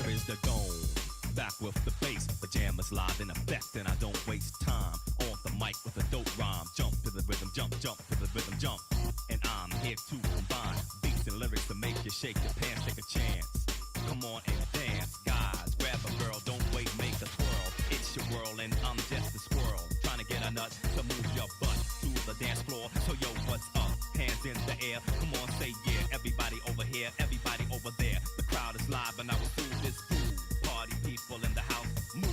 here is the dome. Back with the bass, pajamas live in effect, and I don't waste time on the mic with a dope rhyme. Jump to the rhythm, jump, jump to the rhythm, jump. And I'm here to combine beats and lyrics to make you shake your pants, take a chance. Come on and dance, guys, grab a girl, don't wait, make a twirl. It's your world and I'm just a squirrel, trying to get a nut to move your butt to the dance floor. So yo, what's up? Hands in the air, come on, say yeah. Everybody over here, everybody over there. The crowd is live and I will fool this fool. Party people in the house, move.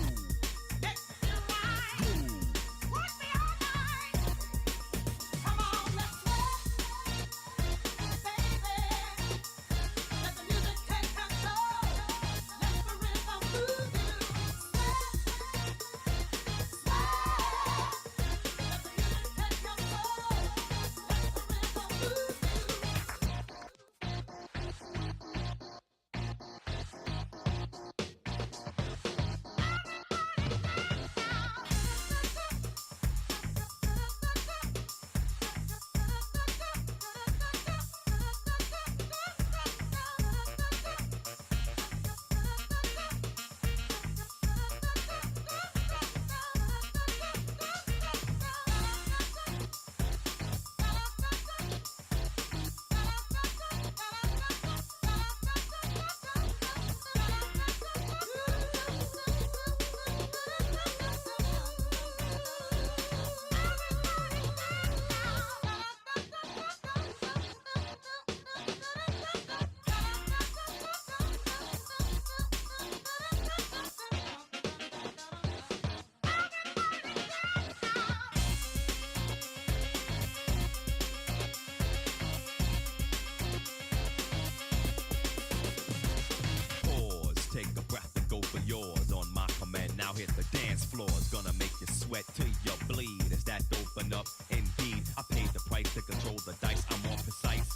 Take a breath and go for yours on my command. Now hit the dance floor. It's gonna make you sweat till you bleed. Is that open up? Indeed. I paid the price to control the dice. I'm more precise.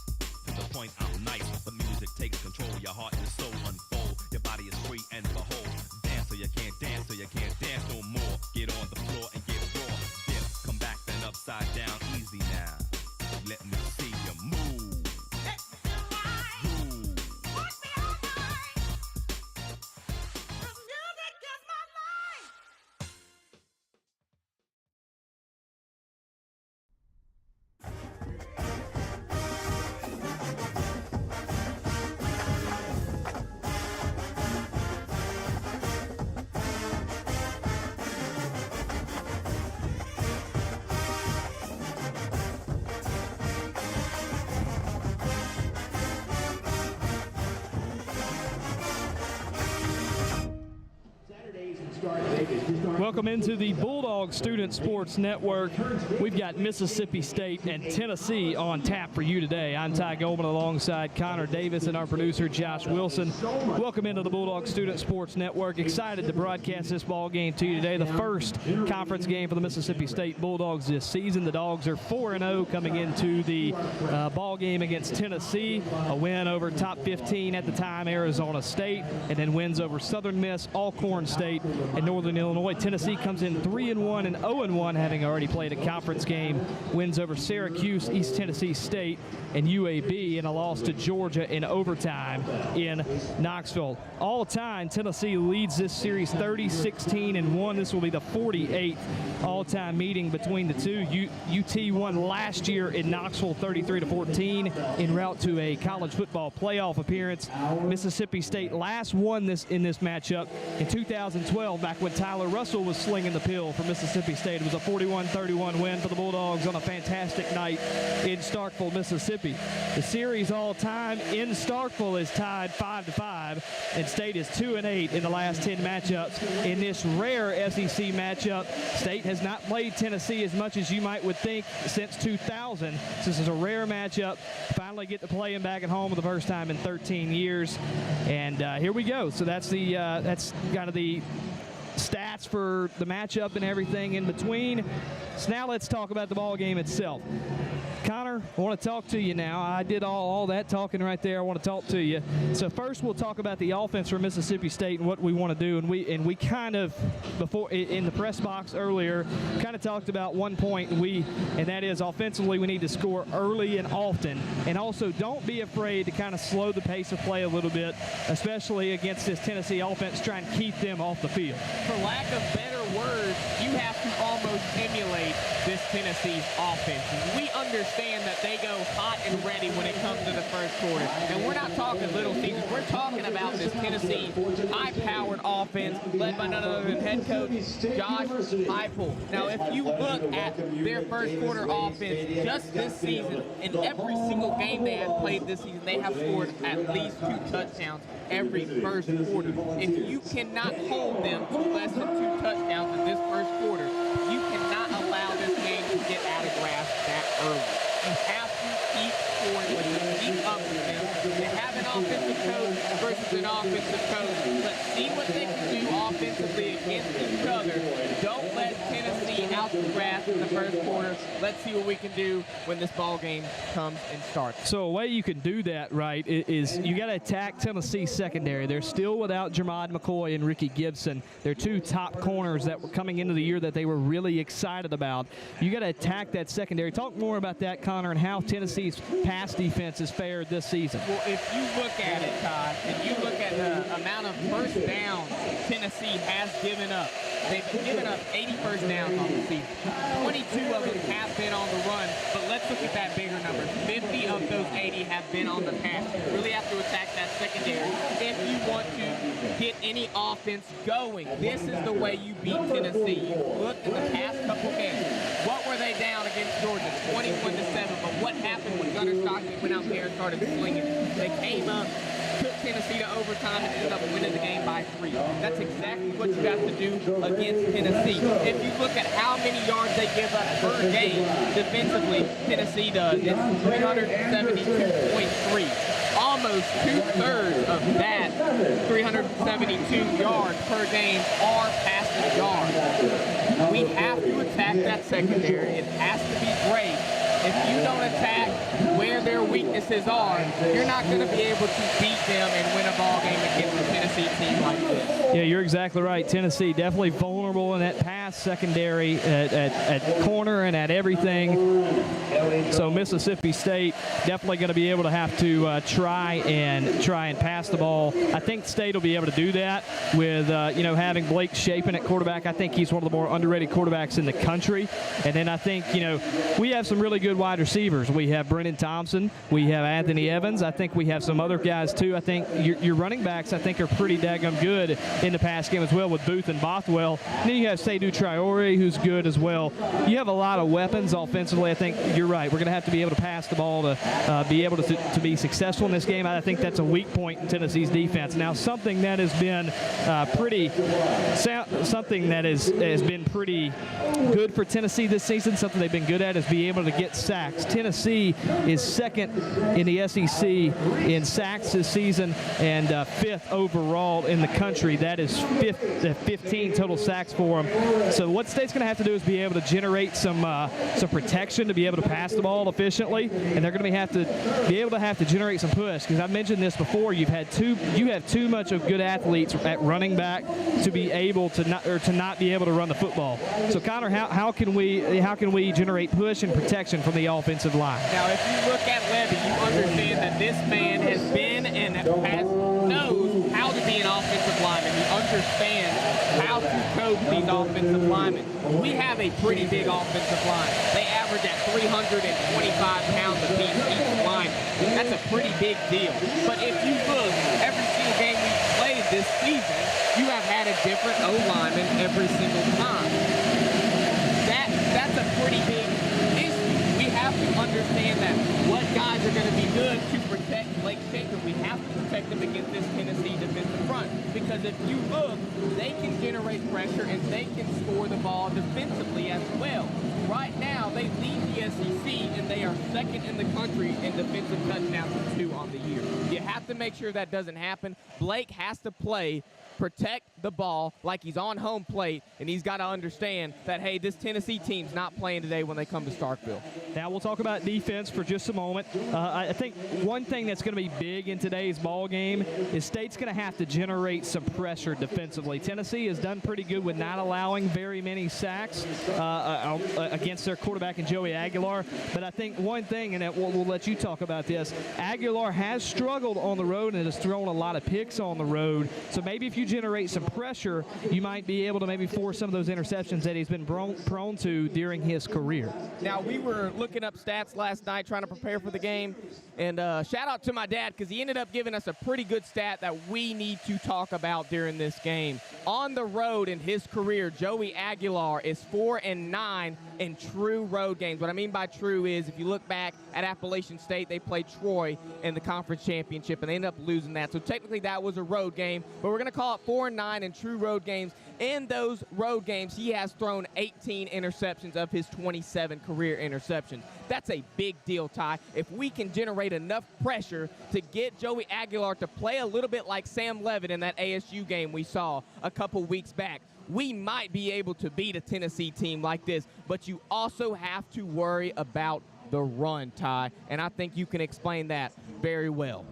To the point, I'm nice. The music takes control. Your heart and soul unfold. Your body is free and behold. Dance so you can't dance, so you can't dance no more. Get on the floor and get raw. Dip, come back then upside down. Easy now. Let me see you move. Welcome into the Bulldog Student Sports Network. We've got Mississippi State and Tennessee on tap for you today. I'm Ty Goldman alongside Connor Davis and our producer Josh Wilson. Welcome into the Bulldog Student Sports Network. Excited to broadcast this ball game to you today. The first conference game for the Mississippi State Bulldogs this season. The Dogs are 4-0 coming into the ball game against Tennessee. A win over top 15 at the time Arizona State, and then wins over Southern Miss, Alcorn State, and Northern Illinois. Tennessee comes in 3-1 and 0-1, having already played a conference game. Wins over Syracuse, East Tennessee State, and UAB, and a loss to Georgia in overtime in Knoxville. All time, Tennessee leads this series 30-16-1. This will be the 48th all-time meeting between the two. UT won last year in Knoxville 33-14 en route to a college football playoff appearance. Mississippi State last won in this matchup in 2012, back when Tyler Russell was slinging the pill for Mississippi State. It was a 41-31 win for the Bulldogs on a fantastic night in Starkville, Mississippi. The series all-time in Starkville is tied 5-5, and State is 2-8 in the last 10 matchups. In this rare SEC matchup, State has not played Tennessee as much as you might would think since 2000. This is a rare matchup. Finally get to play them back at home for the first time in 13 years. And here we go. So that's kind of the stats for the matchup and everything in between. So now let's talk about the ball game itself. Connor, I want to talk to you now. I did all that talking right there. I want to talk to you. So first, we'll talk about the offense for Mississippi State and what we want to do. And we kind of, before in the press box earlier, kind of talked about one point, and that is offensively we need to score early and often. And also, don't be afraid to kind of slow the pace of play a little bit, especially against this Tennessee offense, trying to keep them off the field. For lack of better words, you have to almost emulate this Tennessee offense. We understand that they go hot and ready when it comes to the first quarter. And we're not talking Little Caesars. We're talking about this Tennessee high-powered offense led by none other than head coach Josh Heupel. Now, if you look at their first quarter offense just this season, in every single game they have played this season, they have scored at least 2 touchdowns every first quarter. If you cannot hold them to less than 2 touchdowns in this first quarter, you cannot allow this game to get out of grasp that early. You have to keep scoring with them, keep up with them. They have an offensive coach versus an offensive coach. Let's see what they can do offensively against each other. Don't let Tennessee out the grasp in the first quarter. Let's see what we can do when this ball game comes and starts. So a way you can do that, right, is you got to attack Tennessee's secondary. They're still without Jermod McCoy and Ricky Gibson. They're 2 top corners that were coming into the year that they were really excited about. You got to attack that secondary. Talk more about that, Connor, and how Tennessee's pass defense has fared this season. Well, if you look at it, Todd, and you look at the amount of first downs Tennessee has given up, they've given up 80 first downs on the season. 22 of them have been on the run, but let's look at that bigger number. 50 of those 80 have been on the pass. You really have to attack that secondary if you want to get any offense going. This is the way you beat Tennessee. You look in the past couple games. What were they down against Georgia? 21-7. But what happened when Gunnar Stockton went out there and started slinging? They came up, took Tennessee to overtime, and ended up winning the game by 3. That's exactly what you have to do against Tennessee. If you look at how many yards they give up per game defensively, Tennessee does. It's 372.3. Almost 2/3 of that 372 yards per game are passing yards. We have to attack that secondary. It has to be great. If you don't attack where their weaknesses are, you're not going to be able to beat them and win a ball game against a Tennessee team like this. Yeah, you're exactly right. Tennessee definitely vulnerable in that pass secondary at corner and at everything. So Mississippi State definitely going to be able to have to try and pass the ball. I think State will be able to do that with having Blake Shapen at quarterback. I think he's one of the more underrated quarterbacks in the country. And then I think we have some really good wide receivers. We have Brennan Thompson. We have Anthony Evans. I think we have some other guys too. I think your running backs, I think, are pretty daggum good in the pass game as well with Booth and Bothwell. And then you have Seydou Traore, who's good as well. You have a lot of weapons offensively. I think you're right. We're going to have to be able to pass the ball to be able to be successful in this game. I think that's a weak point in Tennessee's defense. Now, something that has been pretty good for Tennessee this season, something they've been good at, is be able to get sacks. Tennessee is second in the SEC in sacks this season and 5th overall in the country. That is 15 total sacks for them. So what State's going to have to do is be able to generate some protection to be able to pass the ball efficiently, and they're going to have to generate some push, because I've mentioned this before. You have too much of good athletes at running back to be able to not be able to run the football. So Connor, how can we generate push and protection from the offensive line? Now, if you look at Levy, you understand that this man has been and knows how to be an offensive lineman. He understands how to coach these offensive linemen. We have a pretty big offensive line. They average at 325 pounds apiece each lineman. That's a pretty big deal. But if you look, every single game we've played this season, you have had a different O-lineman every single time. That's a pretty big issue. We have to understand that what guys are going to be good to protect Blake Shapen. We have to protect them against this Tennessee defensive front, because if you look, they can generate pressure and they can score the ball defensively as well. Right now, they lead the SEC, and they are second in the country in defensive touchdowns, 2 on the year. You have to make sure that doesn't happen. Blake has to play protect the ball like he's on home plate, and he's got to understand that, hey, this Tennessee team's not playing today when they come to Starkville. Now we'll talk about defense for just a moment. I think one thing that's going to be big in today's ball game is State's going to have to generate some pressure defensively. Tennessee has done pretty good with not allowing very many sacks against their quarterback in Joey Aguilar. But I think one thing, and we'll let you talk about this, Aguilar has struggled on the road and has thrown a lot of picks on the road. So maybe if you generate some pressure, you might be able to maybe force some of those interceptions that he's been prone to during his career. Now, we were looking up stats last night trying to prepare for the game, and shout out to my dad because he ended up giving us a pretty good stat that we need to talk about during this game. On the road in his career, Joey Aguilar is 4-9 in true road games. What I mean by true is if you look back at Appalachian State, they played Troy in the conference championship, and they ended up losing that. So technically that was a road game, but we're going to call it 4-9 in true road games. In those road games, he has thrown 18 interceptions of his 27 career interceptions. That's a big deal, Ty. If we can generate enough pressure to get Joey Aguilar to play a little bit like Sam Levitt in that ASU game we saw a couple weeks back, we might be able to beat a Tennessee team like this. But you also have to worry about the run, Ty, and I think you can explain that very well.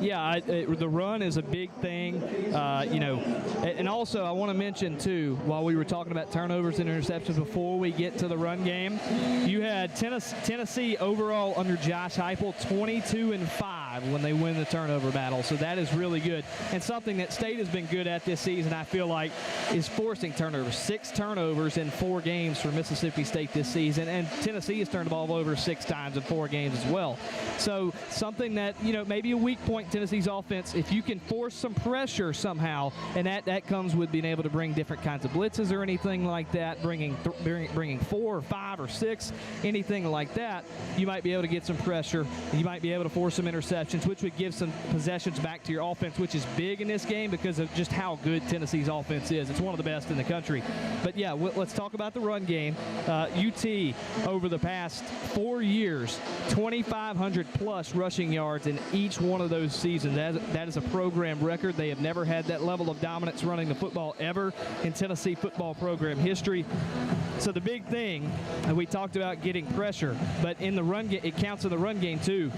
Yeah, the run is a big thing, and also I want to mention, too, while we were talking about turnovers and interceptions before we get to the run game, you had Tennessee overall under Josh Heupel 22-5 when they win the turnover battle, so that is really good. And something that State has been good at this season, I feel like, is forcing turnovers. 6 turnovers in 4 games for Mississippi State this season, and Tennessee has turned the ball over 6 times in 4 games as well. So something that, maybe a weak point Tennessee's offense, if you can force some pressure somehow, and that comes with being able to bring different kinds of blitzes or anything like that, bringing 4 or 5 or 6, anything like that, you might be able to get some pressure. You might be able to force some interceptions, which would give some possessions back to your offense, which is big in this game because of just how good Tennessee's offense is. It's one of the best in the country. But yeah, let's talk about the run game. UT over the past 4 years, 2,500 plus rushing yards in each one of those seasons. That is a program record. They have never had that level of dominance running the football ever in Tennessee football program history. So the big thing, and we talked about getting pressure, but in the run game, it counts in the run game too.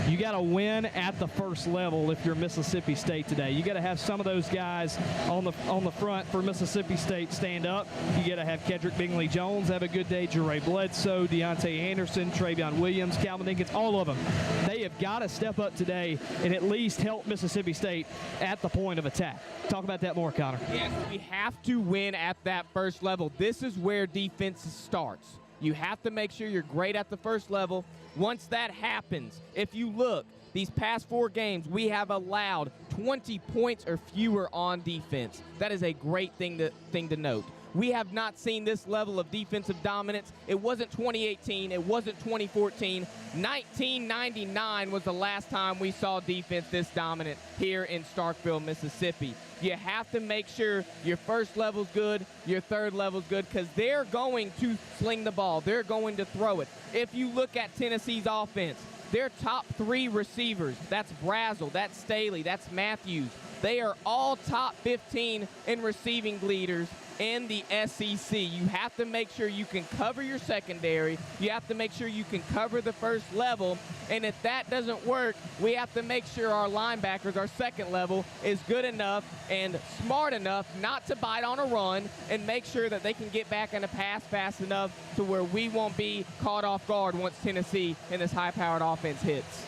You got to win at the first level if you're Mississippi State today. You got to have some of those guys on the front for Mississippi State stand up. You got to have Kedrick Bingley Jones have a good day, Jeray Bledsoe, Deontay Anderson, Travion Williams, Calvin Dinkins, all of them. They have got to step up today and at least help Mississippi State at the point of attack. Talk about that more, Connor. Yes, we have to win at that first level. This is where defense starts. You have to make sure you're great at the first level. Once that happens, if you look, these past 4 games, we have allowed 20 points or fewer on defense. That is a great thing to note. We have not seen this level of defensive dominance. It wasn't 2018. It wasn't 2014. 1999 was the last time we saw defense this dominant here in Starkville, Mississippi. You have to make sure your first level's good, your third level's good, because they're going to sling the ball. They're going to throw it. If you look at Tennessee's offense, their top 3 receivers, that's Brazel, that's Staley, that's Matthews. They are all top 15 in receiving leaders in the SEC. You have to make sure you can cover your secondary. You have to make sure you can cover the first level. And if that doesn't work, we have to make sure our linebackers, our second level, is good enough and smart enough not to bite on a run and make sure that they can get back in a pass fast enough to where we won't be caught off guard once Tennessee and this high-powered offense hits.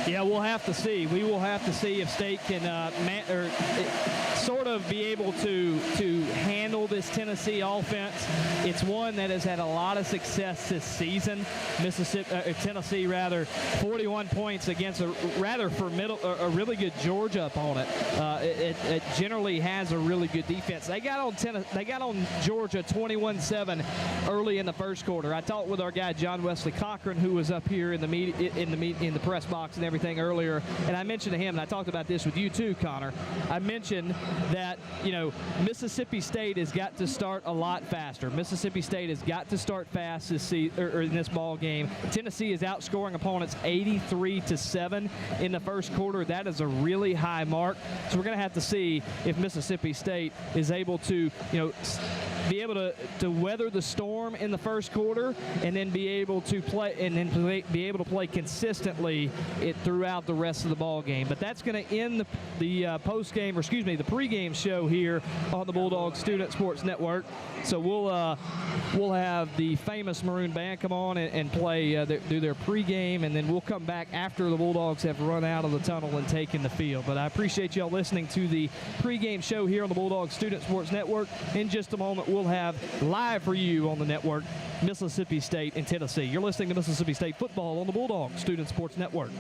Yeah, we'll have to see. We will have to see if State can sort of be able to handle this Tennessee offense. It's one that has had a lot of success this season. Tennessee, 41 points against a really good Georgia opponent. It generally has a really good defense. They got on Georgia 21-7 early in the first quarter. I talked with our guy John Wesley Cochran, who was up here in the press box and everything earlier, and I mentioned to him, and I talked about this with you too, Connor. I mentioned that, Mississippi State has got to start a lot faster. Mississippi State has got to start fast in this ball game. Tennessee is outscoring opponents 83-7 in the first quarter. That is a really high mark. So we're going to have to see if Mississippi State is able to, be able to weather the storm in the first quarter and then be able to play consistently throughout the rest of the ball game. But that's going to end the pregame show here on the Bulldog Student Sports Network. So we'll have the famous Maroon Band come on and play do their pregame, and then we'll come back after the Bulldogs have run out of the tunnel and taken the field. But I appreciate y'all listening to the pregame show here on the Bulldog Student Sports Network. In just a moment, we'll have live for you on the network Mississippi State and Tennessee. You're listening to Mississippi State football on the Bulldog Student Sports Network.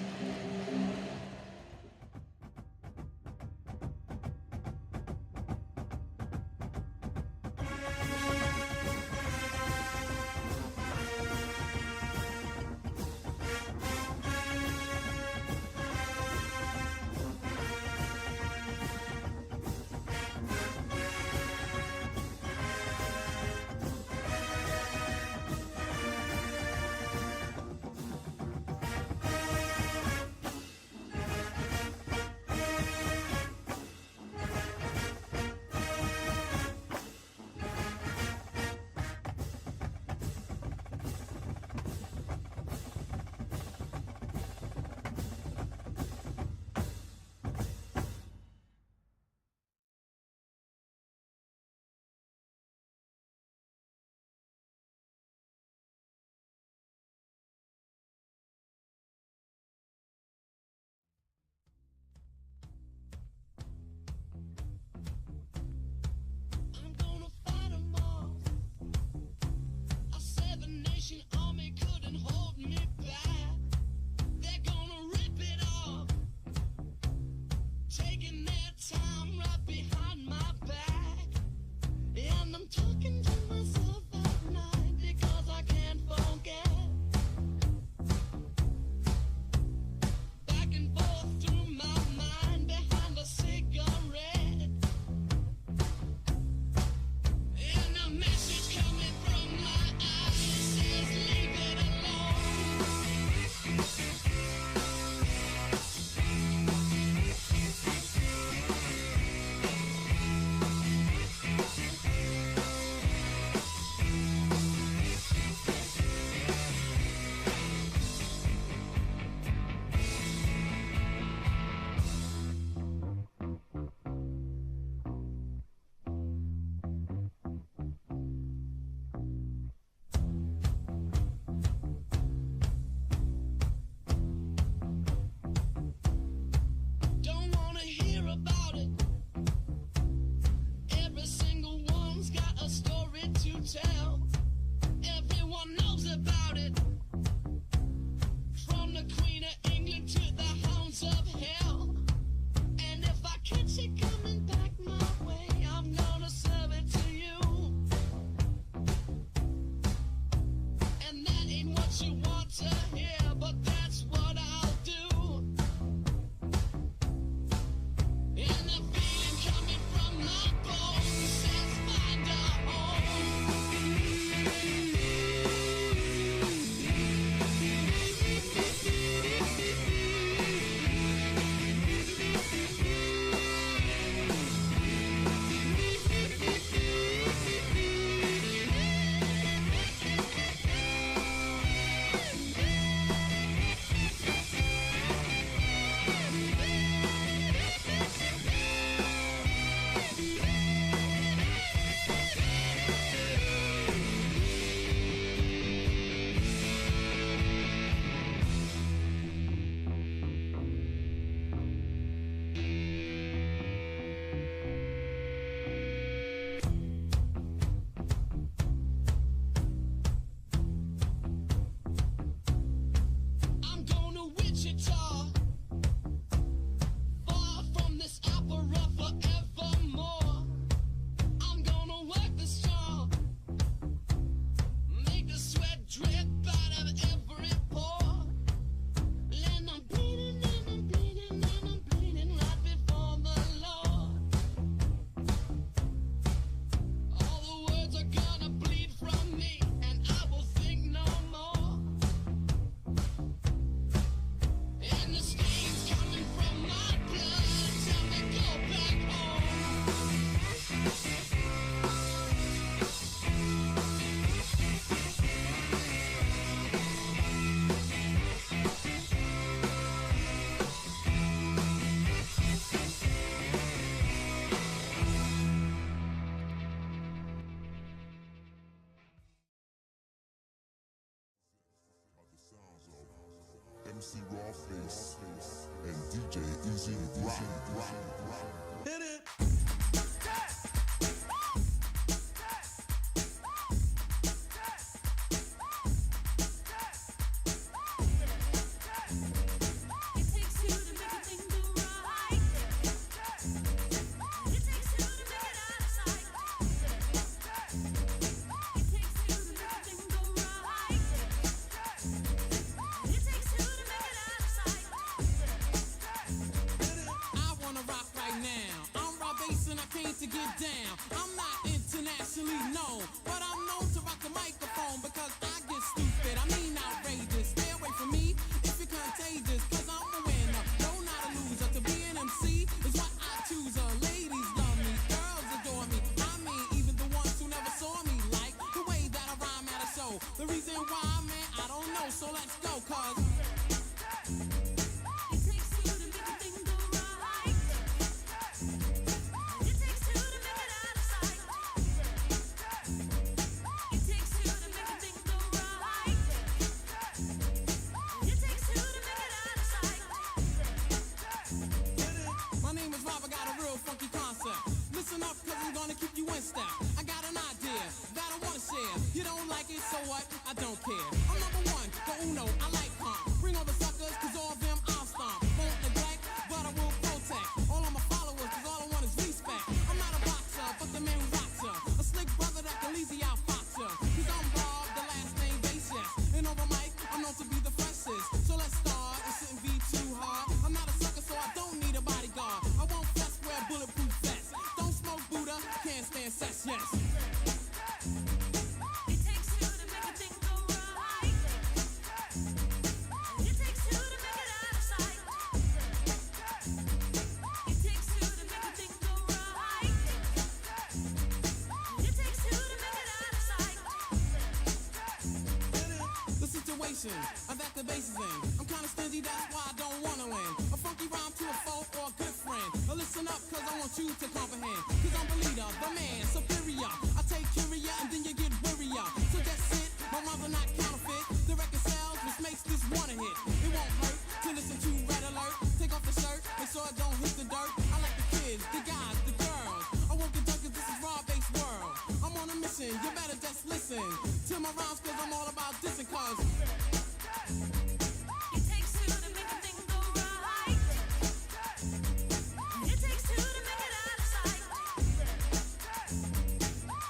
MC Rawface and DJ Easy Rock. Hit it. To get down, I'm not internationally known, but I'm known to rock the microphone because I get stupid, I mean outrageous. Stay away from me if you're contagious, cause I'm a winner, no not a loser. To be an MC is what I choose. Ladies love me, girls adore me, I mean even the ones who never saw me, like the way that I rhyme at a show. The reason why, man, I don't know, so let's go, cause listen up, cause I'm gonna keep you in step. I got an idea that I wanna share. You don't like it, so what? I don't care. I'm number one, the uno, I like pump. Bring all the suckers, cause all of them I'll stomp. Won't neglect, but I will protect all of my followers, cause all I want is respect. I'm not a boxer, but the man who rocks her. A slick brother that can easy out fox her. Cause I'm Bob, the last name Basis. And over mic, I'm known to be the freshest. So let's start, it shouldn't be too hard. I'm not a sucker, so I don't need a bodyguard. I won't flex, wear bulletproof vest. Don't smoke Buddha, can't stand sex, yes. It takes two to make a thing go right. It takes two to make it out of sight. It takes two to make a thing go right. It takes two to make it out of sight. The situation that the bass is in, I'm kinda stingy, that's why I don't wanna win. A funky rhyme to a foe or a good friend. Now listen up, cause I want you to comprehend. Cause I'm the leader, the man, superior. I take curia and then you get wearier. So that's it, my rhymes are not counterfeit. The record sells, which makes this one a hit. It won't hurt to listen to Red Alert. Take off the shirt, make sure I don't hit the dirt. I like the kids, the guys, the girls. I won't get done cause this is raw-based world. I'm on a mission, you better just listen to my rhymes cause I'm all about dissing cause it takes two to make a thing go right. It takes two to make it out of sight.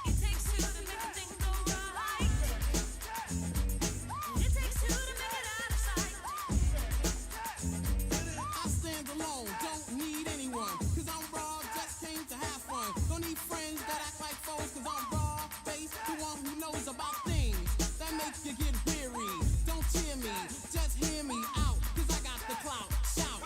It takes two to make a thing go right. It takes two to make it out of sight. I stand alone, don't need anyone, cause I'm raw, just came to have fun. Don't need friends that act like foes, cause I'm raw, based, the one who knows about things that make you get weary. Don't cheer me, just hear me out, cause I got the clout. Shout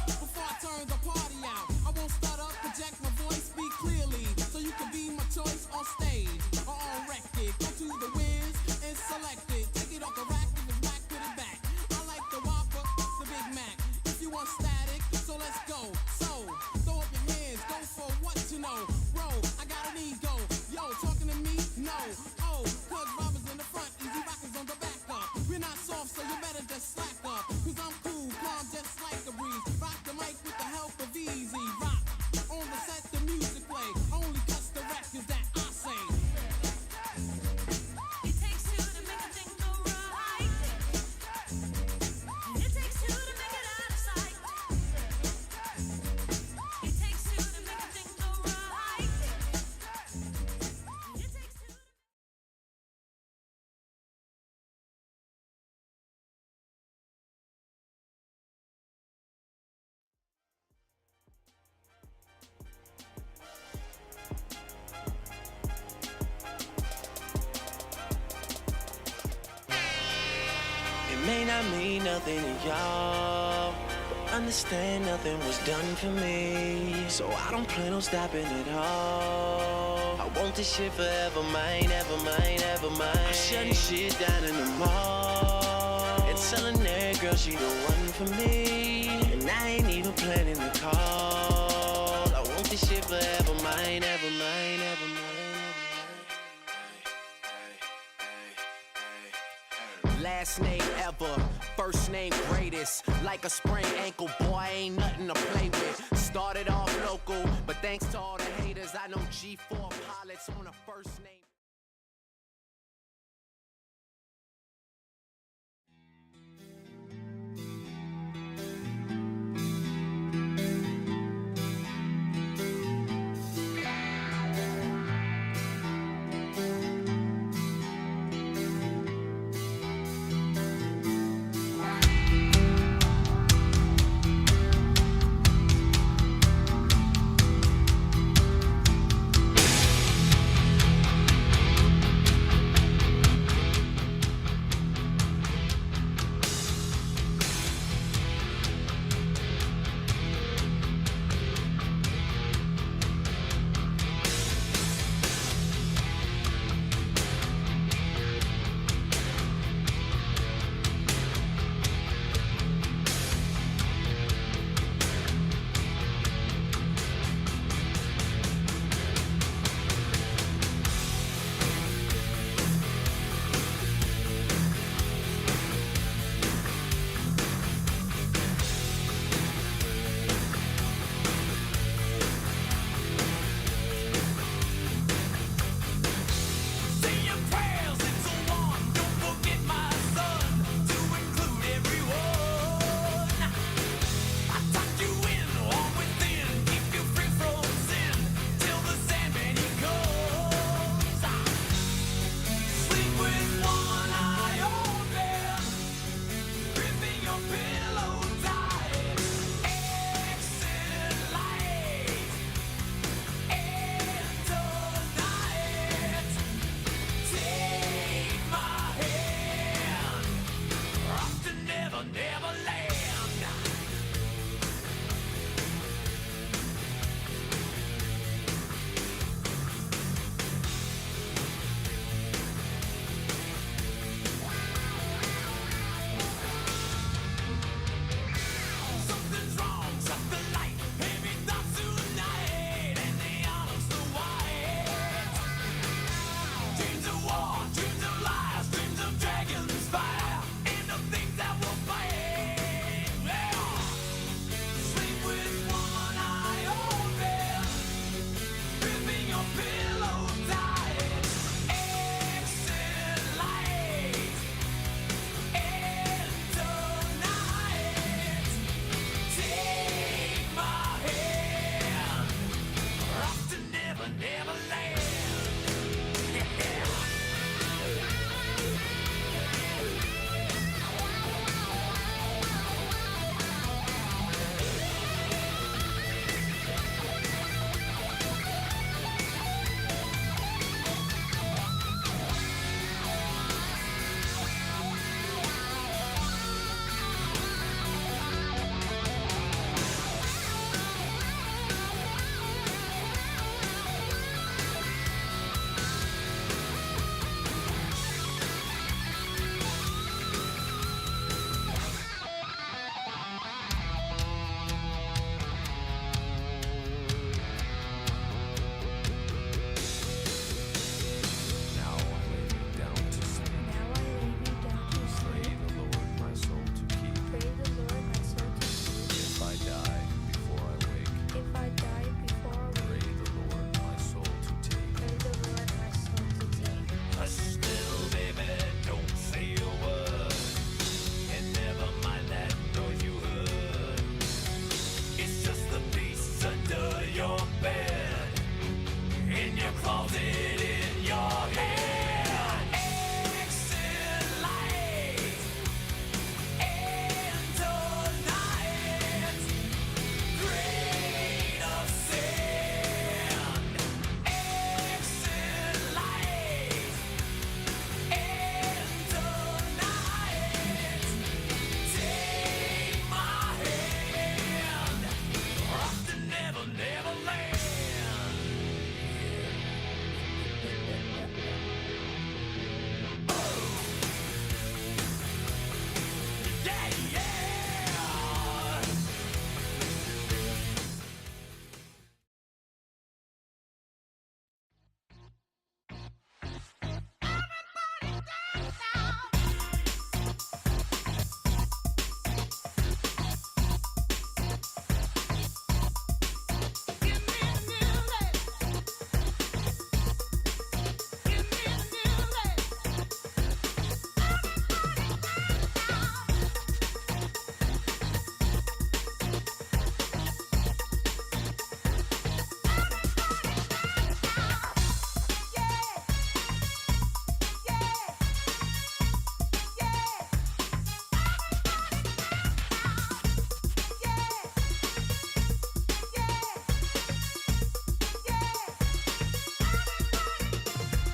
before I turn the party out. I won't stutter, project my voice, speak clearly, so you can be my choice on stage or on record. Go to the Wiz and select it. Take it off the rack, if it's whack, put it back. I like the Whopper, the Big Mac. If you want static, so let's go. So throw up your hands, go for what you know. Bro, I got an ego. Yo, talking to me? No. Oh, cause Robbers in the front, Easy Rockers on the back up. We're not soft, so you better just slack up. Cause I'm cool, calm, just like a breeze. Rock the mic with the help of Easy Rock. On the set, the music play. Only cuts the records that I say. It takes two to make a thing go right. It takes two to make it out of sight. It takes two to make a thing go right. It takes two. It may not mean nothing to y'all, but understand nothing was done for me. So I don't plan on stopping at all. I want this shit forever, mine, ever mine, ever mine. I'm shutting shit down in the mall and telling that girl she the one for me. And I ain't even planning to call. I want this shit forever, mine, ever mine, ever mine. Last name ever, first first name greatest. Like a sprained ankle, boy, ain't nothing to play with. Started off local, but thanks to all the haters, I know G4 pilots on a first name.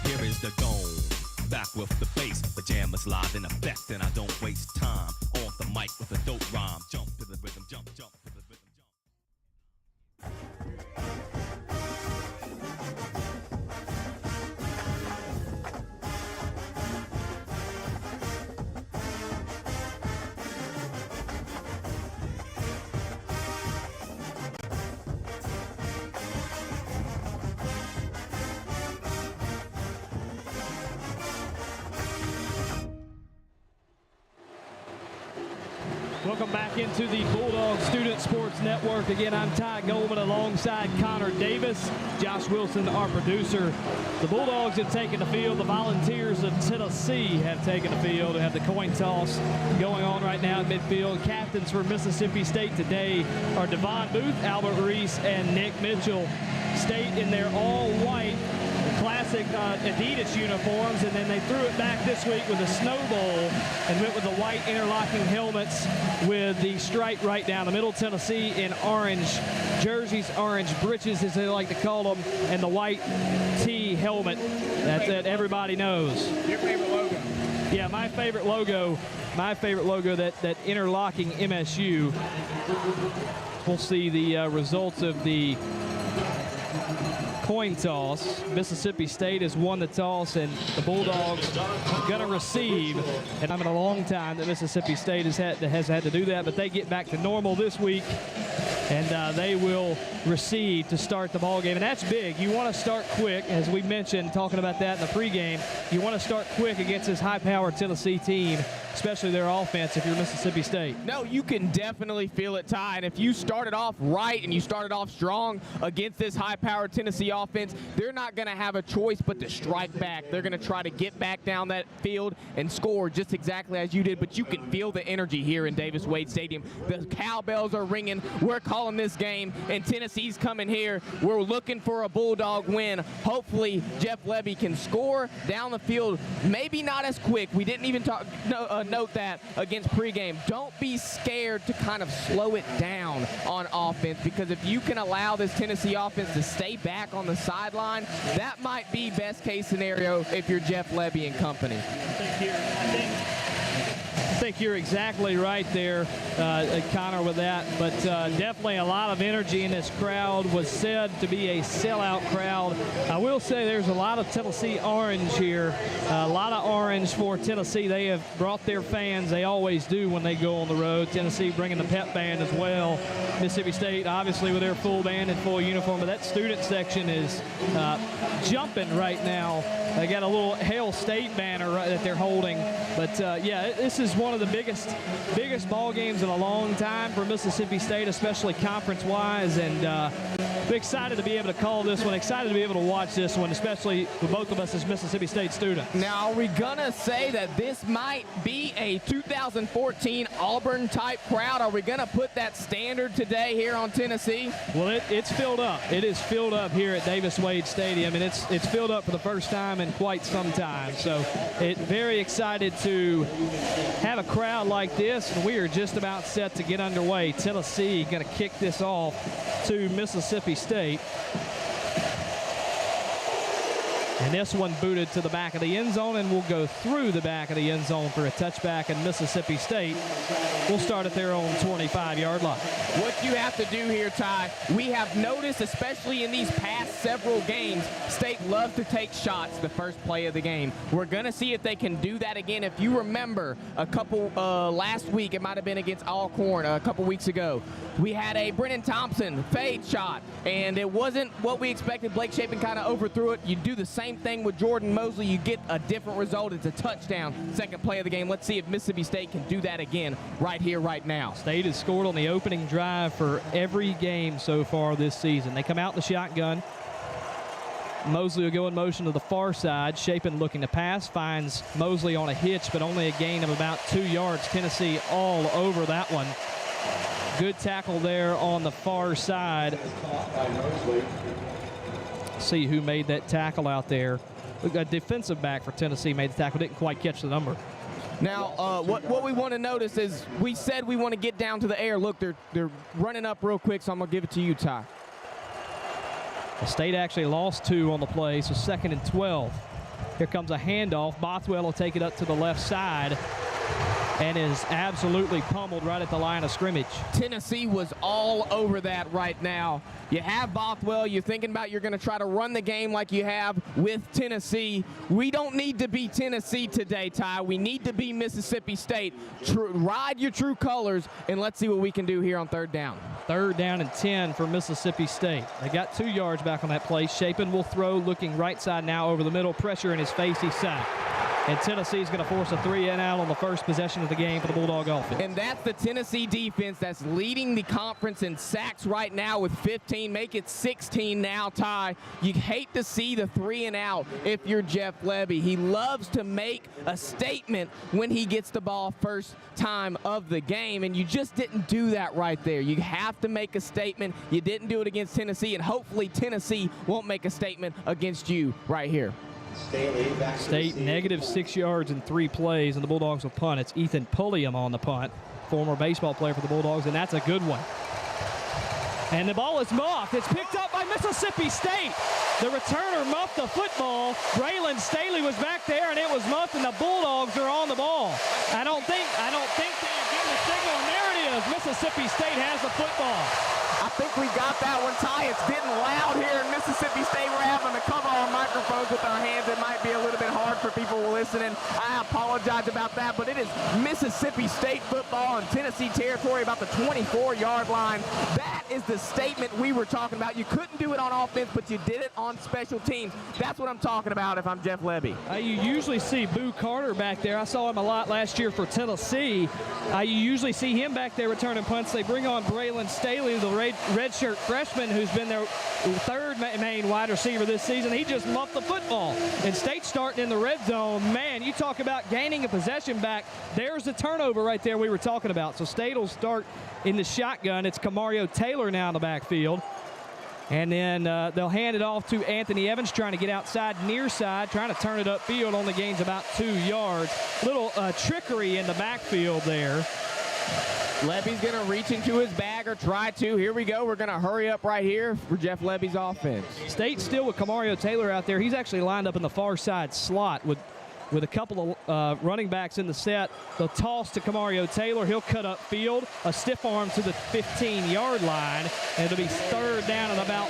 Here is the dome, back with the bass. Pajamas live in effect, and I don't waste time. On the mic with a dope rhyme. Jump to the rhythm, jump, jump to the rhythm, Welcome back into the Bulldog Student Sports Network. Again, I'm Ty Goldman alongside Connor Davis, Josh Wilson, our producer. The Bulldogs have taken the field. The Volunteers of Tennessee have taken the field. We have the coin toss going on right now in midfield. Captains for Mississippi State today are Devon Booth, Albert Reese, and Nick Mitchell. State in their all-white classic Adidas uniforms, and then they threw it back this week with a snowball and went with the white interlocking helmets with the stripe right down the middle. Tennessee in orange jerseys, orange breeches as they like to call them, and the white T helmet that everybody knows. Your favorite logo? Yeah, my favorite logo, that interlocking MSU. We'll see the results of the coin toss. Mississippi State has won the toss, and the Bulldogs are going to receive. And I'm in a long time that Mississippi State has had to do that, but they get back to normal this week, and they will receive to start the ball game. And that's big. You want to start quick, as we mentioned, talking about that in the pregame. You want to start quick against this high-powered Tennessee team, especially their offense if you're Mississippi State. No, you can definitely feel it, Ty. And if you started off right and you started off strong against this high-powered Tennessee offense, they're not going to have a choice but to strike back. They're going to try to get back down that field and score just exactly as you did. But you can feel the energy here in Davis-Wade Stadium. The cowbells are ringing. We're calling this game, and Tennessee's coming here. We're looking for a Bulldog win. Hopefully, Jeff Levy can score down the field. Maybe not as quick. We didn't even note that against pregame. Don't be scared to kind of slow it down on offense, because if you can allow this Tennessee offense to stay back on the sideline, that might be best case scenario if you're Jeff Levy and company. I think you're exactly right there, Connor, with that. But definitely a lot of energy in this crowd. Was said to be a sellout crowd. I will say there's a lot of Tennessee orange here. A lot of orange for Tennessee. They have brought their fans. They always do when they go on the road. Tennessee bringing the pep band as well. Mississippi State, obviously, with their full band and full uniform. But that student section is jumping right now. They got a little Hail State banner that they're holding. But, yeah, this is one of the biggest ball games in a long time for Mississippi State, especially conference-wise. And we're excited to be able to call this one, excited to be able to watch this one, especially for both of us as Mississippi State students. Now, are we going to say that this might be a 2014 Auburn-type crowd? Are we going to put that standard today here on Tennessee? Well, it's filled up. It is filled up here at Davis-Wade Stadium, and it's filled up for the first time in quite some time. So very excited to have a crowd like this, and we are just about set to get underway. Tennessee going to kick this off to Mississippi State. And this one booted to the back of the end zone, and will go through the back of the end zone for a touchback, and Mississippi State will start at their own 25-yard line. What you have to do here, Ty, we have noticed, especially in these past several games, State loves to take shots the first play of the game. We're going to see if they can do that again. If you remember a couple last week, it might have been against Alcorn a couple weeks ago, we had a Brennan Thompson fade shot, and it wasn't what we expected. Blake Shapen kind of overthrew it. You do the same thing with Jordan Mosley, you get a different result. It's a touchdown, second play of the game. Let's see if Mississippi State can do that again right here, right now. State has scored on the opening drive for every game so far this season. They come out in the shotgun. Mosley will go in motion to the far side. Shapen looking to pass, finds Mosley on a hitch, but only a gain of about 2 yards. Tennessee all over that one. Good tackle there on the far side. See who made that tackle out there. A defensive back for Tennessee made the tackle, didn't quite catch the number. Now, what we want to notice is we said we want to get down to the air. Look, they're running up real quick, so I'm going to give it to you, Ty. The State actually lost 2 on the play, so 2nd and 12. Here comes a handoff. Bothwell will take it up to the left side and is absolutely pummeled right at the line of scrimmage. Tennessee was all over that right now. You have Bothwell. You're thinking about you're going to try to run the game like you have with Tennessee. We don't need to be Tennessee today, Ty. We need to be Mississippi State. Ride your true colors, and let's see what we can do here on third down. Third down and 10 for Mississippi State. They got 2 yards back on that play. Chapin will throw, looking right side now over the middle. Pressure in his face. He's sacked. And Tennessee's going to force a 3 and out on the first possession of the game for the Bulldog offense. And that's the Tennessee defense that's leading the conference in sacks right now with 15. Make it 16 now, Ty. You hate to see the 3 and out if you're Jeff Lebby. He loves to make a statement when he gets the ball first time of the game, and you just didn't do that right there. You have to make a statement. You didn't do it against Tennessee, and hopefully Tennessee won't make a statement against you right here. State negative 6 yards in 3 plays, and the Bulldogs will punt. It's Ethan Pulliam on the punt, former baseball player for the Bulldogs, and that's a good one. And the ball is muffed. It's picked up by Mississippi State. The returner muffed the football. Braylon Staley was back there, and it was muffed, and the Bulldogs are on the ball. I don't think they're getting the signal, and there it is. Mississippi State has the football. I think we got that one, Ty. It's getting loud here in Mississippi State. We're having to cover our microphones with our hands. It might be a little bit hard for people listening. I apologize about that, but it is Mississippi State football in Tennessee territory, about the 24-yard line. That is the statement we were talking about. You couldn't do it on offense, but you did it on special teams. That's what I'm talking about if I'm Jeff Lebby. You usually see Boo Carter back there. I saw him a lot last year for Tennessee. You usually see him back there returning punts. They bring on Braylon Staley, the redshirt freshman who's been their third main wide receiver this season. He just muffed the football. And State starting in the red zone. Man, you talk about gaining a possession back. There's the turnover right there we were talking about. So State will start in the shotgun. It's Camario Taylor now in the backfield. And then they'll hand it off to Anthony Evans, trying to get outside, near side, trying to turn it upfield. Only gains about 2 yards. Little trickery in the backfield there. Lebby's going to reach into his bag or try to. Here we go. We're going to hurry up right here for Jeff Lebby's offense. State still with Camario Taylor out there. He's actually lined up in the far side slot with a couple of running backs in the set. They'll toss to Camario Taylor. He'll cut up field, a stiff arm to the 15-yard line, and it'll be third down at about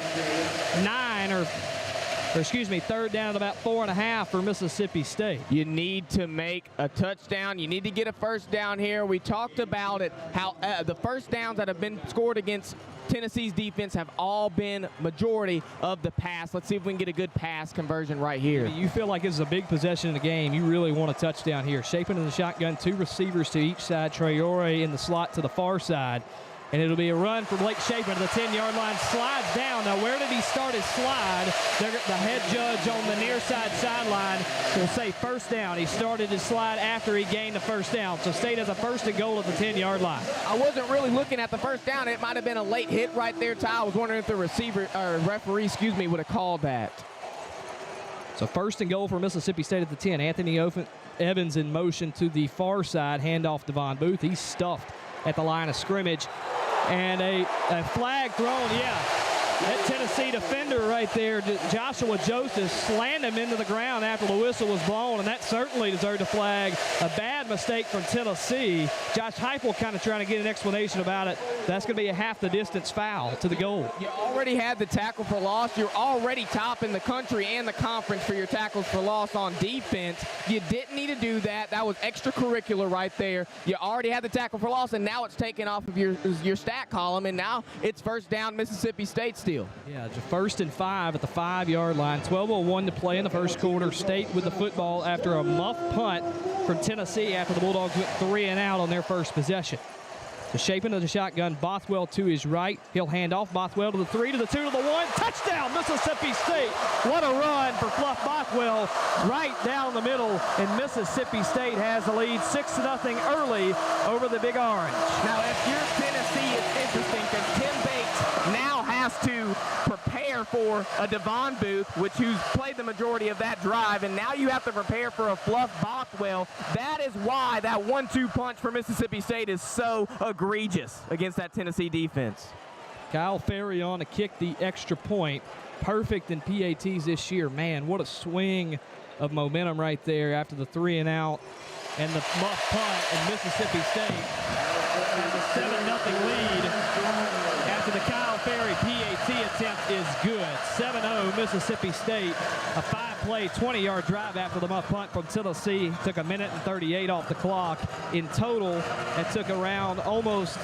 3rd down at about 4.5 for Mississippi State. You need to make a touchdown. You need to get a first down here. We talked about it, how the first downs that have been scored against Tennessee's defense have all been majority of the pass. Let's see if we can get a good pass conversion right here. You feel like this is a big possession in the game. You really want a touchdown here. Chapin in the shotgun, 2 receivers to each side. Traore in the slot to the far side. And it'll be a run for Blake Chapin to the 10-yard line. Slides down. Now, where did he start his slide? The head judge on the near side sideline will say first down. He started his slide after he gained the first down. So State has a first and goal at the 10-yard line. I wasn't really looking at the first down. It might have been a late hit right there, Ty. I was wondering if the referee, would have called that. So first and goal for Mississippi State at the 10. Anthony Evans in motion to the far side. Handoff Devon Booth. He's stuffed at the line of scrimmage. And a flag thrown, that Tennessee defender right there, Joshua Joseph, slammed him into the ground after the whistle was blown, and that certainly deserved a flag. A bad mistake from Tennessee. Josh Heupel kind of trying to get an explanation about it. That's going to be a half the distance foul to the goal. You already had the tackle for loss. You're already top in the country and the conference for your tackles for loss on defense. You didn't need to do that. That was extracurricular right there. You already had the tackle for loss, and now it's taken off of your stat column, and now it's first down Mississippi State still. Yeah, first and 5 at the 5-yard line. 12:01 to play in the first quarter. State with the football after a muff punt from Tennessee after the Bulldogs went 3 and out on their first possession. To Chapin of the shotgun, Bothwell to his right. He'll hand off Bothwell to the 3, to the 2, to the 1. Touchdown, Mississippi State. What a run for Fluff Bothwell right down the middle, and Mississippi State has the lead 6-0 early over the Big Orange. Now, if you're Tennessee, it's interesting because Tim Bates now has to prepare for a Devon Booth, who's played the majority of that drive, and now you have to prepare for a Fluff Bothwell. That is why that 1-2 punch for Mississippi State is so egregious against that Tennessee defense. Kyle Ferry on to kick the extra point. Perfect in PATs this year. Man, what a swing of momentum right there after the 3 and out and the muff punt, and Mississippi State has a 7-0 lead after the Kyle Ferry PAT attempt is good. 7-0 Mississippi State. A 5-play, 20-yard drive after the muff punt from Tennessee. Took 1:38 off the clock in total. It took around almost,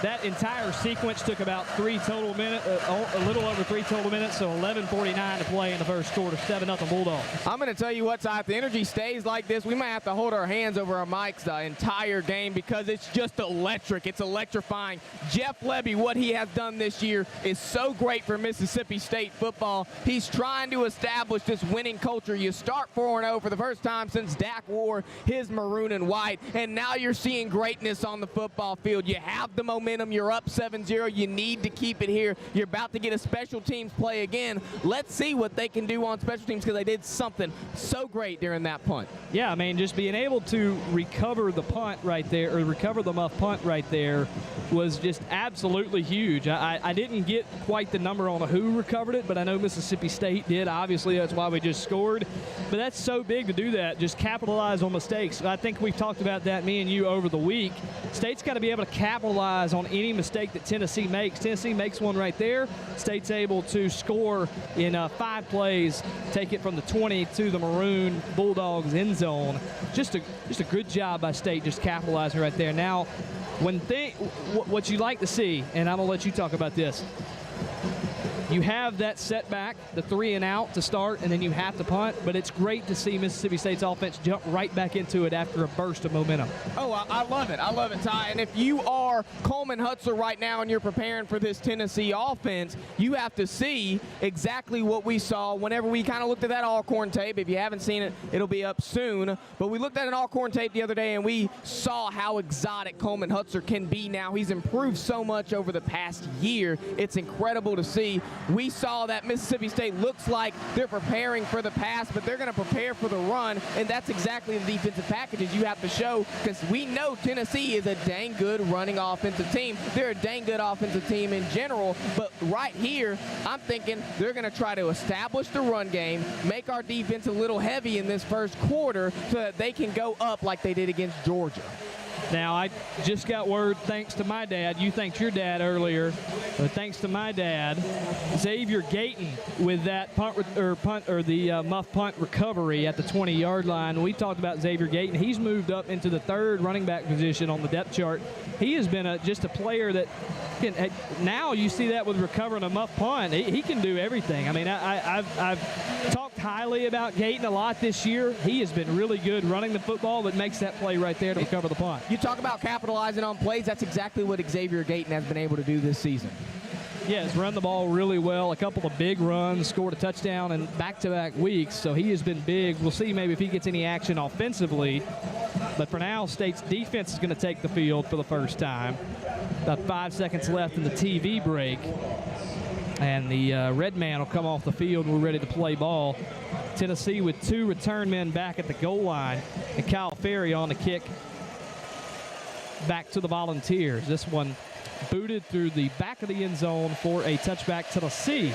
that entire sequence took about 3 total minutes, a little over 3 total minutes, so 11:49 to play in the first quarter. 7-0 Bulldogs. I'm going to tell you what, Ty, if the energy stays like this, we might have to hold our hands over our mics the entire game because it's just electric. It's electrifying. Jeff Lebby, what he has done this year is so great for Mississippi State football. He's trying to establish this winning culture. You start 4-0 for the first time since Dak wore his maroon and white, and now you're seeing greatness on the football field. You have the momentum. You're up 7-0. You need to keep it here. You're about to get a special teams play again. Let's see what they can do on special teams because they did something so great during that punt. Yeah, I mean, just being able to recover the punt right there, or recover the muff punt right there, was just absolutely huge. I didn't get quite the number on who recovered it, but I know Mississippi State did. Obviously, that's why we just scored. But that's so big to do that, just capitalize on mistakes. I think we've talked about that, me and you, over the week. State's got to be able to capitalize on any mistake that Tennessee makes. Tennessee makes one right there. State's able to score in 5 plays, take it from the 20 to the Maroon Bulldogs end zone. Just a good job by State, just capitalizing right there. Now, what you like to see, and I'm going to let you talk about this, you have that setback, the 3 and out to start, and then you have to punt, but it's great to see Mississippi State's offense jump right back into it after a burst of momentum. Oh, I love it. I love it, Ty. And if you are Coleman Hutzler right now and you're preparing for this Tennessee offense, you have to see exactly what we saw whenever we kind of looked at that Alcorn tape. If you haven't seen it, it'll be up soon. But we looked at an Alcorn tape the other day, and we saw how exotic Coleman Hutzler can be now. He's improved so much over the past year. It's incredible to see. We saw that Mississippi State looks like they're preparing for the pass, but they're going to prepare for the run, and that's exactly the defensive packages you have to show, because we know Tennessee is a dang good running offensive team. They're a dang good offensive team in general, but right here, I'm thinking they're going to try to establish the run game, make our defense a little heavy in this first quarter so that they can go up like they did against Georgia. Now, I just got word, thanks to my dad, you thanked your dad earlier, but thanks to my dad, Xavier Gayton with that muff punt recovery at the 20-yard line. We talked about Xavier Gayton. He's moved up into the 3rd running back position on the depth chart. He has been just a player that can, now you see that with recovering a muff punt. He can do everything. I mean, I've talked highly about Gayton a lot this year. He has been really good running the football, but makes that play right there to recover the punt. You talk about capitalizing on plays. That's exactly what Xavier Gayton has been able to do this season. Yeah, he's run the ball really well. A couple of big runs, scored a touchdown in back-to-back weeks, so he has been big. We'll see maybe if he gets any action offensively. But for now, State's defense is going to take the field for the first time. About 5 seconds left in the TV break. And the red man will come off the field, and we're ready to play ball. Tennessee with 2 return men back at the goal line, and Kyle Ferry on the kick back to the Volunteers. This one booted through the back of the end zone for a touchback. Tennessee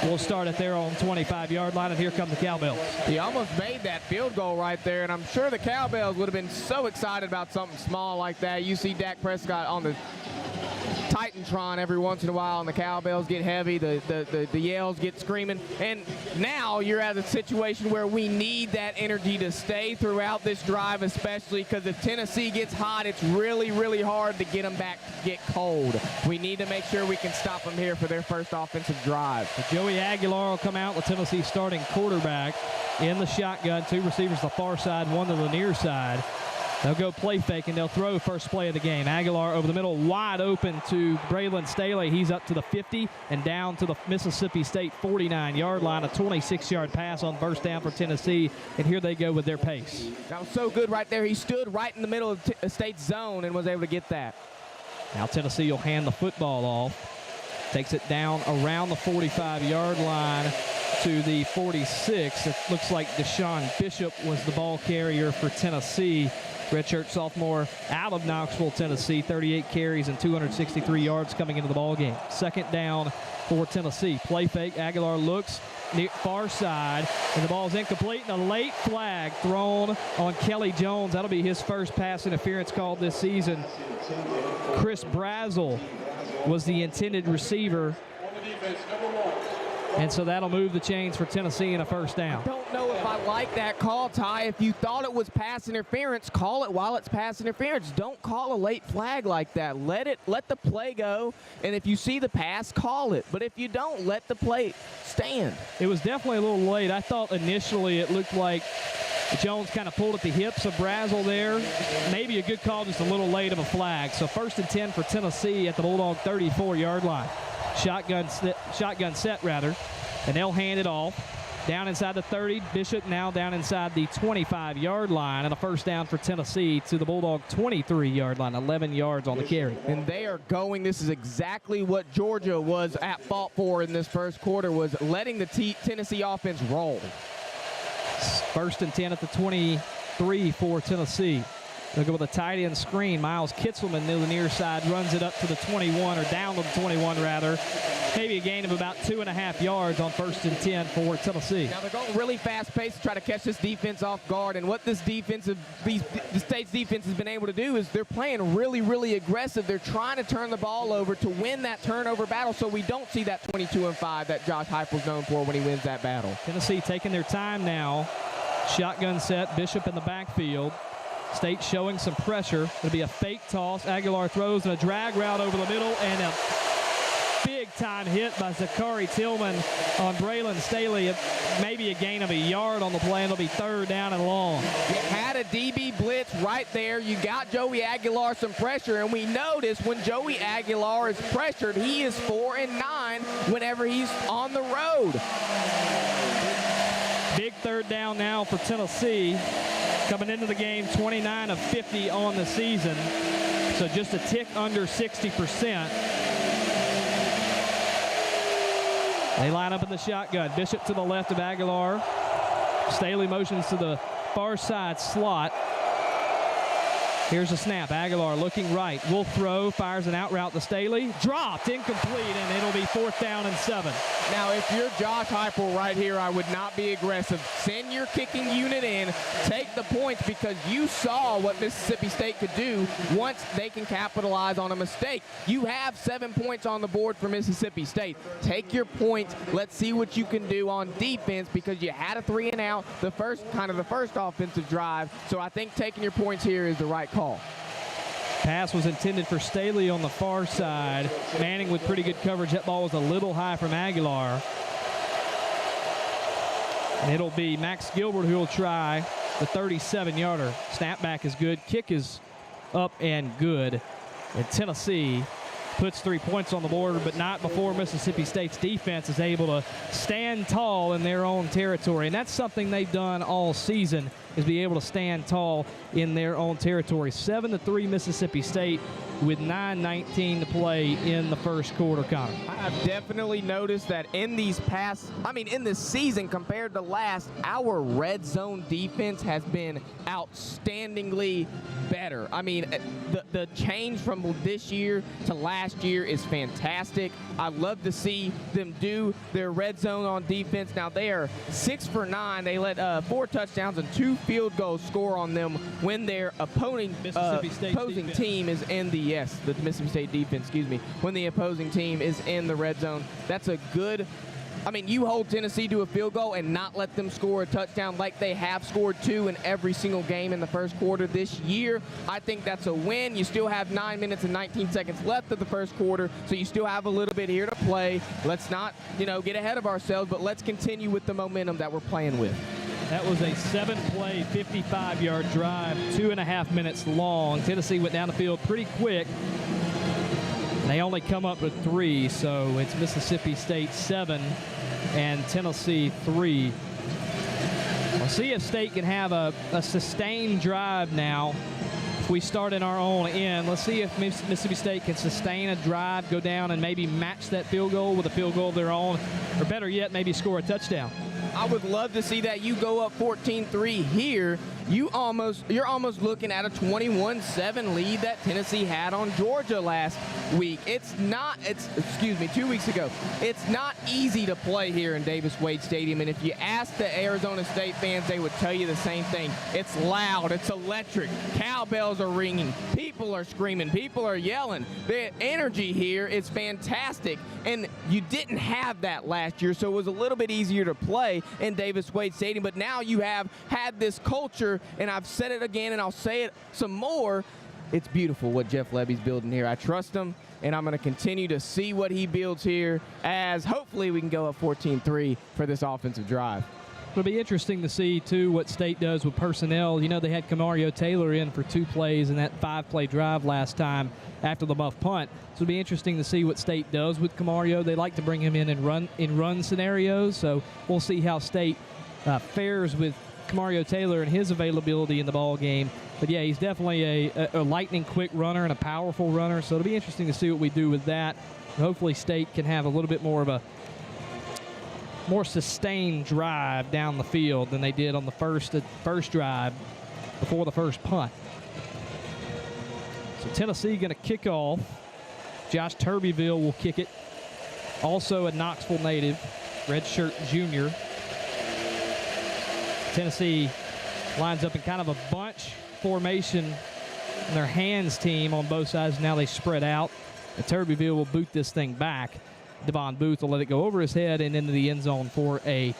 will start it there on 25-yard line, and here come the Cowbells. He almost made that field goal right there, and I'm sure the Cowbells would have been so excited about something small like that. You see Dak Prescott on the Titantron every once in a while, and the Cowbells get heavy, the yells get screaming, and now you're at a situation where we need that energy to stay throughout this drive, especially because if Tennessee gets hot, it's really, really hard to get them back to get cold. We need to make sure we can stop them here for their first offensive drive. So Joey Aguilar will come out, the Tennessee starting quarterback in the shotgun. 2 receivers the far side, 1 to the near side. They'll go play fake, and they'll throw first play of the game. Aguilar over the middle, wide open to Braylon Staley. He's up to the 50 and down to the Mississippi State 49-yard line. A 26-yard pass on first down for Tennessee, and here they go with their pace. That was so good right there. He stood right in the middle of State's zone and was able to get that. Now Tennessee will hand the football off. Takes it down around the 45-yard line to the 46. It looks like Deshaun Bishop was the ball carrier for Tennessee. Redshirt sophomore out of Knoxville, Tennessee. 38 carries and 263 yards coming into the ball game. Second down for Tennessee. Play fake. Aguilar looks near far side, and the ball's incomplete, and a late flag thrown on Kelly Jones. That'll be his first pass interference called this season. Chris Brazel was the intended receiver, and so that'll move the chains for Tennessee in a first down. I don't know if I like that call, Ty. If you thought it was pass interference, call it while it's pass interference. Don't call a late flag like that. Let the play go, and if you see the pass, call it. But if you don't, let the play stand. It was definitely a little late. I thought initially it looked like Jones kind of pulled at the hips of Brazel there. Maybe a good call, just a little late of a flag. So 1st and 10 for Tennessee at the Bulldog 34-yard line. Shotgun set, and they'll hand it off. Down inside the 30, Bishop now down inside the 25-yard line, and a first down for Tennessee to the Bulldog 23-yard line, 11 yards on the carry. And they are going, this is exactly what Georgia was at fault for in this first quarter, was letting the Tennessee offense roll. 1st and 10 at the 23 for Tennessee. They'll go with a tight end screen. Miles Kitzelman near the near side runs it up to the 21, or down to the 21 rather. Maybe a gain of about 2.5 yards on 1st and 10 for Tennessee. Now they're going really fast paced to try to catch this defense off guard, and what the state's defense has been able to do is they're playing really, really aggressive. They're trying to turn the ball over to win that turnover battle, so we don't see that 22-5 that Josh Heupel's known for when he wins that battle. Tennessee taking their time now. Shotgun set, Bishop in the backfield. State showing some pressure. It'll be a fake toss. Aguilar throws and a drag route over the middle, and a big-time hit by Zachary Tillman on Braylon Staley. Maybe a gain of a yard on the play, and it'll be 3rd down and long. You had a DB blitz right there. You got Joey Aguilar some pressure, and we notice when Joey Aguilar is pressured, he is 4 and 9 whenever he's on the road. Big 3rd down now for Tennessee. Coming into the game, 29 of 50 on the season, so just a tick under 60%. They line up in the shotgun. Bishop to the left of Aguilar. Staley motions to the far side slot. Here's a snap. Aguilar looking right. Will throw, fires an out route to Staley. Dropped, incomplete, and it'll be 4th down and 7. Now, if you're Josh Heupel right here, I would not be aggressive. Send your kicking unit in. Take the points, because you saw what Mississippi State could do once they can capitalize on a mistake. You have 7 points on the board for Mississippi State. Take your points. Let's see what you can do on defense, because you had a 3 and out, the first offensive drive. So I think taking your points here is the right call. Pass was intended for Staley on the far side. Manning with pretty good coverage. That ball was a little high from Aguilar. And it'll be Max Gilbert who will try the 37-yarder. Snapback is good. Kick is up and good. And Tennessee puts 3 points on the board, but not before Mississippi State's defense is able to stand tall in their own territory. And that's something they've done all season, is be able to stand tall in their own territory. 7-3 Mississippi State with 9:19 to play in the first quarter, Connor. I've definitely noticed that in this season compared to last, our red zone defense has been outstandingly better. I mean, the change from this year to last year is fantastic. I love to see them do their red zone on defense. Now, they are 6 for 9. They let 4 touchdowns and 2 field goals score on them when their opposing team is in the Mississippi State defense, when the opposing team is in the red zone. That's a good, you hold Tennessee to a field goal and not let them score a touchdown like they have scored 2 in every single game in the first quarter this year. I think that's a win. You still have 9 minutes and 19 seconds left of the first quarter, so you still have a little bit here to play. Let's not, get ahead of ourselves, but let's continue with the momentum that we're playing with. That was a 7-play, 55-yard drive, 2.5 minutes long. Tennessee went down the field pretty quick. They only come up with 3, so it's Mississippi State 7 and Tennessee 3. We'll see if State can have a sustained drive now we start in our own end. Let's see if Mississippi State can sustain a drive, go down, and maybe match that field goal with a field goal of their own, or better yet, maybe score a touchdown. I would love to see that. You go up 14-3 here. You're almost looking at a 21-7 lead that Tennessee had on Georgia last week. 2 weeks ago. It's not easy to play here in Davis-Wade Stadium, and if you ask the Arizona State fans, they would tell you the same thing. It's loud, it's electric, cowbells are ringing, people are screaming, people are yelling. The energy here is fantastic, and you didn't have that last year, so it was a little bit easier to play in Davis-Wade Stadium, but now you have had this culture, and I've said it again, and I'll say it some more. It's beautiful what Jeff Lebby's building here. I trust him, and I'm going to continue to see what he builds here as hopefully we can go up 14-3 for this offensive drive. It'll be interesting to see, too, what State does with personnel. You know, they had Camario Taylor in for 2 plays in that 5-play drive last time after the muff punt. So it'll be interesting to see what State does with Camario. They like to bring him in run scenarios, so we'll see how State fares with Camario Taylor and his availability in the ball game. But yeah, he's definitely a lightning quick runner and a powerful runner, so it'll be interesting to see what we do with that. Hopefully State can have a little bit more of a more sustained drive down the field than they did on the first drive before the first punt. So Tennessee going to kick off. Josh Turbyville will kick it. Also a Knoxville native, redshirt junior. Tennessee lines up in kind of a bunch formation in their hands team on both sides. Now they spread out. And Turbyville will boot this thing back. Devon Booth will let it go over his head and into the end zone for a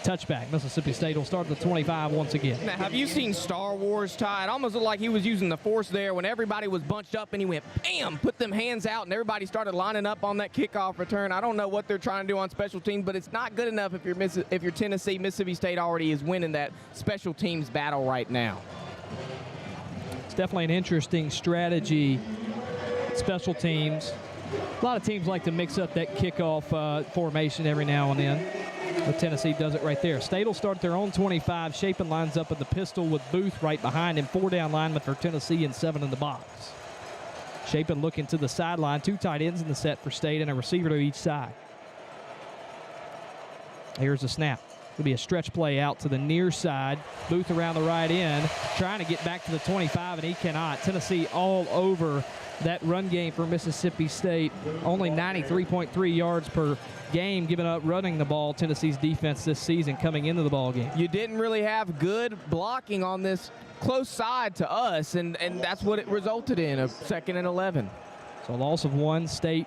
touchback. Mississippi State will start at the 25 once again. Now, have you seen Star Wars, Ty? It almost looked like he was using the force there when everybody was bunched up and he went, bam, put them hands out, and everybody started lining up on that kickoff return. I don't know what they're trying to do on special teams, but it's not good enough if you're Tennessee. Mississippi State already is winning that special teams battle right now. It's definitely an interesting strategy, special teams. A lot of teams like to mix up that kickoff formation every now and then. But Tennessee does it right there. State will start their own 25. Shapen lines up in the pistol with Booth right behind him. 4 down linemen for Tennessee and 7 in the box. Shapen looking to the sideline. 2 tight ends in the set for State and a receiver to each side. Here's the snap. It'll be a stretch play out to the near side. Booth around the right end, trying to get back to the 25, and he cannot. Tennessee all over that run game for Mississippi State. Only 93.3 yards per game given up running the ball. Tennessee's defense this season coming into the ball game. You didn't really have good blocking on this close side to us, and that's what it resulted in, a 2nd and 11. So a loss of 1. State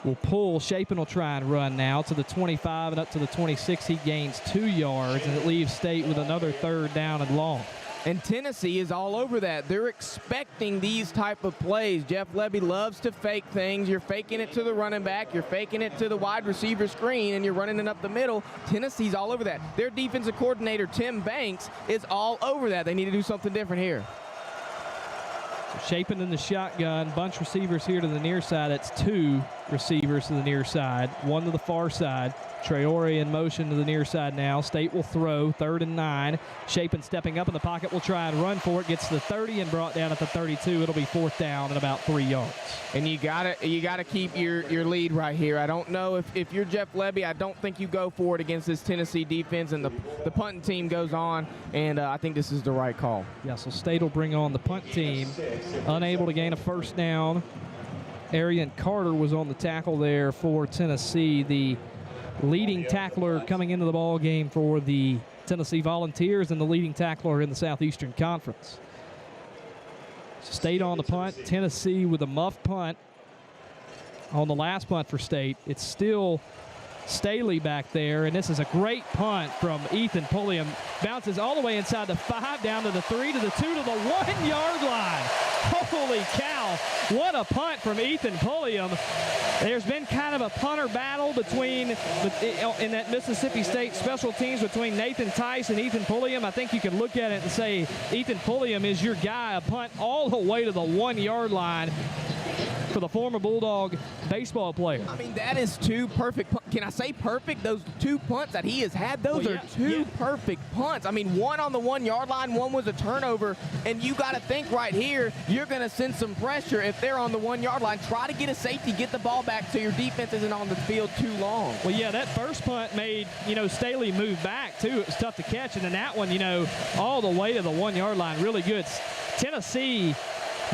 will pull. Shapen will try and run now to the 25 and up to the 26. He gains 2 yards, and it leaves State with another 3rd down and long. And Tennessee is all over that. They're expecting these type of plays. Jeff Lebby loves to fake things. You're faking it to the running back. You're faking it to the wide receiver screen, and you're running it up the middle. Tennessee's all over that. Their defensive coordinator, Tim Banks, is all over that. They need to do something different here. Shapen in the shotgun. Bunch receivers here to the near side. That's 2 receivers to the near side. 1 to the far side. Traore in motion to the near side now. State will throw. 3rd and 9. Shapen stepping up in the pocket. Will try and run for it. Gets to the 30 and brought down at the 32. It'll be 4th down and about 3 yards. And you gotta keep your lead right here. I don't know if you're Jeff Lebby, I don't think you go for it against this Tennessee defense, and the punting team goes on, and I think this is the right call. Yeah, so State will bring on the punt team. Unable to gain a 1st down. Arian Carter was on the tackle there for Tennessee, the leading tackler coming into the ball game for the Tennessee Volunteers and the leading tackler in the Southeastern Conference. State on the punt. Tennessee with a muff punt on the last punt for State. It's still Staley back there, and this is a great punt from Ethan Pulliam. Bounces all the way inside the 5, down to the 3, to the 2, to the 1-yard line. Holy cow, what a punt from Ethan Pulliam. There's been kind of a punter battle in that Mississippi State special teams between Nathan Tice and Ethan Pulliam. I think you can look at it and say Ethan Pulliam is your guy. A punt all the way to the 1-yard line for the former Bulldog baseball player. I mean, that is two perfect. Can I say perfect? Those two punts that he has had, those are two perfect punts. I mean, one on the 1 yard line, one was a turnover, and you got to think right here, you're going to send some pressure if they're on the 1 yard line. Try to get a safety, get the ball back so your defense isn't on the field too long. Well, yeah, that first punt made, Staley move back, too. It was tough to catch. And then that one, all the way to the 1 yard line, really good. Tennessee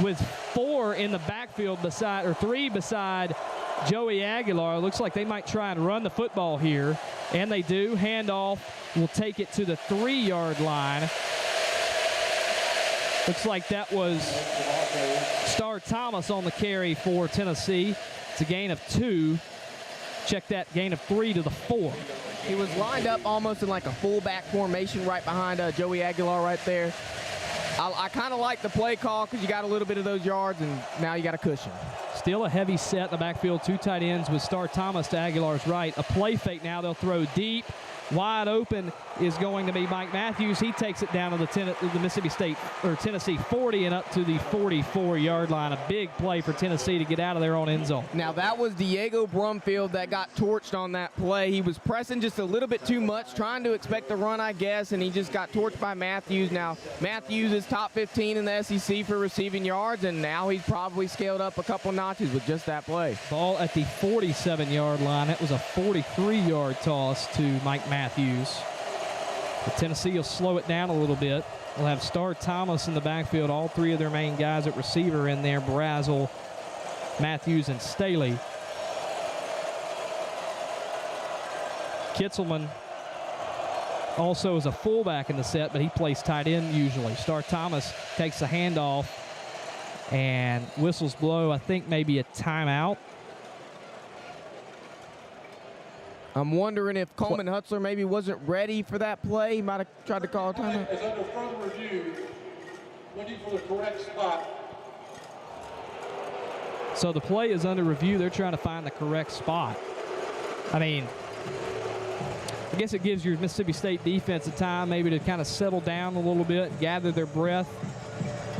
with 4 in the backfield three beside Joey Aguilar. Looks like they might try and run the football here. And they do. Handoff will take it to the 3 yard line. Looks like that was Star Thomas on the carry for Tennessee. It's a gain of 2. Check that, gain of 3 to the 4. He was lined up almost in like a fullback formation right behind Joey Aguilar right there. I kind of like the play call because you got a little bit of those yards, and now you got a cushion. Still a heavy set in the backfield. 2 tight ends with Star Thomas to Aguilar's right. A play fake now. They'll throw deep. Wide open is going to be Mike Matthews. He takes it down to the Mississippi State or Tennessee 40 and up to the 44-yard line. A big play for Tennessee to get out of their own end zone. Now that was Diego Brumfield that got torched on that play. He was pressing just a little bit too much, trying to expect the run, I guess, and he just got torched by Matthews. Now Matthews is top 15 in the SEC for receiving yards, and now he's probably scaled up a couple notches with just that play. Ball at the 47-yard line. That was a 43-yard toss to Mike Matthews. But Tennessee will slow it down a little bit. We'll have Star Thomas in the backfield. All 3 of their main guys at receiver in there: Brazel, Matthews, and Staley. Kitzelman also is a fullback in the set, but he plays tight end usually. Star Thomas takes the handoff and whistles blow, I think maybe a timeout. I'm wondering if Coleman Hutzler maybe wasn't ready for that play. He might have tried to call a timeout. Is under further review, looking for the correct spot. So the play is under review. They're trying to find the correct spot. I mean, I guess it gives your Mississippi State defense a time maybe to kind of settle down a little bit, gather their breath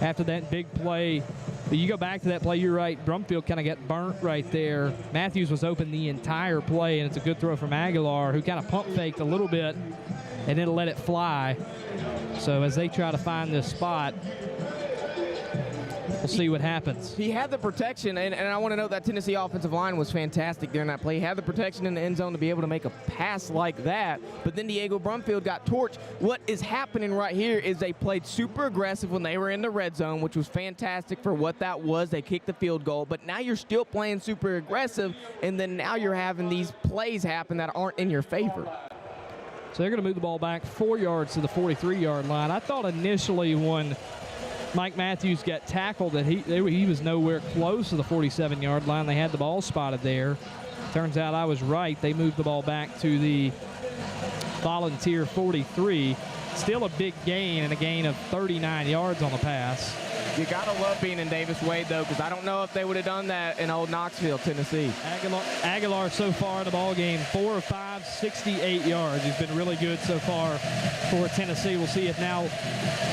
after that big play. But you go back to that play, you're right, Brumfield kind of got burnt right there. Matthews was open the entire play, and it's a good throw from Aguilar, who kind of pump faked a little bit and then let it fly. So as they try to find this spot, we'll see what happens. He had the protection, and I want to note that Tennessee offensive line was fantastic during that play. He had the protection in the end zone to be able to make a pass like that, but then Diego Brumfield got torched. What is happening right here is they played super aggressive when they were in the red zone, which was fantastic for what that was. They kicked the field goal, but now you're still playing super aggressive, and then now you're having these plays happen that aren't in your favor. So they're going to move the ball back 4 yards to the 43-yard line. I thought initially when Mike Matthews got tackled that he was nowhere close to the 47-yard line. They had the ball spotted there. Turns out I was right. They moved the ball back to the Volunteer 43. Still a big gain, and a gain of 39 yards on the pass. You got to love being in Davis Wade, though, because I don't know if they would have done that in old Knoxville, Tennessee. Aguilar so far in the ball game, 4 of 5, 68 yards. He's been really good so far for Tennessee. We'll see if now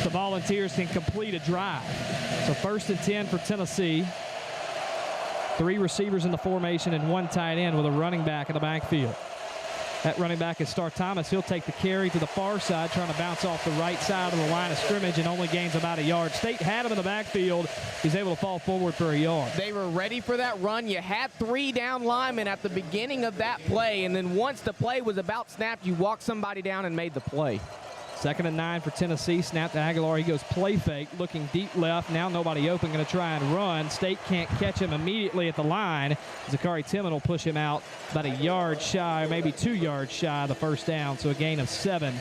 the Volunteers can complete a drive. So 1st and 10 for Tennessee. 3 receivers in the formation and 1 tight end with a running back in the backfield. That running back is Star Thomas. He'll take the carry to the far side, trying to bounce off the right side of the line of scrimmage, and only gains about a yard. State had him in the backfield. He's able to fall forward for a yard. They were ready for that run. You had 3 down linemen at the beginning of that play, and then once the play was about snapped, you walked somebody down and made the play. 2nd and 9 for Tennessee. Snap to Aguilar. He goes play fake, looking deep left. Now nobody open, going to try and run. State can't catch him immediately at the line. Zakari Timmon will push him out about a yard shy, maybe 2 yards shy of the first down. So a gain of 7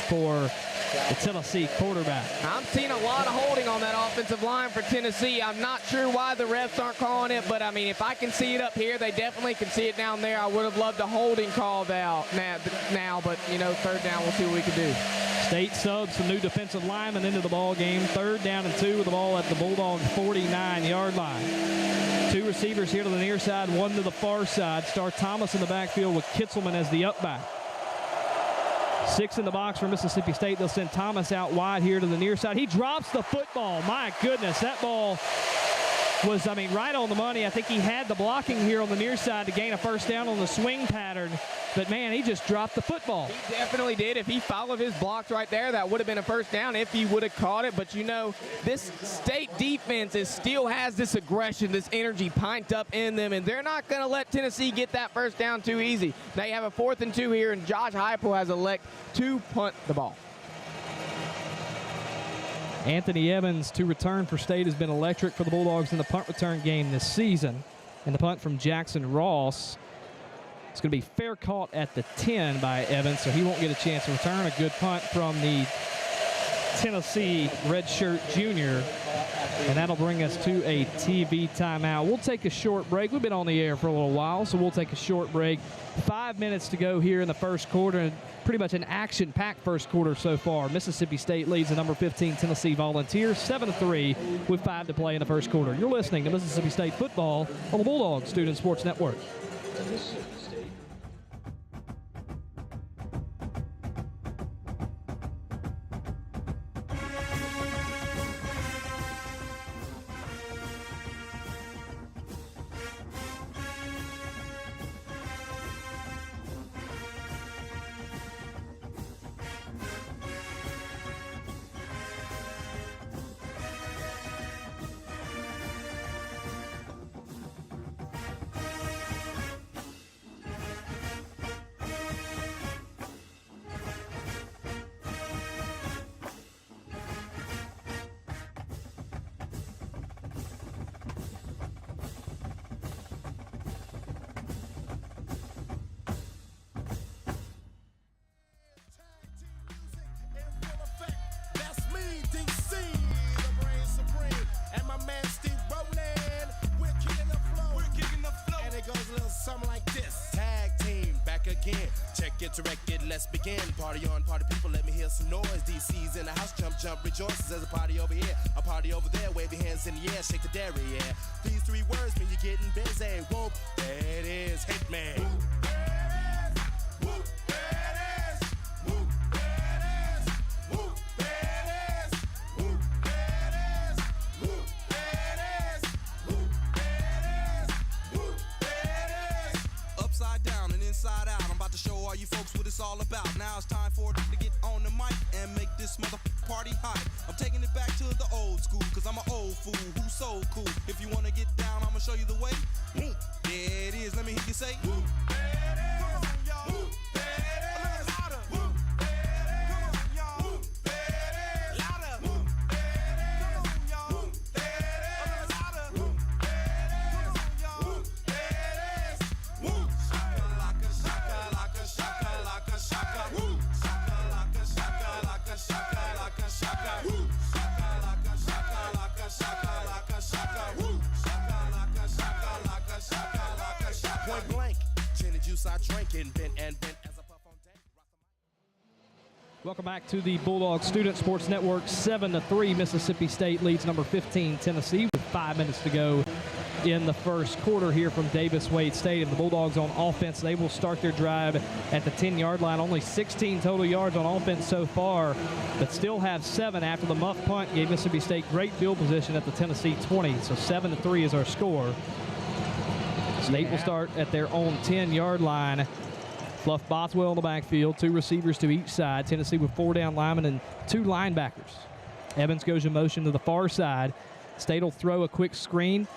for the Tennessee quarterback. I'm seeing a lot of holding on that offensive line for Tennessee. I'm not sure why the refs aren't calling it, but I mean, if I can see it up here, they definitely can see it down there. I would have loved a holding called out now, but you know, 3rd down, we'll see what we can do. State subs some new defensive linemen into the ball game. 3rd down and 2 with the ball at the Bulldogs' 49-yard line. 2 receivers here to the near side, 1 to the far side. Star Thomas in the backfield with Kitzelman as the up back. 6 in the box for Mississippi State. They'll send Thomas out wide here to the near side. He drops the football. My goodness, that ball was, right on the money. I think he had the blocking here on the near side to gain a first down on the swing pattern. But, man, he just dropped the football. He definitely did. If he followed his blocks right there, that would have been a first down if he would have caught it. But, this state defense still has this aggression, this energy piped up in them, and they're not going to let Tennessee get that first down too easy. They have a 4th and 2 here, and Josh Heupel has elected to punt the ball. Anthony Evans to return for State has been electric for the Bulldogs in the punt return game this season. And the punt from Jackson Ross, it's going to be fair caught at the 10 by Evans, so he won't get a chance to return. A good punt from the Tennessee redshirt junior. And that'll bring us to a TV timeout. We'll take a short break. We've been on the air for a little while, so we'll take a short break. 5 minutes to go here in the first quarter, and pretty much an action-packed first quarter so far. Mississippi State leads the number 15 Tennessee Volunteers 7-3 with 5 to play in the first quarter. You're listening to Mississippi State football on the Bulldog Student Sports Network. Let's begin. Party on, party people, let me hear some noise. DC's in the house, jump, jump, rejoices. There's a party over here, a party over there. Wave your hands in the air, shake the dairy, yeah. These 3 words mean you're getting busy. Whoop, there it is, hit me. Whoop, there it is. Whoop, there it is. Whoop, there it is. Whoop, there it is. Whoop, there it is. Whoop, there it is. Whoop, there it is. Upside down and inside out. I'm about to show all you folks what it's all about. Now it's time for it to get on the mic and make this party hot. I'm taking it back to the old school, cause I'm an old fool who's so cool. If you wanna get down, I'ma show you the way. There it is, let me hear you say. Whoop, there it is. Come on, y'all. Whoop, there it is. Louder. Whoop, there it is. Come on, y'all. Whoop, there it is. Louder. Whoop, there it is. Come on, y'all. Whoop, there it is. Louder. Whoop, there it is. Come on, y'all. Whoop, there it is. Whoop. Shaka laka shaka laka shaka laka shaka. Whoop. Shaka laka shaka laka shaka laka shaka. Whoop. Shaka laka shaka laka shaka laka shaka. Whoop. Shaka laka shaka laka shaka laka shaka. Point blank, gin and juice I drink and bent as a puff on deck. Welcome back to the Bulldog Student Sports Network. 7-3 Mississippi State leads number 15 Tennessee with 5 minutes to go in the first quarter here from Davis-Wade Stadium. The Bulldogs on offense, they will start their drive at the 10-yard line. Only 16 total yards on offense so far, but still have 7 after the muff punt gave Mississippi State great field position at the Tennessee 20. So 7-3 is our score. State will start at their own 10-yard line. Fluff Bothwell in the backfield, 2 receivers to each side. Tennessee with 4 down linemen and 2 linebackers. Evans goes in motion to the far side. State will throw a quick screen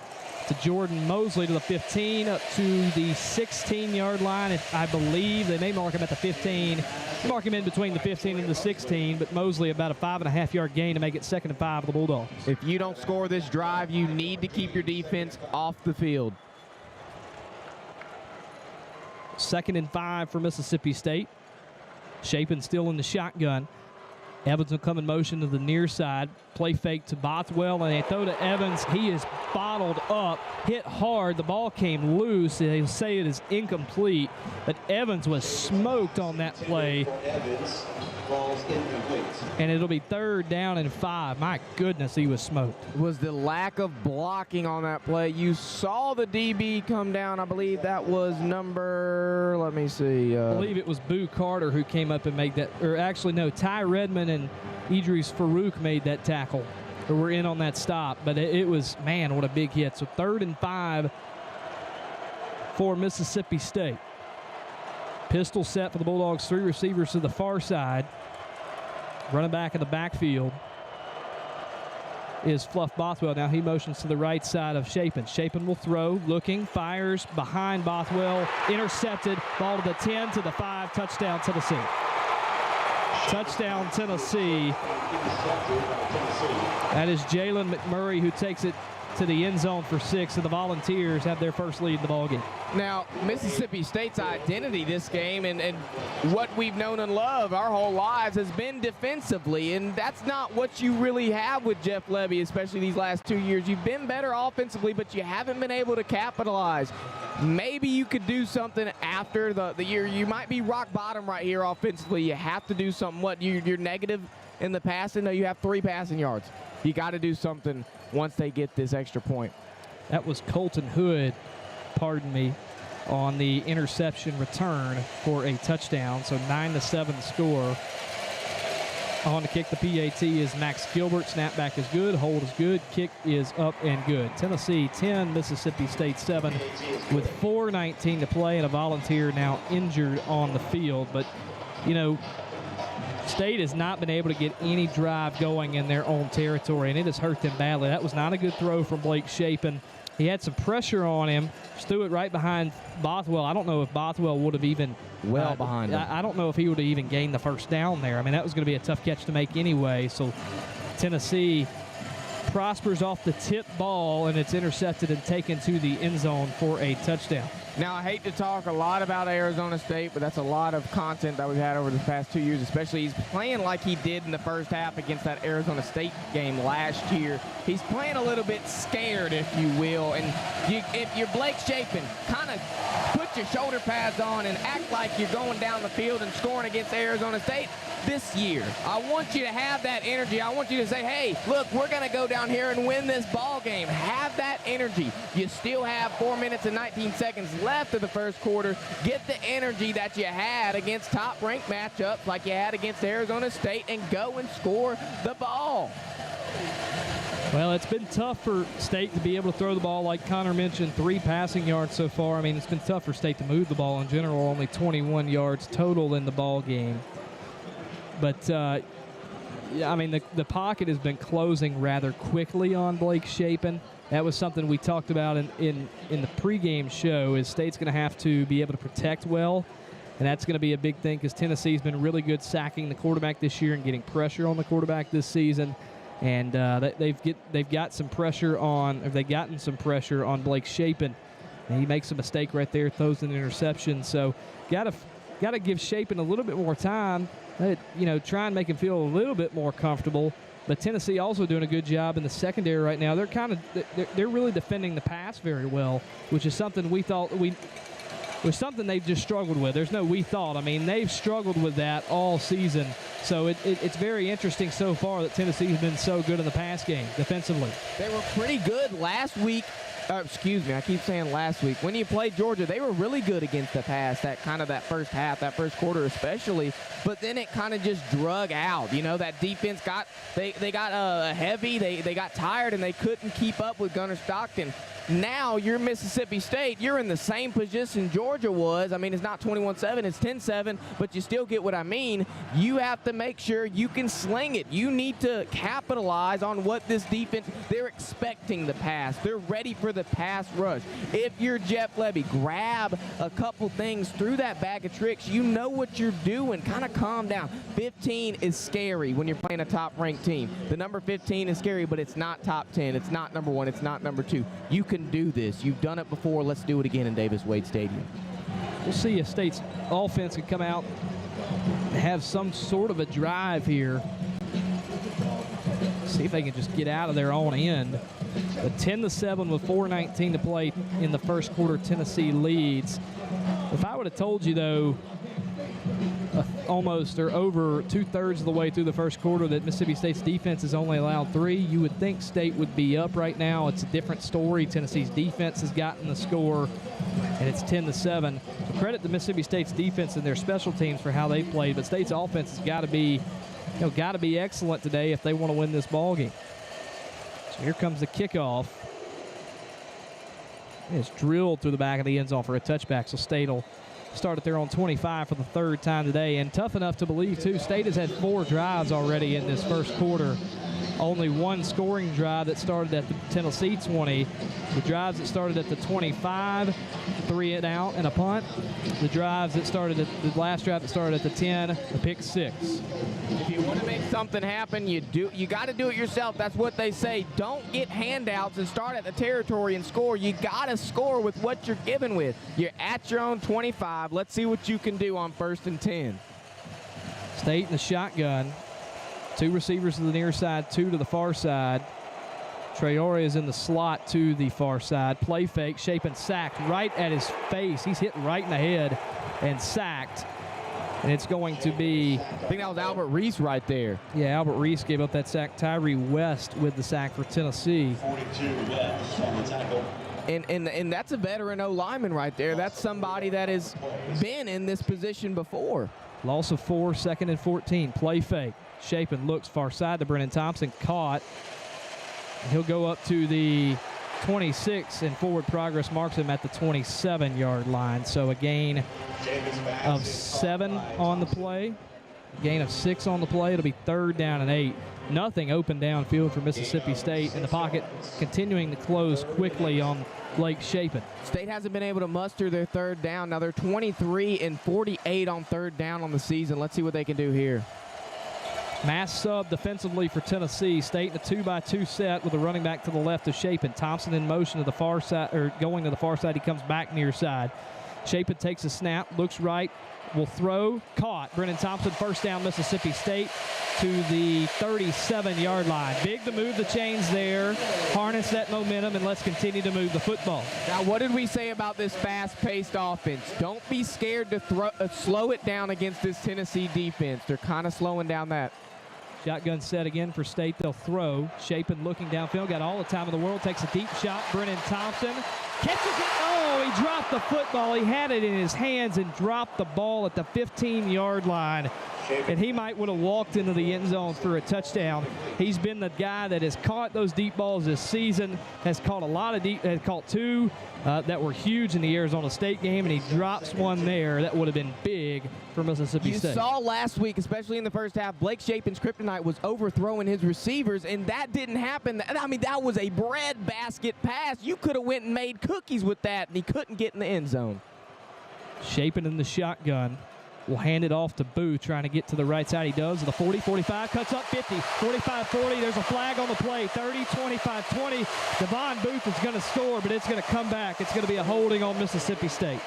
to Jordan Mosley to the 15, up to the 16-yard line. I believe they may mark him at the 15. Mark him in between the 15 and the 16, but Mosley about a 5.5-yard gain to make it 2nd and 5 for the Bulldogs. If you don't score this drive, you need to keep your defense off the field. 2nd and 5 for Mississippi State. Chapin still in the shotgun. Evans will come in motion to the near side. Play fake to Bothwell, and they throw to Evans. He is bottled up, hit hard. The ball came loose. They say it is incomplete, but Evans was smoked on that play. And it'll be 3rd down and 5. My goodness, he was smoked. It was the lack of blocking on that play. You saw the DB come down. I believe that was number, let me see. I believe it was Boo Carter who came up and made that, or actually no, Ty Redmond and Idris Farouk made that tackle. were in on that stop. But it was, man, what a big hit. So 3rd and 5 for Mississippi State. Pistol set for the Bulldogs, 3 receivers to the far side. Running back in the backfield is Fluff Bothwell. Now he motions to the right side of Chapin. Chapin will throw, looking, fires behind Bothwell, intercepted, ball to the 10, to the 5, touchdown Tennessee. Touchdown Tennessee. That is Jalen McMurray who takes it to the end zone for 6, and the Volunteers have their first lead in the ballgame. Now, Mississippi State's identity this game and what we've known and loved our whole lives has been defensively, and that's not what you really have with Jeff Lebby, especially these last 2 years. You've been better offensively, but you haven't been able to capitalize. Maybe you could do something after the year. You might be rock bottom right here offensively. You have to do something. What, you're negative in the passing? No, you have 3 passing yards. You got to do something once they get this extra point. That was Colton Hood, pardon me, on the interception return for a touchdown. So 9-7 score. On to kick the PAT is Max Gilbert. Snapback is good. Hold is good. Kick is up and good. Tennessee 10, Mississippi State 7 with 4:19 to play, and a Volunteer now injured on the field. But, you know, State has not been able to get any drive going in their own territory, and it has hurt them badly. That was not a good throw from Blake Chapin. He had some pressure on him, just threw it right behind Bothwell. I don't know if Bothwell would have even behind him. I don't know if he would have even gained the first down there. I mean, that was going to be a tough catch to make anyway. So Tennessee prospers off the tip ball, and it's intercepted and taken to the end zone for a touchdown. Now, I hate to talk a lot about Arizona State, but that's a lot of content that we've had over the past 2 years, especially he's playing like he did in the first half against that Arizona State game last year. He's playing a little bit scared, if you will, and if you're Blake Chapin, kind of put your shoulder pads on and act like you're going down the field and scoring against Arizona State this year. I want you to have that energy. I want you to say, hey, look, we're going to go down here and win this ball game. Have that energy. You still have 4 minutes and 19 seconds left of the first quarter. Get the energy that you had against top-ranked matchups like you had against Arizona State and go and score the ball. Well, it's been tough for State to be able to throw the ball, like Connor mentioned, 3 passing yards so far. I mean, it's been tough for State to move the ball in general, only 21 yards total in the ball game. But, yeah, I mean, the pocket has been closing rather quickly on Blake Chapin. That was something we talked about in the pregame show, is State's going to have to be able to protect well, and that's going to be a big thing because Tennessee's been really good sacking the quarterback this year and getting pressure on the quarterback this season. And they've gotten some pressure on Blake Chapin. And he makes a mistake right there, throws an interception. So got to give Chapin a little bit more time. Try and make him feel a little bit more comfortable. But Tennessee also doing a good job in the secondary right now. They're really defending the pass very well, which is something was something they've just struggled with. There's no we thought. I mean, they've struggled with that all season. So it's very interesting so far that Tennessee's been so good in the pass game defensively. They were pretty good last week. Excuse me, I keep saying last week. When you played Georgia, they were really good against the pass, that first half, that first quarter especially. But then it kind of just drug out. You know, that defense got heavy, they got tired, and they couldn't keep up with Gunnar Stockton. Now you're Mississippi State. You're in the same position Georgia was. I mean, it's not 21-7, it's 10-7, but you still get what I mean. You have to make sure you can sling it. You need to capitalize on what this defense, they're expecting the pass. They're ready for the pass rush. If you're Jeff Lebby, grab a couple things through that bag of tricks. You know what you're doing. Kind of calm down. 15 is scary when you're playing a top-ranked team. The number 15 is scary, but it's not top 10. It's not number 1. It's not number 2. You can do this. You've done it before. Let's do it again in Davis-Wade Stadium. We'll see if State's offense can come out and have some sort of a drive here. See if they can just get out of their own end. But 10-7 with 4:19 to play in the first quarter, Tennessee leads. If I would have told you, though, almost or over 2/3 of the way through the first quarter that Mississippi State's defense has only allowed 3, you would think State would be up right now. It's a different story. Tennessee's defense has gotten the score, and it's 10-7. So credit to Mississippi State's defense and their special teams for how they played, but State's offense has got to be excellent today if they want to win this ball game. Here comes the kickoff. It's drilled through the back of the end zone for a touchback, so State will start at their own 25 for the third time today. And tough enough to believe, too, State has had 4 drives already in this first quarter. Only one scoring drive that started at the Tennessee 20. The drives that started at the 25, 3 and out and a punt. The drives that started at the last drive that started at the 10, a pick 6. If you want to make something happen, you got to do it yourself. That's what they say. Don't get handouts and start at the territory and score. You got to score with what you're given with. You're at your own 25. Let's see what you can do on 1st and 10. State in the shotgun. 2 receivers to the near side, 2 to the far side. Traore is in the slot to the far side. Play fake, Shapen sacked right at his face. He's hit right in the head and sacked. And it's going to be... I think that was Albert Reese right there. Yeah, Albert Reese gave up that sack. Tyree West with the sack for Tennessee. 42 West on the tackle. And that's a veteran O-lineman right there. That's somebody that has been in this position before. Loss of 4, 2nd and 14. Play fake. Shapen looks far side to Brennan Thompson. Caught. And he'll go up to the 26, and forward progress marks him at the 27-yard line. So a gain of 7 on the play. Gain of 6 on the play. It'll be 3rd down and 8. Nothing open downfield for Mississippi State. In the pocket continuing to close quickly on Blake Shapen. State hasn't been able to muster their 3rd down. Now they're 23 and 48 on 3rd down on the season. Let's see what they can do here. Mass sub defensively for Tennessee. State in a 2-by-2 set with a running back to the left of Shapen. Thompson in motion to the far side, or going to the far side. He comes back near side. Shapen takes a snap, looks right, will throw, caught. Brennan Thompson, 1st down Mississippi State to the 37-yard line. Big to move the chains there, harness that momentum, and let's continue to move the football. Now, what did we say about this fast-paced offense? Don't be scared to slow it down against this Tennessee defense. They're kind of slowing down that. Shotgun set again for State. They'll throw. Shapen looking downfield. Got all the time in the world. Takes a deep shot. Brennan Thompson catches it. Oh, he dropped the football. He had it in his hands and dropped the ball at the 15-yard line. And he might would have walked into the end zone for a touchdown. He's been the guy that has caught those deep balls this season. Has caught a lot of deep. Has caught 2 that were huge in the Arizona State game, and he drops one there that would have been big for Mississippi State. You saw last week, especially in the first half, Blake Shapen's kryptonite was overthrowing his receivers, and that didn't happen. I mean, that was a breadbasket pass. You could have went and made cookies with that, and he couldn't get in the end zone. Shapen in the shotgun. Will hand it off to Booth, trying to get to the right side. He does. The 40, 45, cuts up 50, 45, 40. There's a flag on the play. 30, 25, 20. Devon Booth is going to score, but it's going to come back. It's going to be a holding on Mississippi State.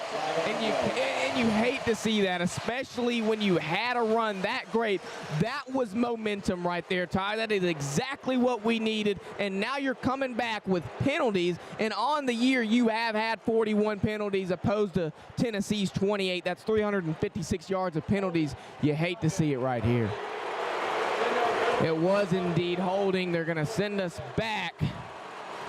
And you hate to see that, especially when you had a run that great. That was momentum right there, Ty. That is exactly what we needed. And now you're coming back with penalties. And on the year, you have had 41 penalties opposed to Tennessee's 28. That's 356 yards of penalties. You hate to see it right here. It was indeed holding. They're going to send us back,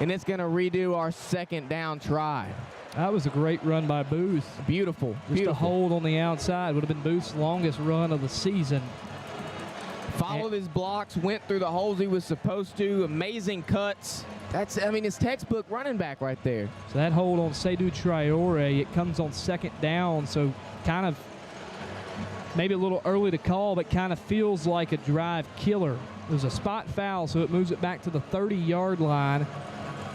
and it's going to redo our 2nd down try. That was a great run by Booth. Beautiful. Just a hold on the outside. Would have been Booth's longest run of the season. Followed his blocks, went through the holes he was supposed to. Amazing cuts. I mean, it's textbook running back right there. So that hold on Seydou Traore, it comes on 2nd down, so kind of maybe a little early to call, but kind of feels like a drive killer. It was a spot foul, so it moves it back to the 30-yard line.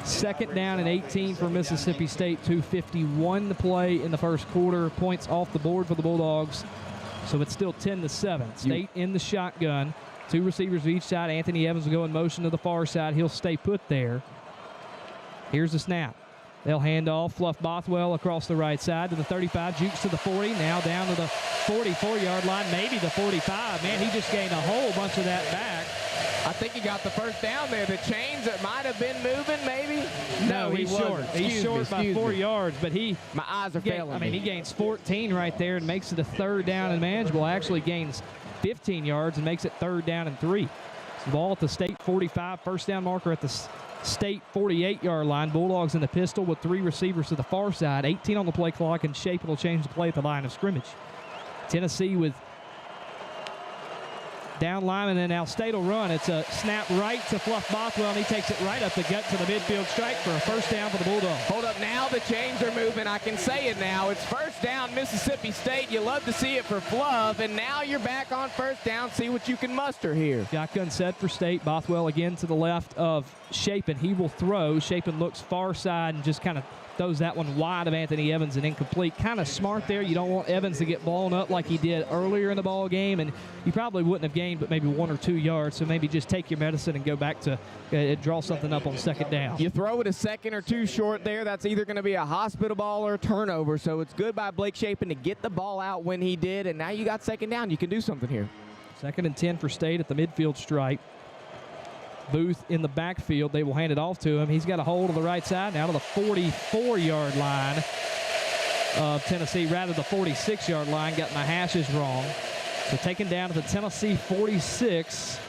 2nd down and 18 for Mississippi State. 2:51 to play in the first quarter. Points off the board for the Bulldogs. So it's still 10-7. State in the shotgun. 2 receivers to each side. Anthony Evans will go in motion to the far side. He'll stay put there. Here's the snap. They'll hand off. Fluff Bothwell across the right side to the 35. Jukes to the 40. Now down to the 44-yard line. Maybe the 45. Man, he just gained a whole bunch of that back. I think he got the 1st down there. The chains that might have been moving, maybe? No, he's short. He's short by 4 yards, but my eyes are failing me. I mean, he gains 14 right there and makes it a 3rd down and manageable. Actually gains 15 yards and makes it 3rd down and 3. So the ball at the State 45, 1st down marker at the State 48-yard line. Bulldogs in the pistol with 3 receivers to the far side. 18 on the play clock, and Shapen will change the play at the line of scrimmage. Tennessee with Down lineman, and now State will run. It's a snap right to Fluff Bothwell, and he takes it right up the gut to the midfield strike for a first down for the Bulldogs. Hold up, now the chains are moving. I can say it now. It's first down, Mississippi State. You love to see it for Fluff, and now you're back on first down. See what you can muster here. Shotgun set for State. Bothwell again to the left of Chapin. He will throw. Chapin looks far side and just kind of throws that one wide of Anthony Evans and incomplete. Kind of smart there. You don't want Evans to get blown up like he did earlier in the ball game, and you probably wouldn't have gained but maybe 1 or 2 yards. So maybe just take your medicine and go back to draw something up on second down. You throw it a second or two short there, that's either going to be a hospital ball or a turnover. So it's good by Blake Chapin to get the ball out when he did, and now you got second down. You can do something here. 2nd and 10 for State at the midfield stripe. Booth in the backfield. They will hand it off to him. He's got a hold of the right side now to the 44-yard line of Tennessee, rather the 46-yard line. Got my hashes wrong. So taken down to the Tennessee 46.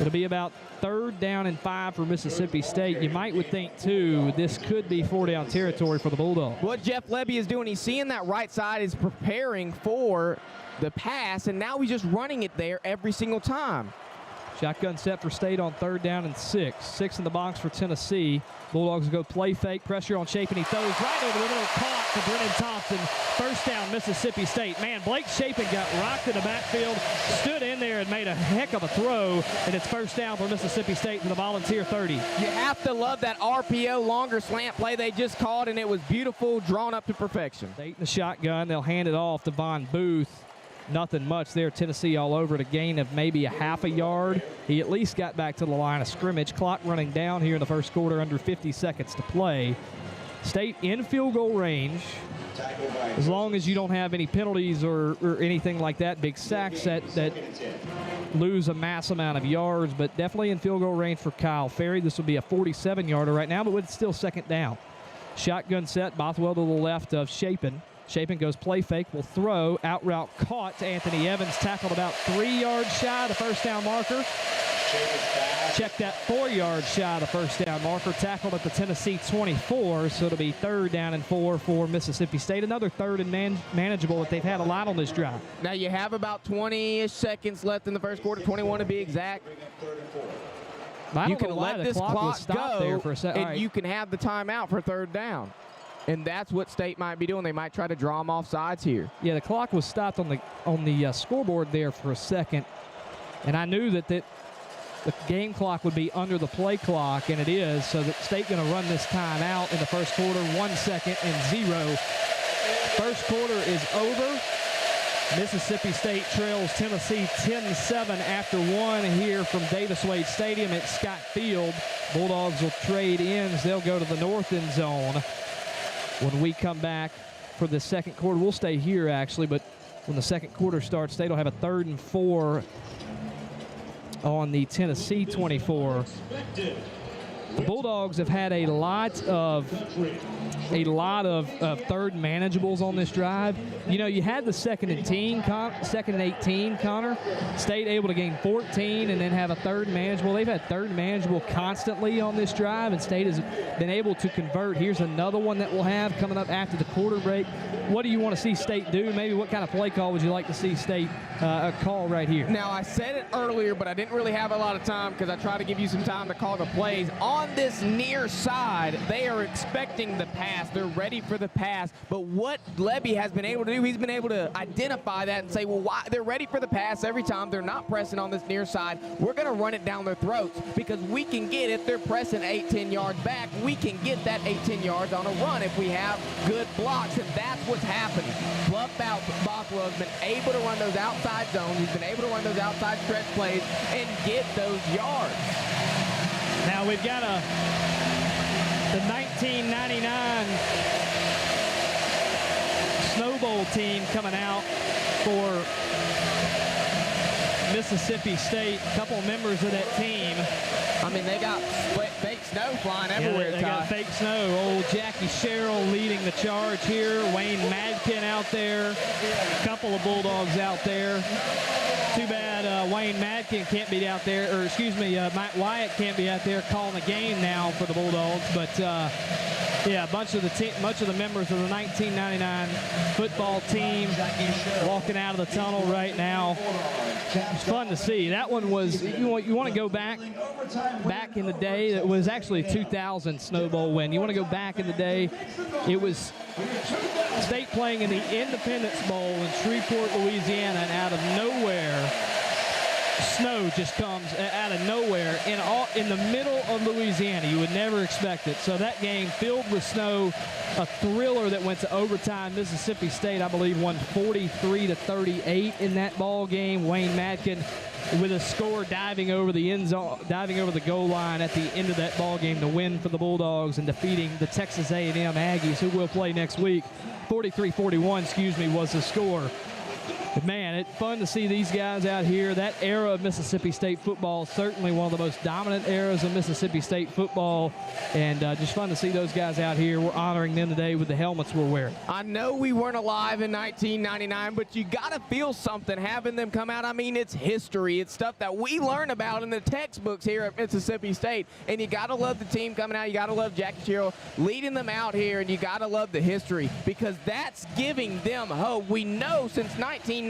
It'll be about 3rd down and 5 for Mississippi State. You might would think, too, this could be 4-down territory for the Bulldogs. What Jeff Levy is doing, he's seeing that right side is preparing for the pass, and now he's just running it there every single time. Shotgun set for State on 3rd down and 6. 6 in the box for Tennessee. Bulldogs go play fake. Pressure on Chapin. He throws right over the middle. Caught for Brennan Thompson. First down, Mississippi State. Man, Blake Chapin got rocked in the backfield, stood in there and made a heck of a throw, and it's first down for Mississippi State to the Volunteer 30. You have to love that RPO longer slant play they just called, and it was beautiful, drawn up to perfection. State in the shotgun. They'll hand it off to Von Booth. Nothing much there. Tennessee all over it, a gain of maybe a half a yard. He at least got back to the line of scrimmage. Clock running down here in the first quarter, under 50 seconds to play. State in field goal range. As long as you don't have any penalties or anything like that, big sacks that lose a mass amount of yards, but definitely in field goal range for Kyle Ferry. This will be a 47-yarder right now, but it's still second down. Shotgun set, Bothwell to the left of Chapin. Chapin goes play fake, will throw, out route caught to Anthony Evans, tackled about 3 yards shy of the first down marker. Check that 4 yards shy of the first down marker, tackled at the Tennessee 24, so it'll be 3rd down and 4 for Mississippi State. Another 3rd and manageable that they've had a lot on this drive. Now you have about 20-ish seconds left in the first quarter, 21 to be exact. You can let this clock go, there for a second, and you can have the timeout for 3rd down. And that's what State might be doing. They might try to draw them off sides here. Yeah, the clock was stopped on the scoreboard there for a second, and I knew that the game clock would be under the play clock, and it is. So that State going to run this time out in the first quarter, 1 second and 0. First quarter is over. Mississippi State trails Tennessee 10-7 after 1 here from Davis Wade Stadium at Scott Field. Bulldogs will trade ends. They'll go to the north end zone. When we come back for the second quarter, we'll stay here actually, but when the second quarter starts, State will have a 3rd and 4 on the Tennessee 24. The Bulldogs have had a lot of 3rd manageables on this drive. You know, you had the 2nd and 18, Connor. State able to gain 14 and then have a 3rd manageable. They've had 3rd manageable constantly on this drive, and State has been able to convert. Here's another one that we'll have coming up after the quarter break. What do you want to see State do? Maybe what kind of play call would you like to see State call right here? Now, I said it earlier, but I didn't really have a lot of time because I tried to give you some time to call the plays. On this near side, they are expecting the pass. They're ready for the pass. But what Levy has been able to do, he's been able to identify that and say, well, why they're ready for the pass every time. They're not pressing on this near side. We're going to run it down their throats because we can get, if they're pressing 8-10 yards back, we can get that 8-10 yards on a run if we have good blocks, and that's what's happening. Fluff Bothwell has been able to run those outside zones. He's been able to run those outside stretch plays and get those yards. Now we've got the 1999 Snow Bowl team coming out for Mississippi State. A couple members of that team. I mean, they got fake snow flying everywhere. They got fake snow. Old Jackie Sherrill leading the charge here. Wayne Madkin out there. A couple of Bulldogs out there. Too bad Wayne Madkin can't be out there, or excuse me, Mike Wyatt can't be out there calling the game now for the Bulldogs. But Yeah, much of the members of the 1999 football team walking out of the tunnel right now. It's fun to see. That one was, you want to go back in the day. It was actually a 2000 Snow Bowl win. You want to go back in the day, it was State playing in the Independence Bowl in Shreveport, Louisiana, and out of nowhere, snow just comes out of nowhere in the middle of Louisiana. You would never expect it. So that game filled with snow, a thriller that went to overtime. Mississippi State, I believe, won 43-38 in that ball game. Wayne Madkin with a score diving over the end zone, diving over the goal line at the end of that ball game to win for the Bulldogs and defeating the Texas A&M Aggies, who will play next week. 43-41, was the score. But man, it's fun to see these guys out here. That era of Mississippi State football, certainly one of the most dominant eras of Mississippi State football. And just fun to see those guys out here. We're honoring them today with the helmets we're wearing. I know we weren't alive in 1999, but you got to feel something having them come out. I mean, it's history. It's stuff that we learn about in the textbooks here at Mississippi State. And you got to love the team coming out. You got to love Jackie Chiro leading them out here. And you got to love the history, because that's giving them hope. We know since 1999,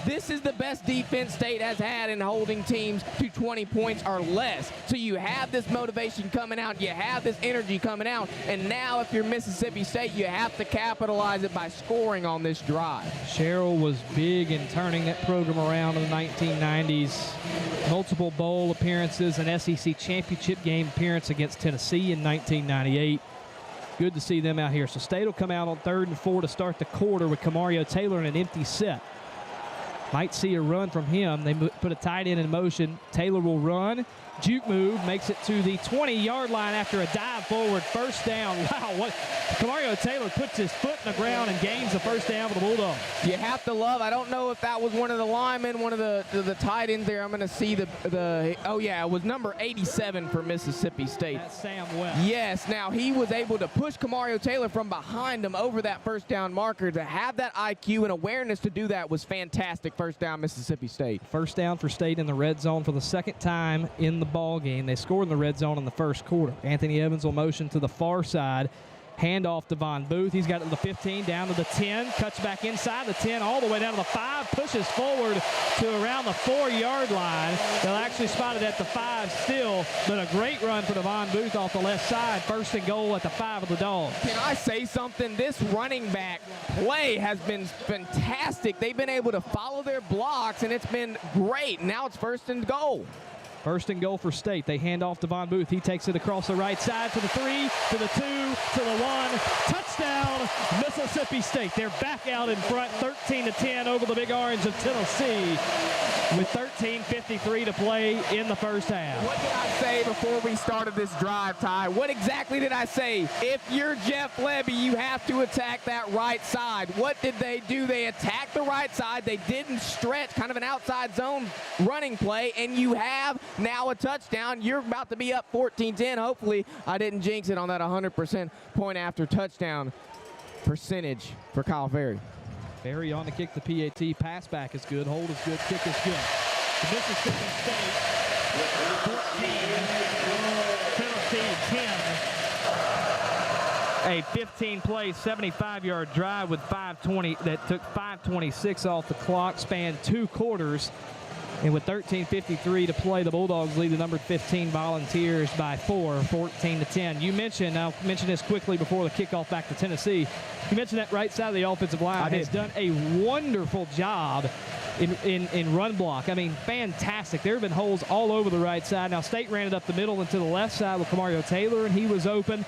this is the best defense State has had in holding teams to 20 points or less. So you have this motivation coming out, you have this energy coming out, and now if you're Mississippi State, you have to capitalize it by scoring on this drive. Sherrill was big in turning that program around in the 1990s. Multiple bowl appearances, an SEC championship game appearance against Tennessee in 1998. Good to see them out here. So State will come out on 3rd and 4 to start the quarter with Camario Taylor in an empty set. Might see a run from him. They put a tight end in motion. Taylor will run. Juke move, makes it to the 20-yard line after a dive forward. First down. Wow, what? Camario Taylor puts his foot in the ground and gains the first down for the Bulldogs. You have to love, I don't know if that was one of the linemen, one of the tight ends there. I'm going to see oh yeah, it was number 87 for Mississippi State. That's Sam West. Yes, now he was able to push Camario Taylor from behind him over that first down marker. To have that IQ and awareness to do that was fantastic. First down, Mississippi State. First down for State in the red zone for the second time in the ball game. They scored in the red zone in the first quarter. Anthony Evans will motion to the far side. Handoff to Von Booth. He's got it to the 15, down to the 10, cuts back inside the 10, all the way down to the 5, pushes forward to around the 4-yard line. They'll actually spot it at the 5 still, but a great run for Von Booth off the left side. First and goal at the 5 of the Dogs. Can I say something? This running back play has been fantastic. They've been able to follow their blocks, and it's been great. Now it's first and goal. First and goal for State. They hand off to Von Booth. He takes it across the right side to the 3, to the 2, to the 1. Touchdown, Mississippi State. They're back out in front, 13-10 over the Big Orange of Tennessee with 13:53 to play in the first half. What did I say before we started this drive, Ty? What exactly did I say? If you're Jeff Lebby, you have to attack that right side. What did they do? They attacked the right side. They didn't stretch, kind of an outside zone running play, and you have now a touchdown. You're about to be up 14-10. Hopefully, I didn't jinx it on that 100% point after touchdown percentage for Kyle Ferry. Ferry on to kick the PAT. Pass back is good. Hold is good. Kick is good. The Mississippi State 14, Tennessee 10. A 15-play, 75-yard drive with 5:20 that took 5:26 off the clock, spanned 2 quarters. And with 13:53 to play, the Bulldogs lead the number 15 Volunteers by 4, 14-10. You mentioned, I'll mention this quickly before the kickoff back to Tennessee. You mentioned that right side of the offensive line has done a wonderful job in run block. I mean, fantastic. There have been holes all over the right side. Now, State ran it up the middle and to the left side with Camario Taylor, and he was open.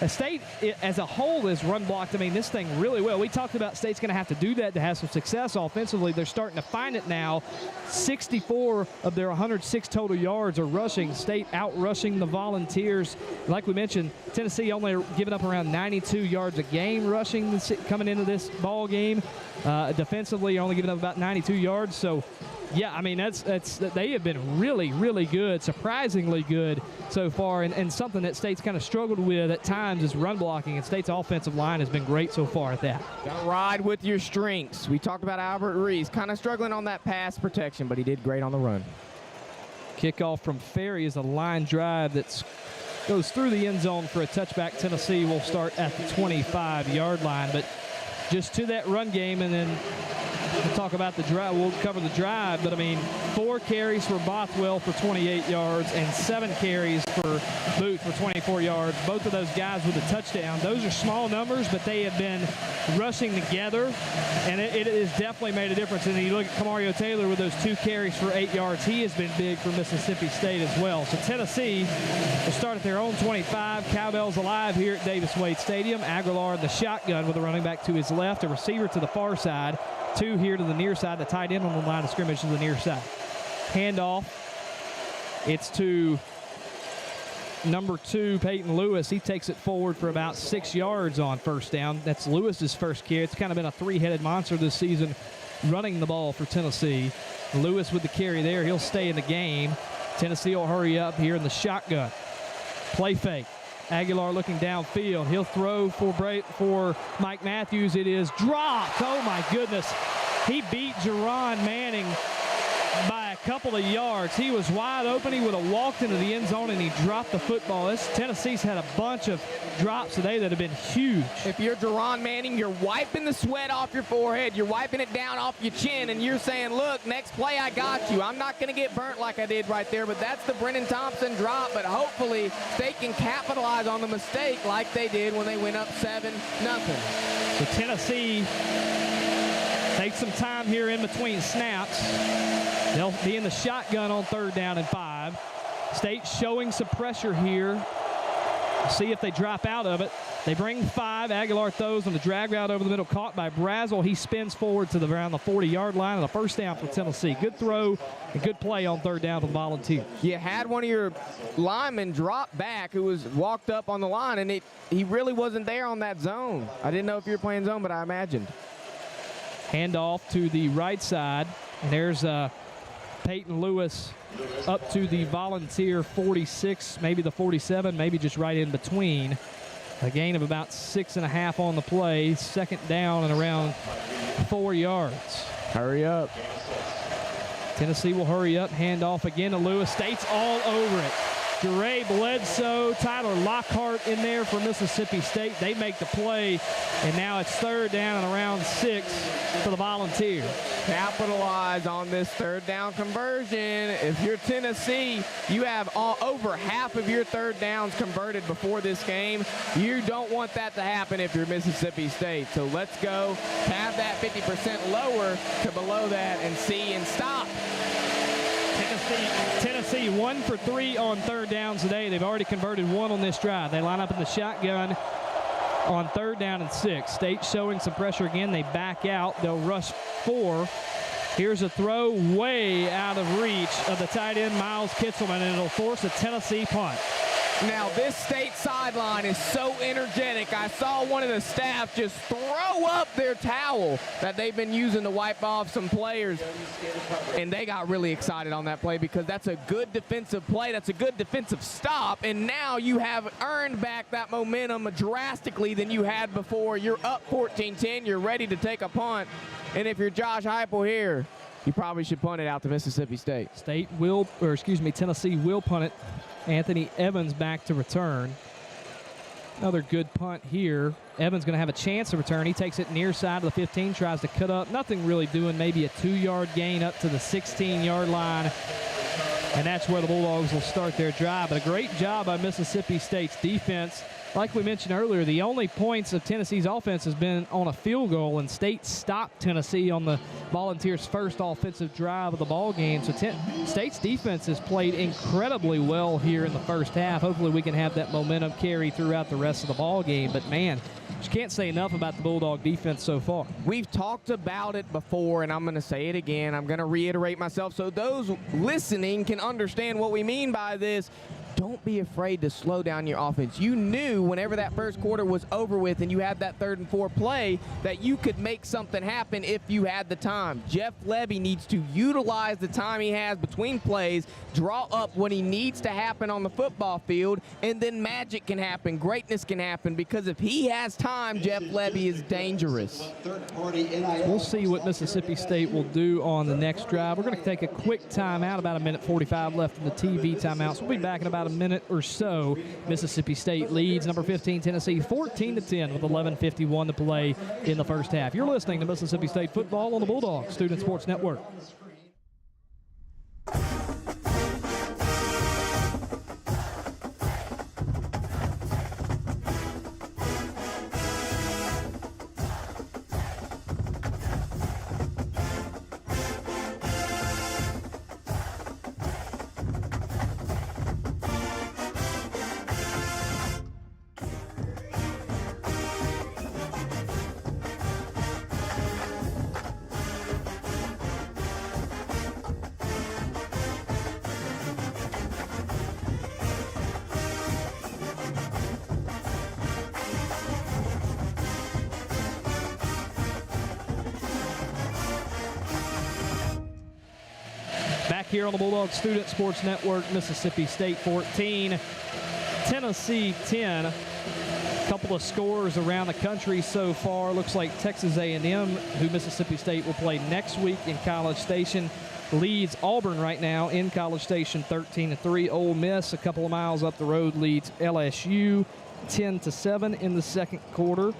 State, as a whole, is run blocked, I mean, this thing really well. We talked about State's going to have to do that to have some success offensively. They're starting to find it now. 64 of their 106 total yards are rushing. State out-rushing the Volunteers. Like we mentioned, Tennessee only giving up around 92 yards a game rushing coming into this ball game. Defensively, only giving up about 92 yards. So, yeah, I mean, they have been really, really good, surprisingly good so far, and something that State's kind of struggled with at times is run blocking, and State's offensive line has been great so far at that. Got to ride with your strengths. We talked about Albert Reese, kind of struggling on that pass protection, but he did great on the run. Kickoff from Ferry is a line drive that's goes through the end zone for a touchback. Tennessee will start at the 25-yard line. But just to that run game, and then we'll talk about the drive. We'll cover the drive, but I mean, 4 carries for Bothwell for 28 yards and 7 carries for Booth for 24 yards. Both of those guys with a touchdown. Those are small numbers, but they have been rushing together, and it has definitely made a difference. And you look at Camario Taylor with those 2 carries for 8 yards. He has been big for Mississippi State as well. So Tennessee will start at their own 25. Cowbells alive here at Davis-Wade Stadium. Aguilar in the shotgun with a running back to his left, a receiver to the far side. 2 here to the near side, the tight end on the line of scrimmage to the near side. Handoff. It's to number 2, Peyton Lewis. He takes it forward for about 6 yards on first down. That's Lewis's first carry. It's kind of been a 3-headed monster this season running the ball for Tennessee. Lewis with the carry there. He'll stay in the game. Tennessee will hurry up here in the shotgun. Play fake. Aguilar looking downfield. He'll throw for Mike Matthews. It is dropped. Oh, my goodness. He beat Jerron Manning by a couple of yards. He was wide open. He would have walked into the end zone, and he dropped the football. Tennessee's had a bunch of drops today that have been huge. If you're Jerron Manning, you're wiping the sweat off your forehead. You're wiping it down off your chin, and you're saying, look, next play I got you. I'm not going to get burnt like I did right there, but that's the Brennan Thompson drop. But hopefully they can capitalize on the mistake like they did when they went up 7-0. So Tennessee takes some time here in between snaps. They'll be in the shotgun on 3rd down and 5. State showing some pressure here. See if they drop out of it. They bring 5. Aguilar throws on the drag route over the middle, caught by Brazel. He spins forward to around the 40-yard line, and a first down for Tennessee. Good throw and good play on 3rd down for the Volunteers. You had one of your linemen drop back who was walked up on the line, and he really wasn't there on that zone. I didn't know if you were playing zone, but I imagined. Handoff to the right side, and there's Peyton Lewis up to the Volunteer 46, maybe the 47, maybe just right in between. A gain of about 6.5 on the play. 2nd down and around 4 yards. Hurry up. Tennessee will hurry up. Handoff again to Lewis. State's all over it. Jure Bledsoe, Tyler Lockhart in there for Mississippi State. They make the play, and now it's 3rd down and around 6 for the Volunteers. Capitalize on this 3rd down conversion. If you're Tennessee, you have over half of your 3rd downs converted before this game. You don't want that to happen if you're Mississippi State. So let's go have that 50% lower to below that and see and stop. Tennessee 1 for 3 on 3rd downs today. They've already converted 1 on this drive. They line up in the shotgun on 3rd down and 6. State showing some pressure again. They back out. They'll rush 4. Here's a throw way out of reach of the tight end, Miles Kitzelman, and it'll force a Tennessee punt. Now, this State sideline is so energetic. I saw one of the staff just throw up their towel that they've been using to wipe off some players, and they got really excited on that play because that's a good defensive play. That's a good defensive stop, and now you have earned back that momentum drastically than you had before. You're up 14-10. You're ready to take a punt, and if you're Josh Heupel here, you probably should punt it out to Mississippi State. Tennessee will punt it. Anthony Evans back to return. Another good punt here. Evans going to have a chance to return. He takes it near side of the 15, tries to cut up. Nothing really doing, maybe a 2-yard gain up to the 16-yard line. And that's where the Bulldogs will start their drive. But a great job by Mississippi State's defense. Like we mentioned earlier, the only points of Tennessee's offense has been on a field goal, and State stopped Tennessee on the Volunteers' first offensive drive of the ball game. So State's defense has played incredibly well here in the first half. Hopefully we can have that momentum carry throughout the rest of the ball game. But, man, just can't say enough about the Bulldog defense so far. We've talked about it before, and I'm going to say it again. I'm going to reiterate myself so those listening can understand what we mean by this. Don't be afraid to slow down your offense. You knew whenever that first quarter was over with and you had that 3rd and 4 play that you could make something happen if you had the time. Jeff Levy needs to utilize the time he has between plays, draw up what he needs to happen on the football field, and then magic can happen, greatness can happen, because if he has time, Jeff Levy is dangerous. We'll see what Mississippi State will do on the next drive. We're going to take a quick timeout, about 1:45 left in the TV timeout. So we'll be back in about about a minute or so. Mississippi State leads number 15 Tennessee 14-10 with 11:51 to play in the first half. You're listening to Mississippi State football on the Bulldogs Student Sports Network. Back here on the Bulldogs Student Sports Network, Mississippi State 14, Tennessee 10. A couple of scores around the country so far. Looks like Texas A&M, who Mississippi State will play next week in College Station, leads Auburn right now in College Station 13-3. Ole Miss, a couple of miles up the road, leads LSU 10-7 in the second quarter.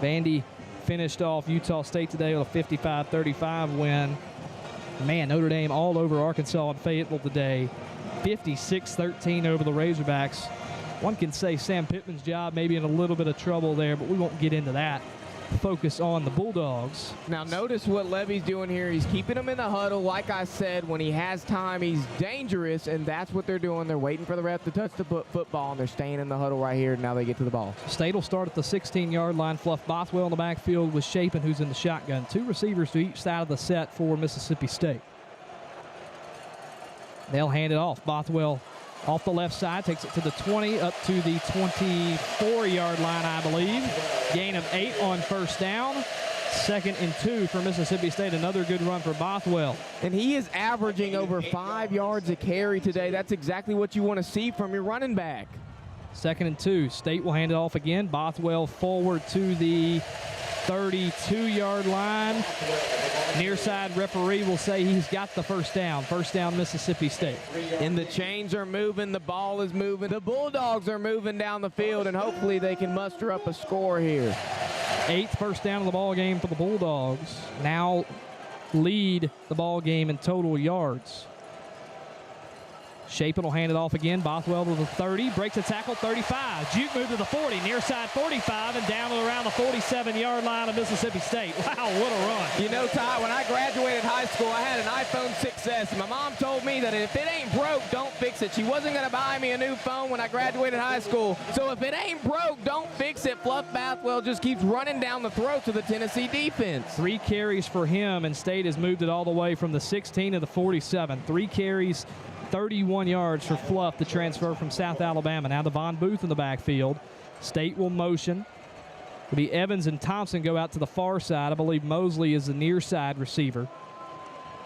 Vandy finished off Utah State today with a 55-35 win. Man, Notre Dame all over Arkansas and Fayetteville today. 56-13 over the Razorbacks. One can say Sam Pittman's job may be in a little bit of trouble there, but we won't get into that. Focus on the Bulldogs. Now notice what Levy's doing here. He's keeping them in the huddle. Like I said, when he has time, he's dangerous, and that's what they're doing. They're waiting for the ref to touch the football, and they're staying in the huddle right here. Now they get to the ball. State will start at the 16-yard line. Fluff Bothwell in the backfield with Chapin, who's in the shotgun. Two receivers to each side of the set for Mississippi State. They'll hand it off. Bothwell off the left side, takes it to the 20, up to the 24-yard line, I believe. Gain of 8 on first down. 2nd and 2 for Mississippi State. Another good run for Bothwell. And he is averaging over 5 yards a carry today. That's exactly what you want to see from your running back. 2nd and 2. State will hand it off again. Bothwell forward to the 32-yard line. Near side referee will say he's got the first down. First down, Mississippi State. And the chains are moving. The ball is moving. The Bulldogs are moving down the field, and hopefully they can muster up a score here. 8th first down of the ball game for the Bulldogs. Now lead the ball game in total yards. Chapin will hand it off again. Bothwell to the 30, breaks a tackle, 35. Juke move to the 40, near side 45, and down to around the 47-yard line of Mississippi State. Wow, what a run. You know, Ty, when I graduated high school, I had an iPhone 6S, and my mom told me that if it ain't broke, don't fix it. She wasn't going to buy me a new phone when I graduated high school. So if it ain't broke, don't fix it. Fluff Bothwell just keeps running down the throat to the Tennessee defense. 3 carries for him, and State has moved it all the way from the 16 to the 47. 3 carries, 31 yards for Fluff, the transfer from South Alabama. Now Devon Booth in the backfield. State will motion. It'll be Evans and Thompson go out to the far side. I believe Mosley is the near side receiver.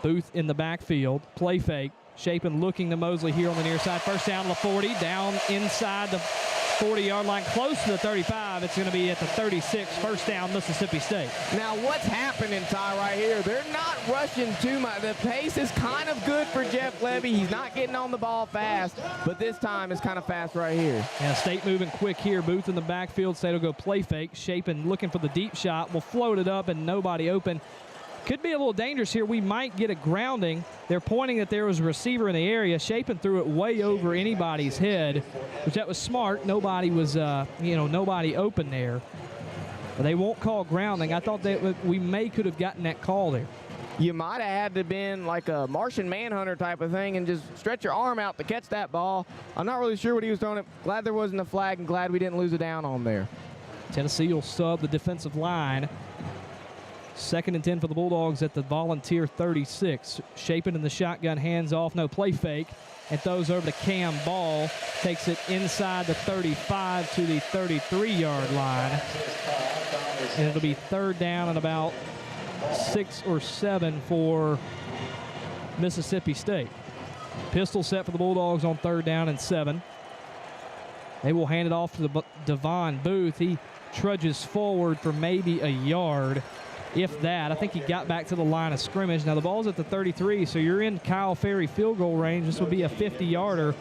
Booth in the backfield. Play fake. Chapin looking to Mosley here on the near side. First down to the 40. Down inside the 40-yard line, close to the 35. It's going to be at the 36. First down, Mississippi State. Now, what's happening, Ty, right here? They're not rushing too much. The pace is kind of good for Jeff Levy. He's not getting on the ball fast, but this time it's kind of fast right here. Yeah, State moving quick here. Booth in the backfield. State will go play fake. Chapin looking for the deep shot. Will float it up and nobody open. Could be a little dangerous here. We might get a grounding. They're pointing that there was a receiver in the area. Chapin threw it way over anybody's head, which that was smart. Nobody was, nobody open there. But they won't call grounding. I thought that we could have gotten that call there. You might have had to have been like a Martian Manhunter type of thing and just stretch your arm out to catch that ball. I'm not really sure what he was throwing. Glad there wasn't a flag and glad we didn't lose a down on there. Tennessee will sub the defensive line. 2nd and 10 for the Bulldogs at the Volunteer 36. Chapin in the shotgun, hands off, no play fake, and throws over to Cam Ball. Takes it inside the 35 to the 33-yard line. And it'll be 3rd down and about 6 or 7 for Mississippi State. Pistol set for the Bulldogs on 3rd down and 7. They will hand it off to Devon Booth. He trudges forward for maybe a yard. if that. I think he got back to the line of scrimmage. Now the ball's at the 33, so you're in Kyle Ferry field goal range. This will be a 50-yarder.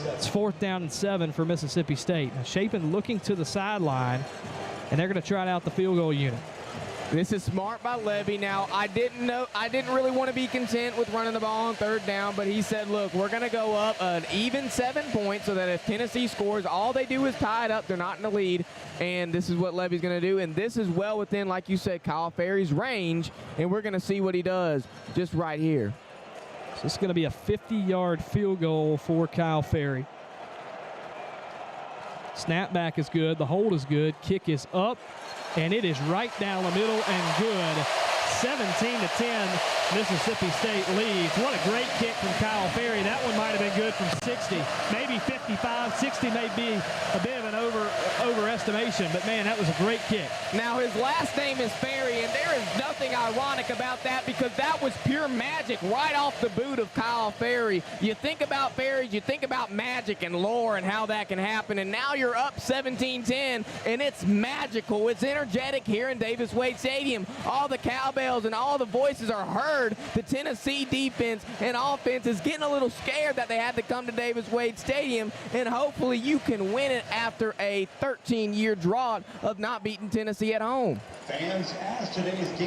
It's 4th down and 7 for Mississippi State. Now Chapin looking to the sideline, and they're going to trot out the field goal unit. This is smart by Levy. Now, I didn't really want to be content with running the ball on 3rd down, but he said, look, we're going to go up an even 7 points so that if Tennessee scores, all they do is tie it up. They're not in the lead, and this is what Levy's going to do. And this is well within, like you said, Kyle Ferry's range, and we're going to see what he does just right here. So it's going to be a 50-yard field goal for Kyle Ferry. Snapback is good. The hold is good. Kick is up. And it is right down the middle and good. 17-10, Mississippi State leads. What a great kick from Kyle Ferry. That one might have been good from 60, maybe 55. 60 may be a bit of an overestimation, but man, that was a great kick. Now his last name is Ferry, and there is nothing ironic about that because that was pure magic right off the boot of Kyle Ferry. You think about Ferries, you think about magic and lore and how that can happen, and now you're up 17-10, and it's magical. It's energetic here in Davis Wade Stadium. All the cowbells and all the voices are heard. The Tennessee defense and offense is getting a little scared that they had to come to Davis Wade Stadium, and hopefully you can win it after a 13-year drought of not beating Tennessee at home.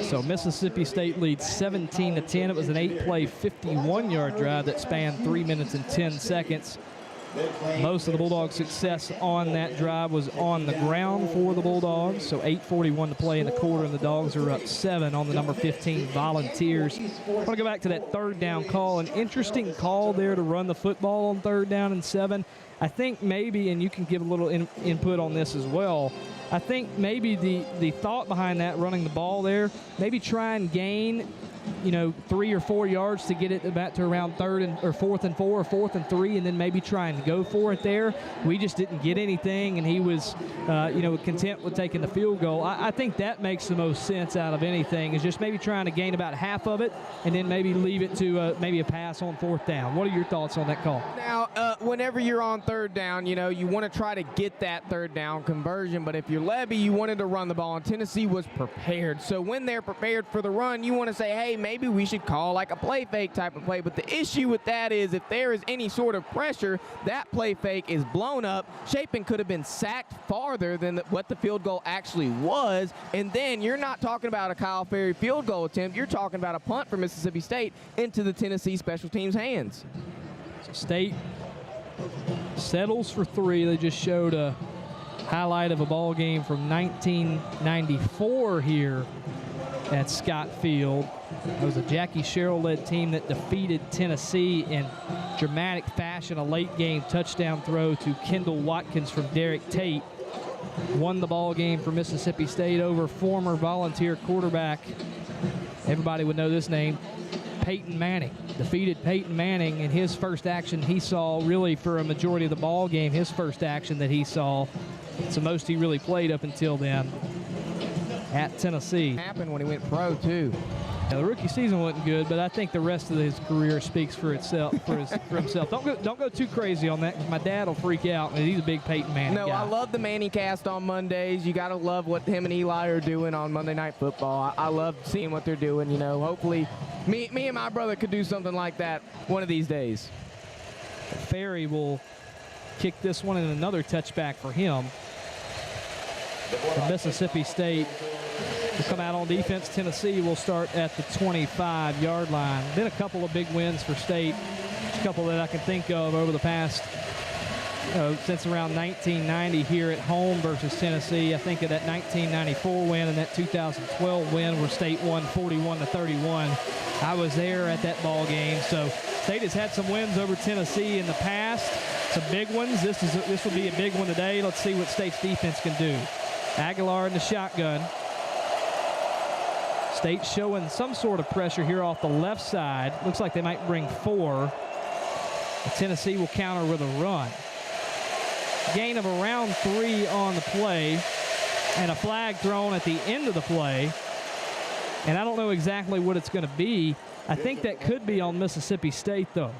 So Mississippi State leads 17-10. It was an 8-play, 51-yard drive that spanned 3 minutes and 10 seconds. Most of the Bulldogs' success on that drive was on the ground for the Bulldogs. So 8:41 to play in the quarter, and the Dogs are up 7 on the number 15 Volunteers. I want to go back to that 3rd down call. An interesting call there to run the football on 3rd down and 7. I think maybe, and you can give a little input on this as well, I think maybe the thought behind that, running the ball there, maybe try and gain, 3 or 4 yards to get it back to around 4th and 4 or 4th and 3, and then maybe try and go for it there. We just didn't get anything, and he was, content with taking the field goal. I think that makes the most sense out of anything, is just maybe trying to gain about half of it, and then maybe leave it to maybe a pass on 4th down. What are your thoughts on that call? Now, whenever you're on 3rd down, you want to try to get that 3rd down conversion, but if you're Levy, you wanted to run the ball, and Tennessee was prepared. So when they're prepared for the run, you want to say, hey, maybe we should call like a play fake type of play. But the issue with that is if there is any sort of pressure, that play fake is blown up. Chapin could have been sacked farther than what the field goal actually was. And then you're not talking about a Kyle Ferry field goal attempt. You're talking about a punt for Mississippi State into the Tennessee special teams' hands. So State settles for 3. They just showed a highlight of a ball game from 1994 here at Scott Field. It was a Jackie Sherrill-led team that defeated Tennessee in dramatic fashion. A late-game touchdown throw to Kendall Watkins from Derek Tate won the ball game for Mississippi State over former Volunteer quarterback, everybody would know this name, Peyton Manning. Defeated Peyton Manning in his first action he saw, really for a majority of the ball game, his first action that he saw. It's the most he really played up until then at Tennessee. Happened when he went pro, too. Now, the rookie season wasn't good, but I think the rest of his career speaks for itself. For himself. Don't go too crazy on that, because my dad will freak out, and he's a big Peyton Manning guy. I love the Manning cast on Mondays. You got to love what him and Eli are doing on Monday Night Football. I love seeing what they're doing. Hopefully, me and my brother could do something like that one of these days. Ferry will kick this one, and another touchback for him. Mississippi State will come out on defense. Tennessee will start at the 25-yard line. Been a couple of big wins for State, a couple that I can think of over the past, since around 1990 here at home versus Tennessee. I think of that 1994 win and that 2012 win where State won 41-31. I was there at that ball game. So State has had some wins over Tennessee in the past, some big ones. This will be a big one today. Let's see what State's defense can do. Aguilar in the shotgun. State showing some sort of pressure here off the left side. Looks like they might bring 4. Tennessee will counter with a run. Gain of around 3 on the play, and a flag thrown at the end of the play. And I don't know exactly what it's going to be. I think that could be on Mississippi State, though.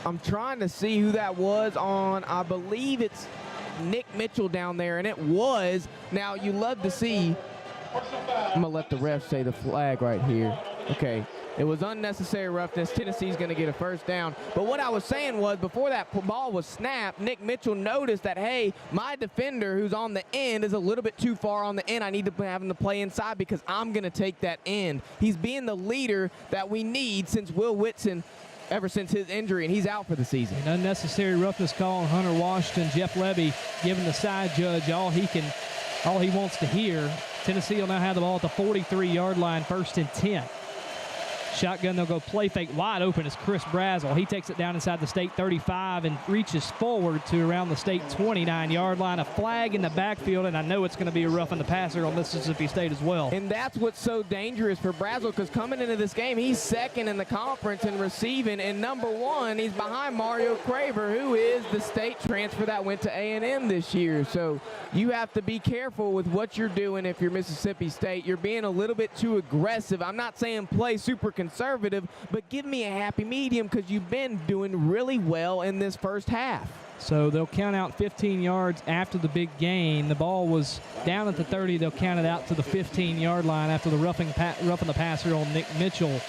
I'm trying to see who that was on. I believe it's Nick Mitchell down there, and it was. Now, you love to see I'm going to let the ref say the flag right here. Okay. It was unnecessary roughness. Tennessee's going to get a first down. But what I was saying was before that ball was snapped, Nick Mitchell noticed that, hey, my defender who's on the end is a little bit too far on the end. I need to have him to play inside because I'm going to take that end. He's being the leader that we need since Will Whitson, ever since his injury, and he's out for the season. An unnecessary roughness call on Hunter Washington. Jeff Levy giving the side judge all he wants to hear. Tennessee will now have the ball at the 43-yard line, 1st and 10. Shotgun, they'll go play fake. Wide open is Chris Brazel. He takes it down inside the state 35 and reaches forward to around the state 29-yard line. A flag in the backfield, and I know it's going to be a roughing the passer on Mississippi State as well. And that's what's so dangerous for Brazel, because coming into this game, he's second in the conference in receiving, and number 1, he's behind Mario Craver, who is the state transfer that went to A&M this year. So you have to be careful with what you're doing if you're Mississippi State. You're being a little bit too aggressive. I'm not saying play super conservative, but give me a happy medium because you've been doing really well in this first half. So they'll count out 15 yards after the big gain. The ball was down at the 30. They'll count it out to the 15-yard line after the roughing the passer on Nick Mitchell.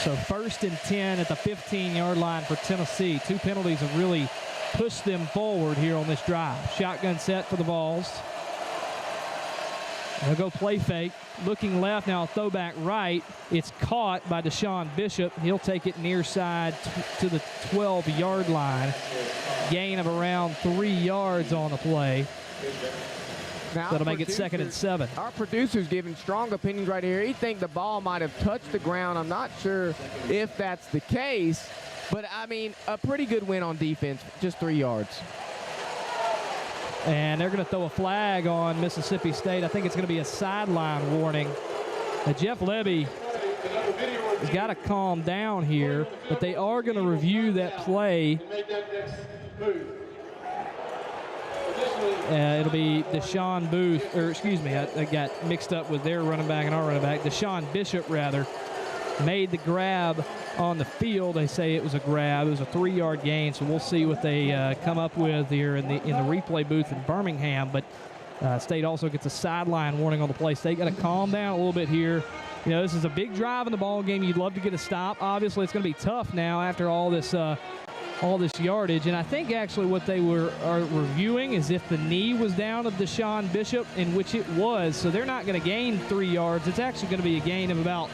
So 1st and 10 at the 15-yard line for Tennessee. 2 penalties have really pushed them forward here on this drive. Shotgun set for the Vols. They'll go play fake. Looking left, now a throwback right. It's caught by Deshaun Bishop. He'll take it near side to the 12-yard line. Gain of around 3 yards on the play. Now that'll make it 2nd and 7. Our producer's giving strong opinions right here. He thinks the ball might have touched the ground. I'm not sure if that's the case. But, I mean, a pretty good win on defense, just 3 yards. And they're going to throw a flag on Mississippi State. I think it's going to be a sideline warning. Jeff Levy has got to calm down here, but they are going to review that play. It'll be Deshaun Booth, or excuse me, I got mixed up with their running back and our running back. Deshaun Bishop, rather, made the grab on the field. They say it was a grab. It was a 3-yard gain, so we'll see what they come up with here in the replay booth in Birmingham. But State also gets a sideline warning on the play. State got to calm down a little bit here. You know, this is a big drive in the ball game. You'd love to get a stop. Obviously, it's going to be tough now after all this yardage. And I think actually what they are reviewing is if the knee was down of Deshaun Bishop, in which it was. So they're not going to gain 3 yards. It's actually going to be a gain of about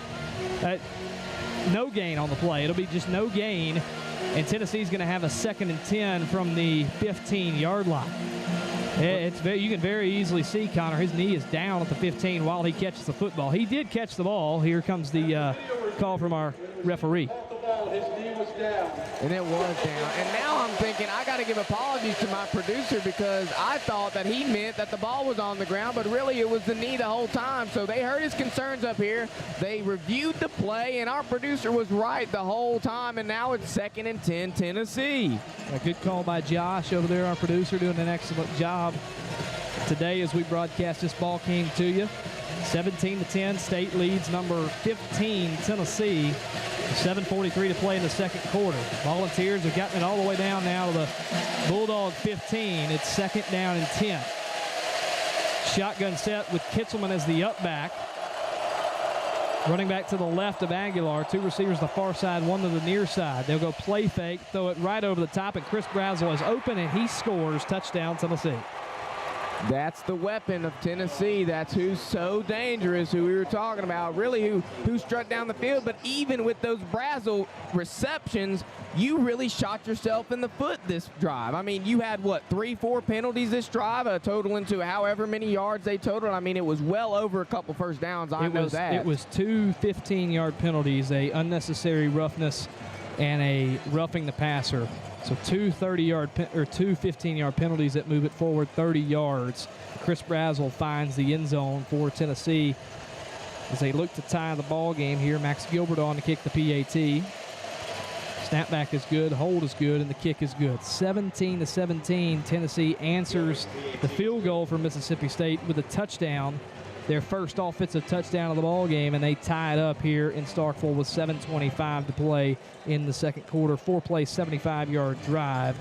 no gain on the play. It'll be just no gain, and Tennessee's going to have a 2nd and 10 from the 15-yard line. You can very easily see, Connor, his knee is down at the 15 while he catches the football. He did catch the ball. Here comes the call from our referee. His knee was down. And it was down. And now I'm thinking I got to give apologies to my producer because I thought that he meant that the ball was on the ground, but really it was the knee the whole time. So they heard his concerns up here. They reviewed the play, and our producer was right the whole time, and now it's 2nd and 10, Tennessee. A good call by Josh over there, our producer, doing an excellent job today as we broadcast this ball game to you. 17-10, State leads number 15, Tennessee. 7:43 to play in the 2nd quarter. Volunteers have gotten it all the way down now to the Bulldog 15. It's 2nd down and 10. Shotgun set with Kitzelman as the up back. Running back to the left of Aguilar. 2 receivers the far side, 1 to the near side. They'll go play fake, throw it right over the top, and Chris Brazel is open, and he scores. Touchdown, Tennessee. That's the weapon of Tennessee. That's who's so dangerous, who we were talking about, really who struck down the field. But even with those Brazel receptions, you really shot yourself in the foot this drive. I mean, you had, what, 3-4 penalties this drive, a total into however many yards they totaled. I mean, it was well over a couple first downs. I know that. It was 2 15-yard penalties, a unnecessary roughness and a roughing the passer. So 2 15-yard penalties that move it forward 30 yards. Chris Brazel finds the end zone for Tennessee as they look to tie the ball game here. Max Gilbert on to kick the PAT. Snapback is good, hold is good, and the kick is good. 17-17, Tennessee answers the field goal for Mississippi State with a touchdown. Their first offensive touchdown of the ball game, and they tie it up here in Starkville with 7:25 to play in the 2nd quarter. 4-play, 75-yard drive.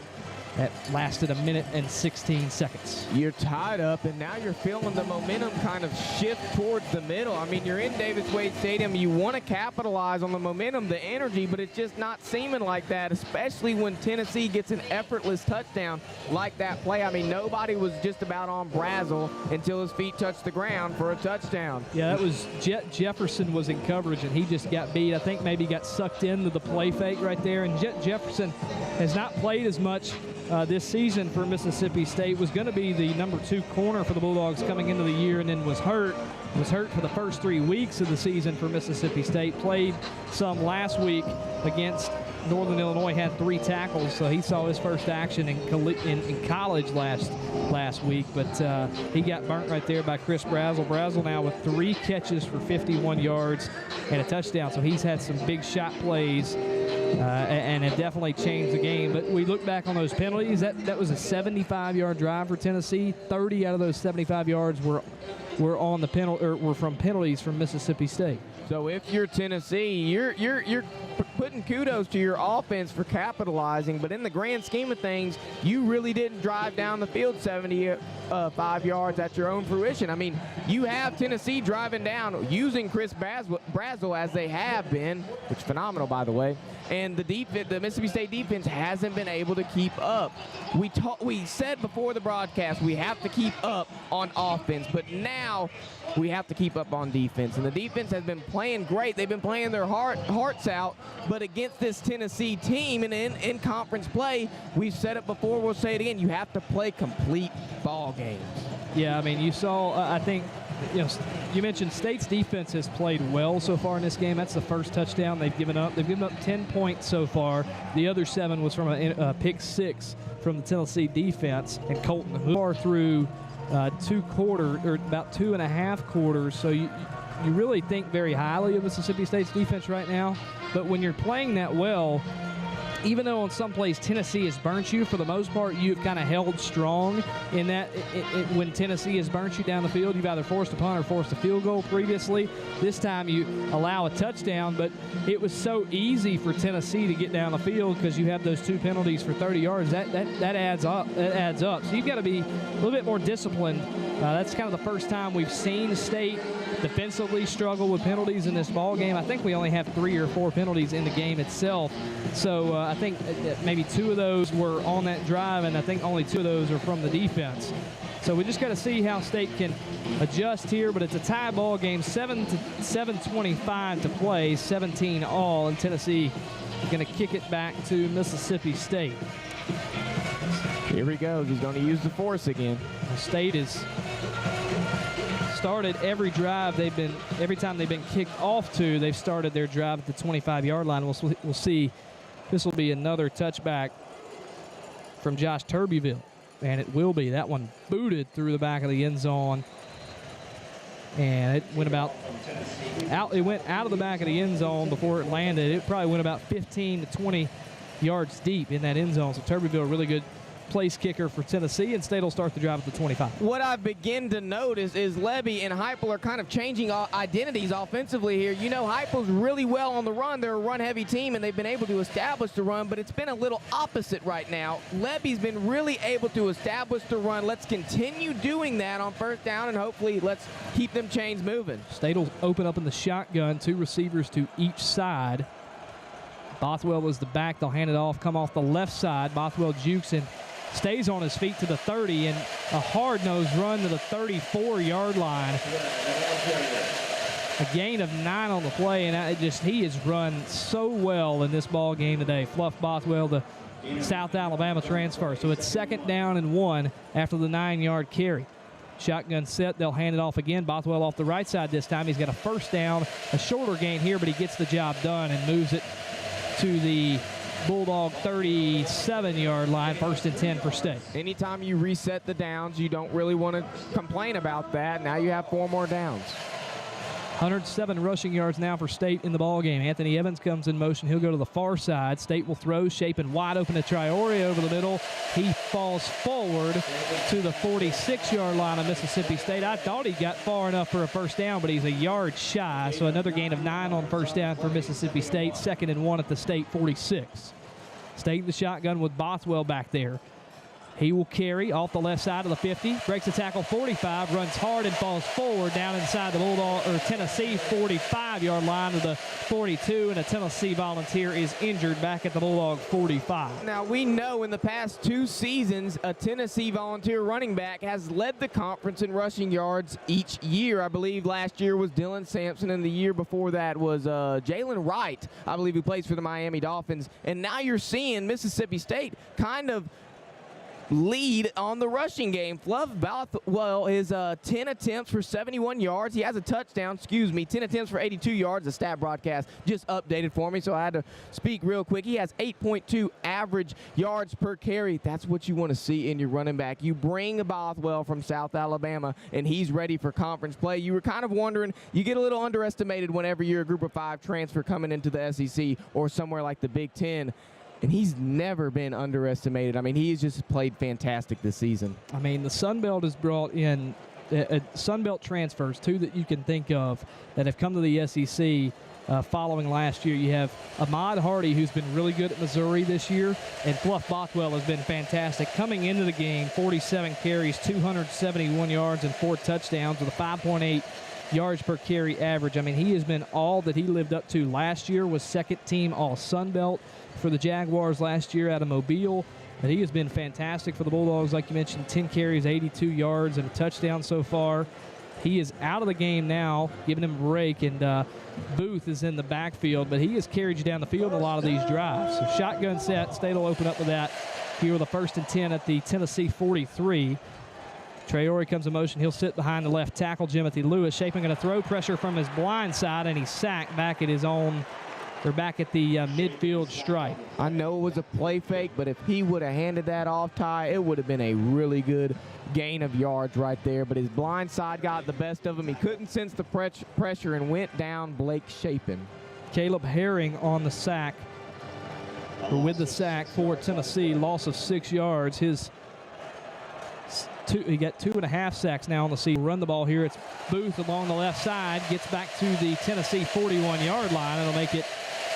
that lasted a minute and 16 seconds. You're tied up, and now you're feeling the momentum kind of shift towards the middle. I mean, you're in Davis-Wade Stadium. You want to capitalize on the momentum, the energy, but it's just not seeming like that, especially when Tennessee gets an effortless touchdown like that play. I mean, nobody was just about on Brazel until his feet touched the ground for a touchdown. Yeah, that was Jefferson was in coverage, and he just got beat. I think maybe got sucked into the play fake right there, and Jefferson has not played as much this season for Mississippi State. Was going to be the number 2 corner for the Bulldogs coming into the year, and then was hurt for the first 3 weeks of the season for Mississippi State. Played some last week against Northern Illinois, had 3 tackles, so he saw his first action in college last week, but he got burnt right there by Chris Brazel. Brazel now with 3 catches for 51 yards and a touchdown, so he's had some big shot plays and it definitely changed the game. But we look back on those penalties. That was a 75-yard drive for Tennessee. 30 out of those 75 yards were on the were from penalties from Mississippi State. So if you're Tennessee, you're putting kudos to your offense for capitalizing, but in the grand scheme of things, you really didn't drive down the field 75 yards at your own fruition. I mean, you have Tennessee driving down using Chris Brazel as they have been, which is phenomenal, by the way, and the Mississippi State defense hasn't been able to keep up. We said before the broadcast we have to keep up on offense, but now we have to keep up on defense, and the defense has been playing great. They've been playing their hearts out, but against this Tennessee team and in conference play, we've said it before, we'll say it again, you have to play complete ball games. Yeah, I mean, you saw, I think, you mentioned State's defense has played well so far in this game. That's the first touchdown they've given up. They've given up 10 points so far. The other 7 was from a pick 6 from the Tennessee defense, and Colton Hood through about 2.5 quarters. So you really think very highly of Mississippi State's defense right now. But when you're playing that well, even though on some plays Tennessee has burnt you, for the most part, you've kind of held strong in that when Tennessee has burnt you down the field, you've either forced a punt or forced a field goal previously. This time you allow a touchdown, but it was so easy for Tennessee to get down the field because you have those 2 penalties for 30 yards. That adds up. That adds up. So you've got to be a little bit more disciplined. That's kind of the first time we've seen State defensively struggle with penalties in this ball game. I think we only have 3 or 4 penalties in the game itself. So I think maybe 2 of those were on that drive, and I think only 2 of those are from the defense. So we just got to see how State can adjust here, but it's a tie ball game, 7:25 to play, 17 all, and Tennessee is going to kick it back to Mississippi State. Here he goes. He's going to use the force again. State has started every drive every time they've been kicked off to, they've started their drive at the 25-yard line. We'll see. This will be another touchback from Josh Turbyville, and it will be. That one booted through the back of the end zone, and it went out of the back of the end zone before it landed. It probably went about 15 to 20 yards deep in that end zone. So Turbyville, really good place kicker for Tennessee, and State will start the drive at the 25. What I begin to notice is Levy and Heupel are kind of changing identities offensively here. You know, Heupel's really well on the run. They're a run-heavy team, and they've been able to establish the run, but it's been a little opposite right now. Levy's been really able to establish the run. Let's continue doing that on first down, and hopefully let's keep them chains moving. State will open up in the shotgun, 2 receivers to each side. Bothwell is the back. They'll hand it off, come off the left side. Bothwell jukes and stays on his feet to the 30, and a hard-nosed run to the 34-yard line. A gain of 9 on the play, and he has run so well in this ball game today. Fluff Bothwell, the South Alabama transfer. So it's 2nd down and 1 after the 9-yard carry. Shotgun set, they'll hand it off again. Bothwell off the right side this time. He's got a first down, a shorter gain here, but he gets the job done and moves it to the Bulldog 37-yard line, 1st and 10 for State. Anytime you reset the downs, you don't really want to complain about that. Now you have 4 more downs. 107 rushing yards now for State in the ball game. Anthony Evans comes in motion. He'll go to the far side. State will throw, shaping wide open to Traore over the middle. He falls forward to the 46-yard line of Mississippi State. I thought he got far enough for a first down, but he's a yard shy. So another gain of 9 on first down for Mississippi State. 2nd and 1 at the State 46. State in the shotgun with Bothwell back there. He will carry off the left side of the 50, breaks the tackle 45, runs hard and falls forward down inside the Tennessee 45-yard line of the 42, and a Tennessee Volunteer is injured back at the Bulldog 45. Now, we know in the past 2 seasons, a Tennessee Volunteer running back has led the conference in rushing yards each year. I believe last year was Dylan Sampson, and the year before that was Jalen Wright, I believe, who plays for the Miami Dolphins. And now you're seeing Mississippi State kind of lead on the rushing game. Fluff Bothwell is 10 attempts for 71 yards. He has a touchdown, 10 attempts for 82 yards. The stat broadcast just updated for me, so I had to speak real quick. He has 8.2 average yards per carry. That's what you want to see in your running back. You bring Bothwell from South Alabama, and he's ready for conference play. You were kind of wondering, you get a little underestimated whenever you're a Group of 5 transfer coming into the SEC or somewhere like the Big Ten. And he's never been underestimated. I mean, he's just played fantastic this season. I mean, the Sun Belt has brought in Sun Belt transfers, 2 that you can think of that have come to the SEC following last year. You have Ahmad Hardy, who's been really good at Missouri this year, and Fluff Bothwell has been fantastic. Coming into the game, 47 carries, 271 yards, and 4 touchdowns with a 5.8 yards per carry average. I mean, he has been all that he lived up to last year. Was second team All Sun Belt for the Jaguars last year out of Mobile. But he has been fantastic for the Bulldogs. Like you mentioned, 10 carries, 82 yards, and a touchdown so far. He is out of the game now, giving him a break, and Booth is in the backfield, but he has carried you down the field in a lot of these drives. So shotgun set, State will open up with that here with a 1st and 10 at the Tennessee 43. Traore comes in motion. He'll sit behind the left tackle, Jimothy Lewis, shaping a throw, pressure from his blind side, and he's sacked back at his own. They're back at the midfield stripe. I know it was a play fake, but if he would have handed that off, Ty, it would have been a really good gain of yards right there. But his blind side got the best of him. He couldn't sense the pressure and went down Blake Shapen. Caleb Herring on the sack, or with the sack for Tennessee. Loss of 6 yards. He got 2.5 sacks now on the season. Run the ball here. It's Booth along the left side. Gets back to the Tennessee 41-yard line. It'll make it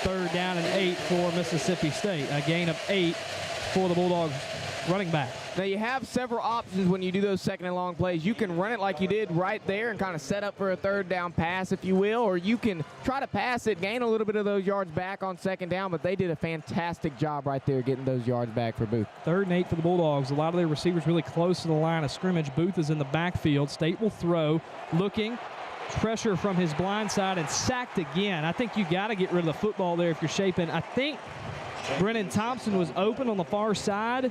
3rd down and 8 for Mississippi State. A gain of 8 for the Bulldogs running back. Now, you have several options when you do those 2nd and long plays. You can run it like you did right there and kind of set up for a 3rd down pass, if you will, or you can try to pass it, gain a little bit of those yards back on 2nd down, but they did a fantastic job right there getting those yards back for Booth. 3rd and 8 for the Bulldogs. A lot of their receivers really close to the line of scrimmage. Booth is in the backfield. State will throw, looking, pressure from his blind side, and sacked again. I think you got to get rid of the football there if you're Shapen. I think Brennan Thompson was open on the far side.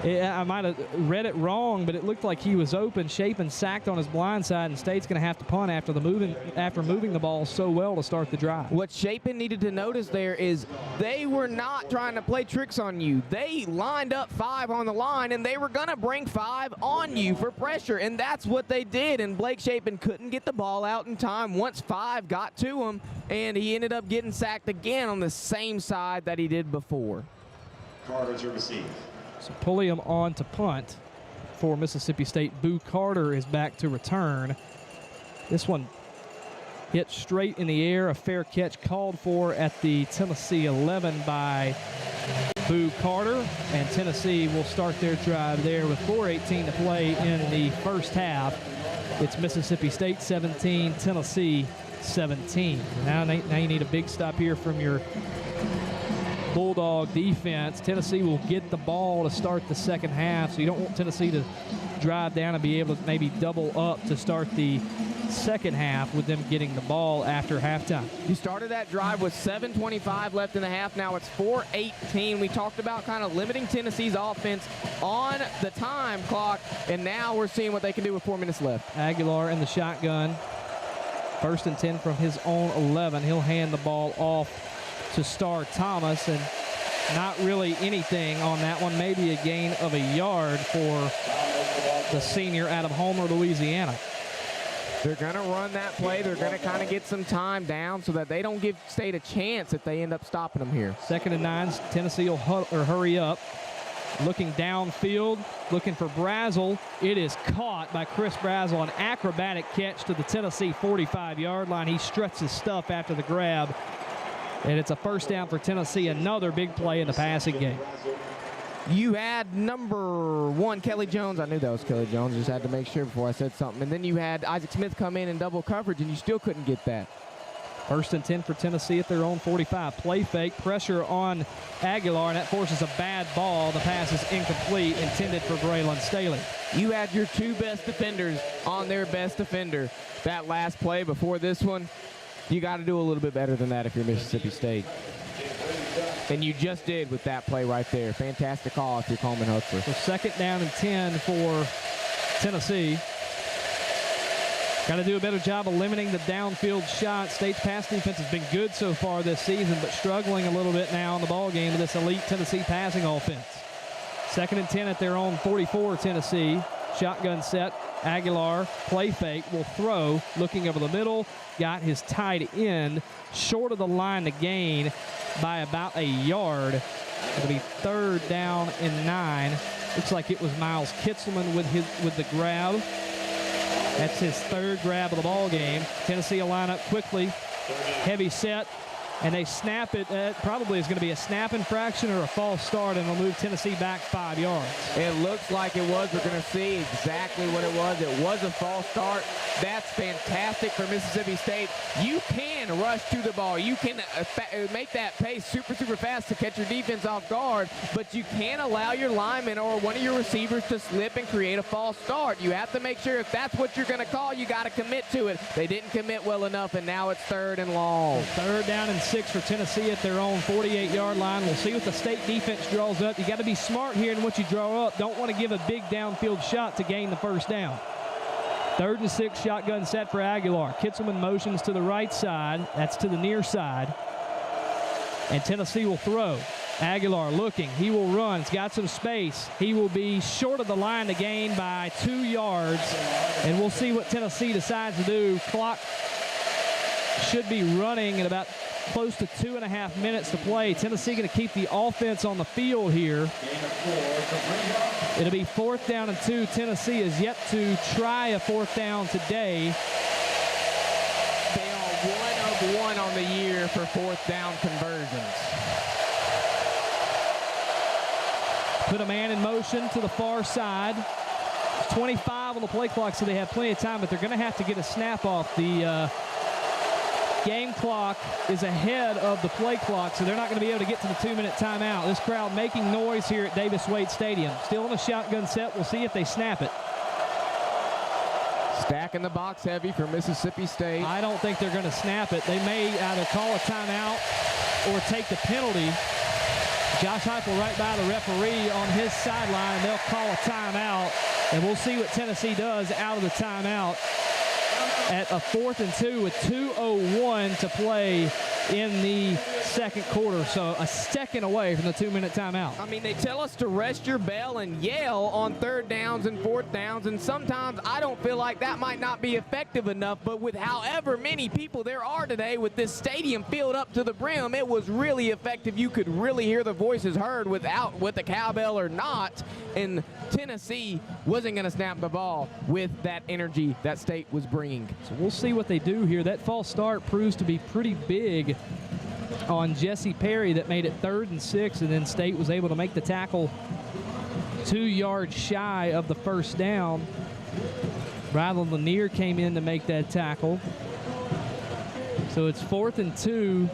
I might have read it wrong, but it looked like he was open. Shapen sacked on his blind side, and State's going to have to punt after moving the ball so well to start the drive. What Shapen needed to notice there is they were not trying to play tricks on you. They lined up 5 on the line, and they were going to bring 5 on you for pressure, and that's what they did. And Blake Shapen couldn't get the ball out in time once 5 got to him, and he ended up getting sacked again on the same side that he did before. Carter to receive. So Pulliam on to punt for Mississippi State. Boo Carter is back to return. This one hit straight in the air. A fair catch called for at the Tennessee 11 by Boo Carter. And Tennessee will start their drive there with 4:18 to play in the first half. It's Mississippi State 17, Tennessee 17. Now you need a big stop here from your Bulldog defense. Tennessee will get the ball to start the second half, so you don't want Tennessee to drive down and be able to maybe double up to start the second half with them getting the ball after halftime. You started that drive with 7:25 left in the half. Now it's 4:18. We talked about kind of limiting Tennessee's offense on the time clock, and now we're seeing what they can do with 4 minutes left. Aguilar in the shotgun. 1st and 10 from his own 11. He'll hand the ball off to Star Thomas, and not really anything on that one. Maybe a gain of a yard for the senior out of Homer, Louisiana. They're going to run that play. They're going to kind of get some time down so that they don't give State a chance if they end up stopping them here. 2nd and 9. Tennessee will hurry up. Looking downfield, looking for Brazel. It is caught by Chris Brazel. An acrobatic catch to the Tennessee 45-yard line. He struts his stuff after the grab. And it's a 1st down for Tennessee. Another big play in the passing game. You had number 1, Kelly Jones. I knew that was Kelly Jones. Just had to make sure before I said something. And then you had Isaac Smith come in double coverage, and you still couldn't get that. 1st and 10 for Tennessee at their own 45. Play fake, pressure on Aguilar, and that forces a bad ball. The pass is incomplete, intended for Braylon Staley. You had your 2 best defenders on their best defender. That last play before this one, you got to do a little bit better than that if you're Mississippi State. And you just did with that play right there. Fantastic call if you're Coleman Huxley. So 2nd down and 10 for Tennessee. Got to do a better job of limiting the downfield shot. State's pass defense has been good so far this season, but struggling a little bit now in the ball game with this elite Tennessee passing offense. 2nd and 10 at their own 44, Tennessee. Shotgun set. Aguilar, play fake, will throw, looking over the middle, got his tight end short of the line to gain by about a yard. It'll be 3rd down and 9. Looks like it was Miles Kitzelman with the grab. That's his 3rd grab of the ball game. Tennessee will line up quickly, heavy set, and they snap it. Probably is going to be a snap infraction or a false start, and it'll move Tennessee back 5 yards. It looks like it was. We're going to see exactly what it was. It was a false start. That's fantastic for Mississippi State. You can rush to the ball. You can make that pace super, super fast to catch your defense off guard, but you can't allow your lineman or one of your receivers to slip and create a false start. You have to make sure if that's what you're going to call, you got to commit to it. They didn't commit well enough, and now it's 3rd and long. 3rd down and 6 for Tennessee at their own 48-yard line. We'll see what the State defense draws up. You got to be smart here in what you draw up. Don't want to give a big downfield shot to gain the 1st down. 3rd and 6, shotgun set for Aguilar. Kitzelman motions to the right side. That's to the near side. And Tennessee will throw. Aguilar looking. He will run. He's got some space. He will be short of the line to gain by 2 yards. And we'll see what Tennessee decides to do. Clock should be running at about close to 2.5 minutes to play. Tennessee going to keep the offense on the field here. It'll be 4th down and 2. Tennessee is yet to try a 4th down today. They are 1 of 1 on the year for 4th down conversions. Put a man in motion to the far side. 25 on the play clock, so they have plenty of time, but they're going to have to get a snap off. The game clock is ahead of the play clock, so they're not going to be able to get to the 2-minute timeout. This crowd making noise here at Davis-Wade Stadium. Still in a shotgun set. We'll see if they snap it. Stacking the box heavy for Mississippi State. I don't think they're going to snap it. They may either call a timeout or take the penalty. Josh Heupel right by the referee on his sideline, and they'll call a timeout, and we'll see what Tennessee does out of the timeout at a 4th and 2 with 2:01 to play in the 2nd quarter. So a second away from the 2-minute timeout. I mean, they tell us to rest your bell and yell on 3rd downs and 4th downs, and sometimes I don't feel like that might not be effective enough, but with however many people there are today with this stadium filled up to the brim, it was really effective. You could really hear the voices heard with the cowbell or not, and Tennessee wasn't going to snap the ball with that energy that State was bringing. So we'll see what they do here. That false start proves to be pretty big on Jesse Perry that made it 3rd and 6, and then State was able to make the tackle 2 yards shy of the 1st down. Rylan Lanier came in to make that tackle. So it's 4th and 2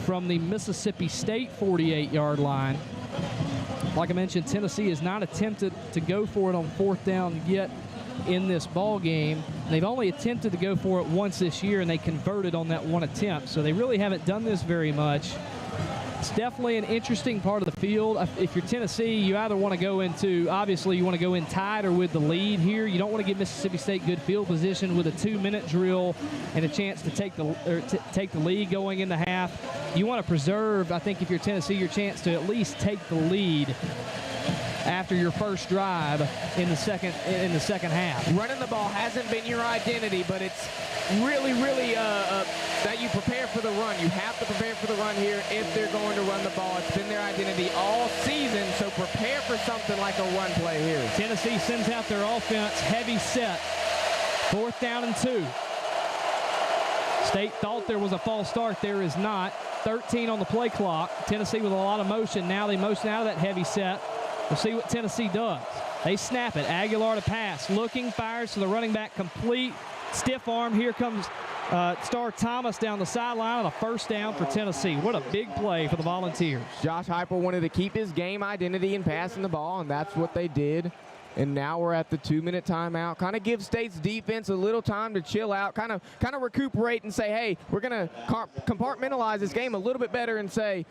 from the Mississippi State 48-yard line. Like I mentioned, Tennessee has not attempted to go for it on 4th down yet in this ball game. They've only attempted to go for it once this year, and they converted on that one attempt. So they really haven't done this very much. It's definitely an interesting part of the field. If you're Tennessee, you either want to go into, obviously, you want to go in tied or with the lead here. You don't want to give Mississippi State good field position with a 2-minute drill and a chance to take the lead going into half. You want to preserve, I think, if you're Tennessee, your chance to at least take the lead after your first drive in the second half. Running the ball hasn't been your identity, but it's really that you prepare for the run. You have to prepare for the run here if they're going to run the ball. It's been their identity all season, so prepare for something like a run play here. Tennessee sends out their offense, heavy set. 4th down and 2. State thought there was a false start. There is not. 13 on the play clock. Tennessee with a lot of motion. Now they motion out of that heavy set. We'll see what Tennessee does. They snap it. Aguilar to pass. Looking, fires to the running back, complete. Stiff arm. Here comes Star Thomas down the sideline on a first down for Tennessee. What a big play for the Volunteers. Josh Heupel wanted to keep his game identity in passing the ball, and that's what they did. And now we're at the 2-minute timeout. Kind of give State's defense a little time to chill out, kind of recuperate and say, hey, we're going to compartmentalize this game a little bit better and say,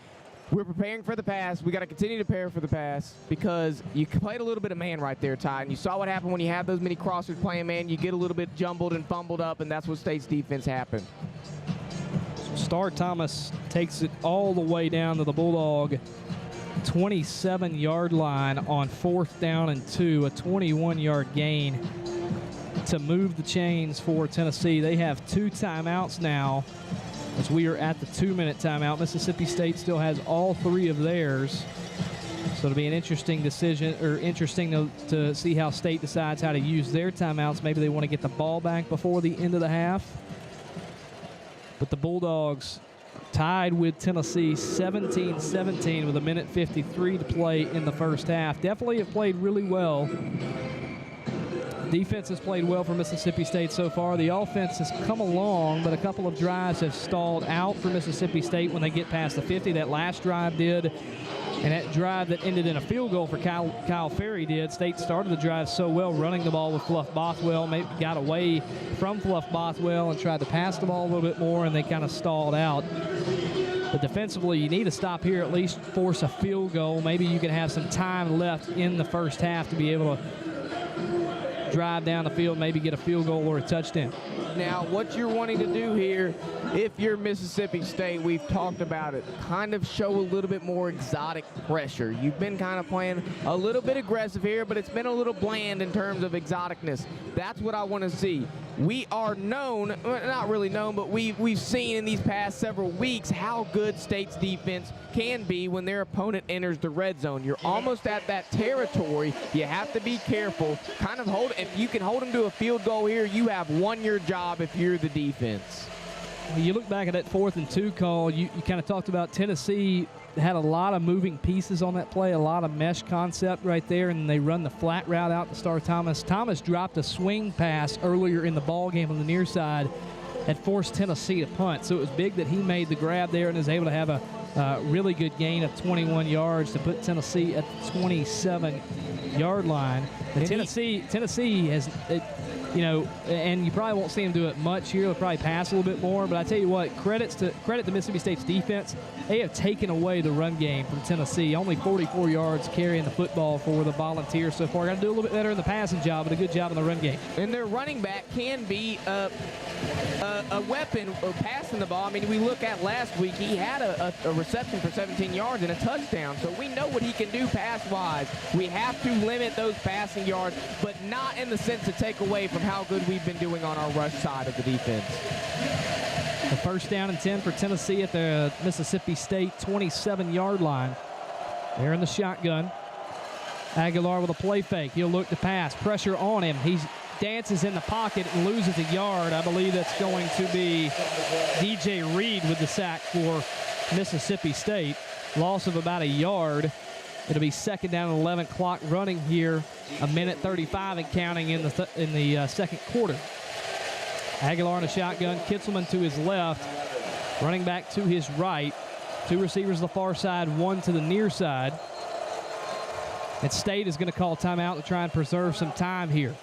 we're preparing for the pass. We got to continue to prepare for the pass because you played a little bit of man right there, Ty. And you saw what happened when you have those many crossers playing man. You get a little bit jumbled and fumbled up, and that's what State's defense happened. Star Thomas takes it all the way down to the Bulldog 27-yard line on 4th down and 2, a 21-yard gain to move the chains for Tennessee. They have 2 timeouts now as we are at the 2-minute timeout. Mississippi State still has all 3 of theirs. So it'll be an interesting decision, or interesting to see how State decides how to use their timeouts. Maybe they want to get the ball back before the end of the half. But the Bulldogs tied with Tennessee 17-17 with 1:53 to play in the first half. Definitely have played really well. Defense has played well for Mississippi State so far. The offense has come along, but a couple of drives have stalled out for Mississippi State when they get past the 50. That last drive did, and that drive that ended in a field goal for Kyle Ferry did. State started the drive so well, running the ball with Fluff Bothwell, maybe got away from Fluff Bothwell and tried to pass the ball a little bit more, and they kind of stalled out. But defensively, you need to stop here, at least force a field goal. Maybe you can have some time left in the first half to be able to drive down the field, maybe get a field goal or a touchdown. Now, what you're wanting to do here, if you're Mississippi State, we've talked about it, kind of show a little bit more exotic pressure. You've been kind of playing a little bit aggressive here, but it's been a little bland in terms of exoticness. That's what I want to see. We are known, well, not really known, but we've seen in these past several weeks how good State's defense can be when their opponent enters the red zone. You're almost at that territory. You have to be careful. Kind of hold. If you can hold them to a field goal here, you have won your job if you're the defense. When you look back at that 4th and 2 call, you kind of talked about Tennessee had a lot of moving pieces on that play, a lot of mesh concept right there, and they run the flat route out to Star Thomas. Thomas dropped a swing pass earlier in the ball game on the near side that forced Tennessee to punt. So it was big that he made the grab there and is able to have a really good gain of 21 yards to put Tennessee at the 27-yard line. But Tennessee has, and you probably won't see him do it much here. They'll probably pass a little bit more. But I tell you what, credit to Mississippi State's defense. They have taken away the run game from Tennessee. Only 44 yards carrying the football for the Volunteers so far. Got to do a little bit better in the passing job, but a good job in the run game. And their running back can be a weapon of passing the ball. I mean, we look at last week, he had a reception for 17 yards and a touchdown. So we know what he can do pass-wise. We have to limit those passing yards, but not in the sense to take away from how good we've been doing on our rush side of the defense. The first down and 10 for Tennessee at the Mississippi State 27-yard line. They're in the shotgun. Aguilar with a play fake. He'll look to pass. Pressure on him. He dances in the pocket and loses a yard. I believe that's going to be DJ Reed with the sack for Mississippi State. Loss of about a yard. It'll be 2nd down and 11, clock running here. 1:35 and counting in the second quarter. Aguilar in a shotgun. Kitzelman to his left. Running back to his right. 2 receivers to the far side, 1 to the near side. And State is going to call timeout to try and preserve some time here.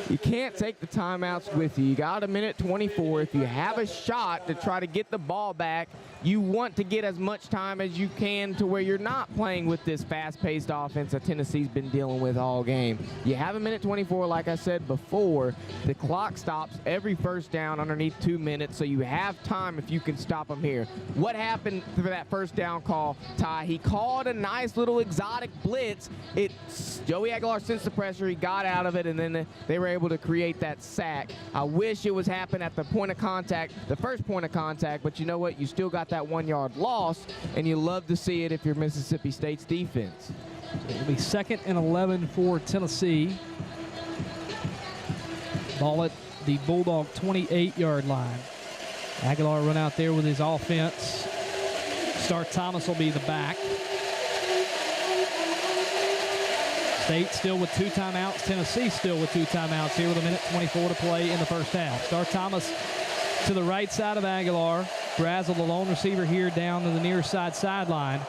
You can't take the timeouts with you. You got 1:24. If you have a shot to try to get the ball back, you want to get as much time as you can to where you're not playing with this fast-paced offense that Tennessee's been dealing with all game. You have 1:24, like I said before. The clock stops every first down underneath 2 minutes, so you have time if you can stop them here. What happened for that first down call, Ty? He called a nice little exotic blitz. Joey Aguilar sensed the pressure. He got out of it, and then they were able to create that sack. I wish it was happened at the point of contact, the first point of contact, but you know what? You still got that 1-yard loss, and you love to see it if you're Mississippi State's defense. It'll be 2nd and 11 for Tennessee. Ball at the Bulldog 28-yard line. Aguilar run out there with his offense. Star Thomas will be the back. State still with 2 timeouts. Tennessee still with 2 timeouts here with 1:24 to play in the first half. Star Thomas to the right side of Aguilar. Brazel, the lone receiver here, down to the near side sideline.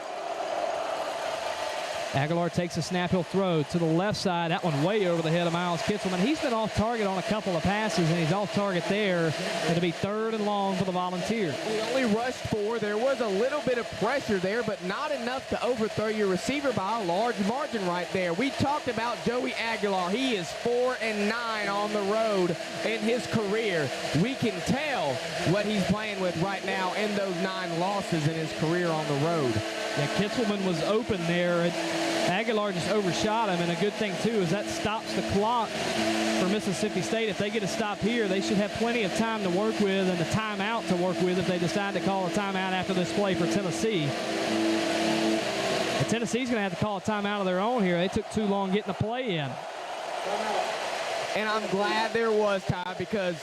Aguilar takes a snap, he'll throw to the left side. That one way over the head of Miles Kitzelman. He's been off target on a couple of passes, and he's off target there. It'll be 3rd and long for the Volunteers. We only rushed 4. There was a little bit of pressure there, but not enough to overthrow your receiver by a large margin right there. We talked about Joey Aguilar. He is 4-9 on the road in his career. We can tell what he's playing with right now in those 9 losses in his career on the road. Yeah, Kitzelman was open there. Aguilar just overshot him, and a good thing, too, is that stops the clock for Mississippi State. If they get a stop here, they should have plenty of time to work with and the timeout to work with if they decide to call a timeout after this play for Tennessee. And Tennessee's going to have to call a timeout of their own here. They took too long getting the play in. And I'm glad there was, Ty, because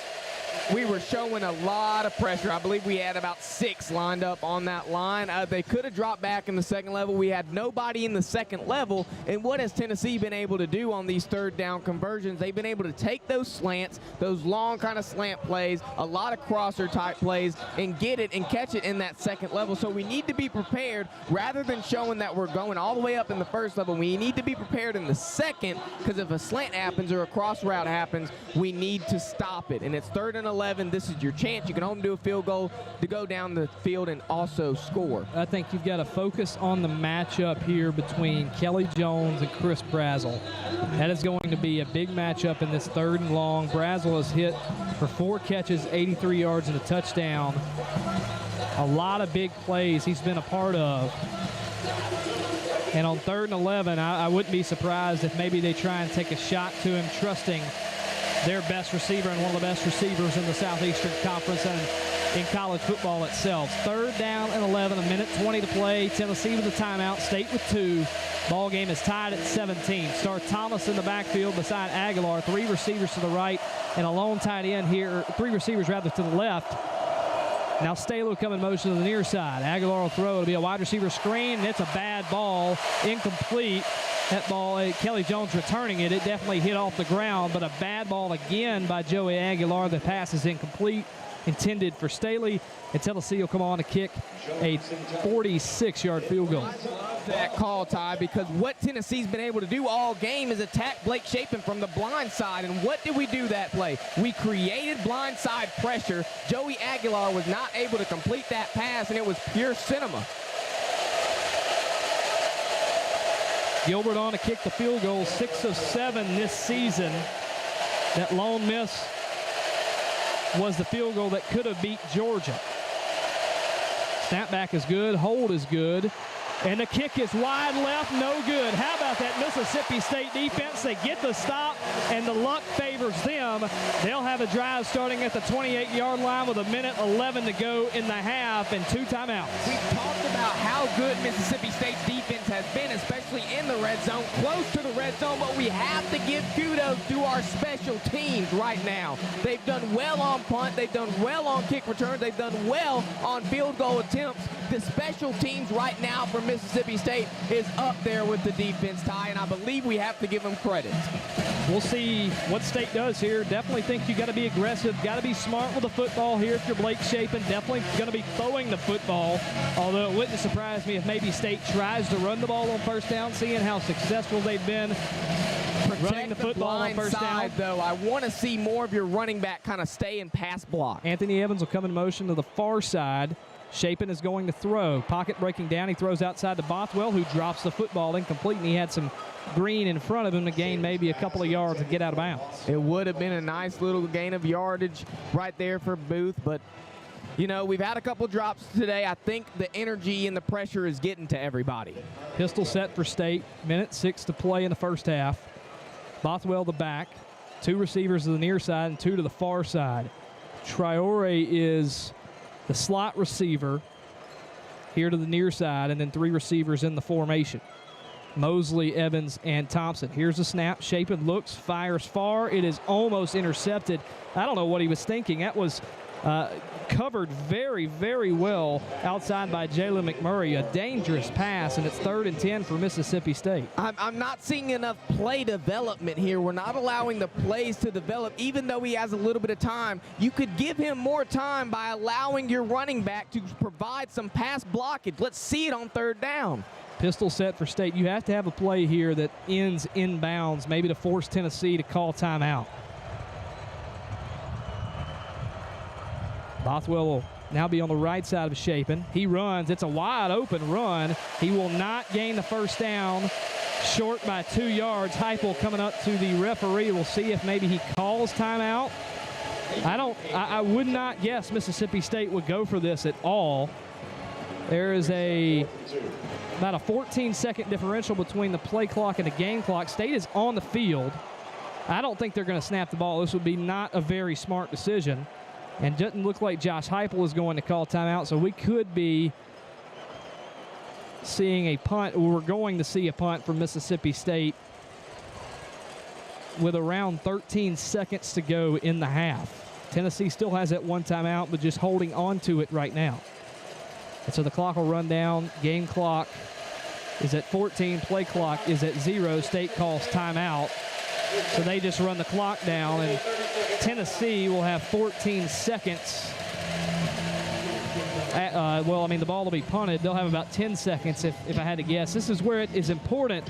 we were showing a lot of pressure. I believe we had about 6 lined up on that line. They could have dropped back in the second level. We had nobody in the second level. And what has Tennessee been able to do on these 3rd down conversions? They've been able to take those slants, those long kind of slant plays, a lot of crosser type plays, and get it and catch it in that second level. So we need to be prepared rather than showing that we're going all the way up in the first level. We need to be prepared in the second, because if a slant happens or a cross route happens, we need to stop it. And it's 3rd and 11. This is your chance. You can only do a field goal to go down the field and also score. I think you've got to focus on the matchup here between Kelly Jones and Chris Brazel. That is going to be a big matchup in this 3rd and long. Brazel has hit for 4 catches, 83 yards, and a touchdown. A lot of big plays he's been a part of. And on 3rd and 11, I wouldn't be surprised if maybe they try and take a shot to him, trusting their best receiver and one of the best receivers in the Southeastern Conference and in college football itself. 3rd down and 11, 1:20 to play. Tennessee with a timeout, State with 2. Ball game is tied at 17. Star Thomas in the backfield beside Aguilar. 3 receivers to the right and a lone tight end here. 3 receivers rather to the left. Now Staley will come in motion to the near side. Aguilar will throw. It'll be a wide receiver screen, and it's a bad ball, incomplete. That ball, Kelly Jones returning it. It definitely hit off the ground, but a bad ball again by Joey Aguilar. The pass is incomplete, intended for Staley. And Tennessee will come on to kick a 46-yard field goal. That call, Ty, because what Tennessee's been able to do all game is attack Blake Shapen from the blind side. And what did we do that play? We created blind side pressure. Joey Aguilar was not able to complete that pass, and it was pure cinema. Gilbert on to kick the field goal, 6 of 7 this season. That lone miss was the field goal that could have beat Georgia. Snapback is good, hold is good, and the kick is wide left, no good. How about that Mississippi State defense? They get the stop, and the luck favors them. They'll have a drive starting at the 28-yard line with 1:11 to go in the half and 2 timeouts. We've talked about how good Mississippi State's defense has been, especially in the red zone, close to the red zone, but we have to give kudos to our special teams right now. They've done well on punt, they've done well on kick returns, they've done well on field goal attempts. The special teams right now for Mississippi State is up there with the defense, Ty, and I believe we have to give them credit. We'll see what State does here. Definitely think you got to be aggressive, got to be smart with the football here if you're Blake Shapen. Definitely going to be throwing the football, although it wouldn't surprise me if maybe State tries to run the ball on first down, seeing how successful they've been running the football on first down. Though, I want to see more of your running back kind of stay and pass block. Anthony Evans will come in motion to the far side. Shapen is going to throw. Pocket breaking down. He throws outside to Bothwell, who drops the football incomplete, and he had some green in front of him to gain maybe a couple of yards and get out of bounds. It would have been a nice little gain of yardage right there for Booth, but you know, we've had a couple drops today. I think the energy and the pressure is getting to everybody. Pistol set for State. 1:06 to play in the first half. Bothwell the back. 2 receivers to the near side and 2 to the far side. Traore is the slot receiver here to the near side, and then 3 receivers in the formation. Mosley, Evans, and Thompson. Here's the snap. Shapen looks, fires far. It is almost intercepted. I don't know what he was thinking. That was Covered very, very well outside by Jalen McMurray. A dangerous pass, and it's 3rd and 10 for Mississippi State. I'm not seeing enough play development here. We're not allowing the plays to develop, even though he has a little bit of time. You could give him more time by allowing your running back to provide some pass blockage. Let's see it on 3rd down. Pistol set for State. You have to have a play here that ends inbounds, maybe to force Tennessee to call timeout. Bothwell will now be on the right side of Chapin. He runs. It's a wide open run. He will not gain the first down. Short by 2 yards. Heupel coming up to the referee. We'll see if maybe he calls timeout. I would not guess Mississippi State would go for this at all. There is about a 14-second differential between the play clock and the game clock. State is on the field. I don't think they're going to snap the ball. This would be not a very smart decision. And doesn't look like Josh Heupel is going to call timeout, so we could be seeing a punt. We're going to see a punt from Mississippi State with around 13 seconds to go in the half. Tennessee still has that 1 timeout, but just holding on to it right now. And so the clock will run down. Game clock is at 14. Play clock is at 0. State calls timeout. So they just run the clock down, and Tennessee will have 14 seconds. The ball will be punted. They'll have about 10 seconds if I had to guess. This is where it is important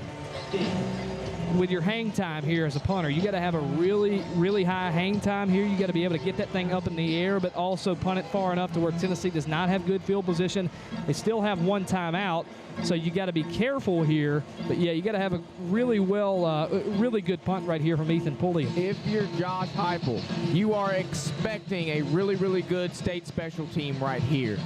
with your hang time here as a punter. You got to have a really, really high hang time here. You got to be able to get that thing up in the air, but also punt it far enough to where Tennessee does not have good field position. They still have 1 timeout, so you got to be careful here. But yeah, you got to have a really really good punt right here from Ethan Pulliam. If you're Josh Heupel, you are expecting a really, really good State special team right here.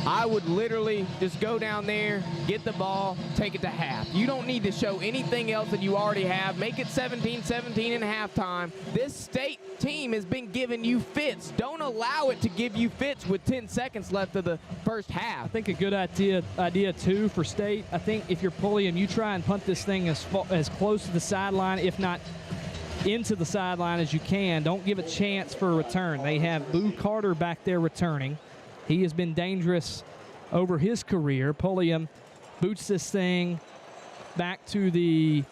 I would literally just go down there, get the ball, take it to half. You don't need to show anything else that you already have. Make it 17-17 in halftime. This State team has been giving you fits. Don't allow it to give you fits with 10 seconds left of the first half. I think a good idea too for State. I think if you're Pulliam, you try and punt this thing as close to the sideline, if not into the sideline as you can. Don't give a chance for a return. They have Boo Carter back there returning. He has been dangerous over his career. Pulliam boots this thing back to the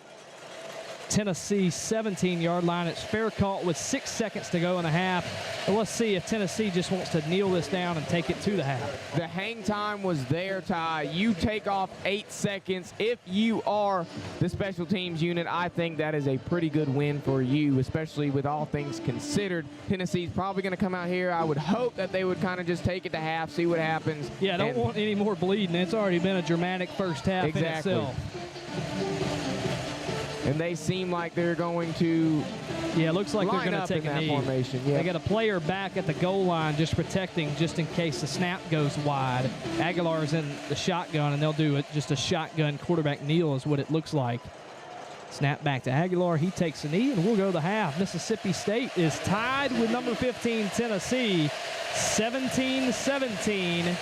Tennessee 17-yard line. It's fair caught with 6 seconds to go in the half. But let's see if Tennessee just wants to kneel this down and take it to the half. The hang time was there, Ty. You take off 8 seconds. If you are the special teams unit, I think that is a pretty good win for you, especially with all things considered. Tennessee's probably going to come out here. I would hope that they would kind of just take it to half, see what happens. Yeah, don't want any more bleeding. It's already been a dramatic first half in itself. And they seem like they're going to it looks like they're going to take a knee. Formation. Yeah. They got a player back at the goal line just protecting just in case the snap goes wide. Aguilar's in the shotgun, and they'll do it. Just a shotgun quarterback kneel is what it looks like. Snap back to Aguilar. He takes a knee, and we'll go to the half. Mississippi State is tied with number 15 Tennessee, 17-17.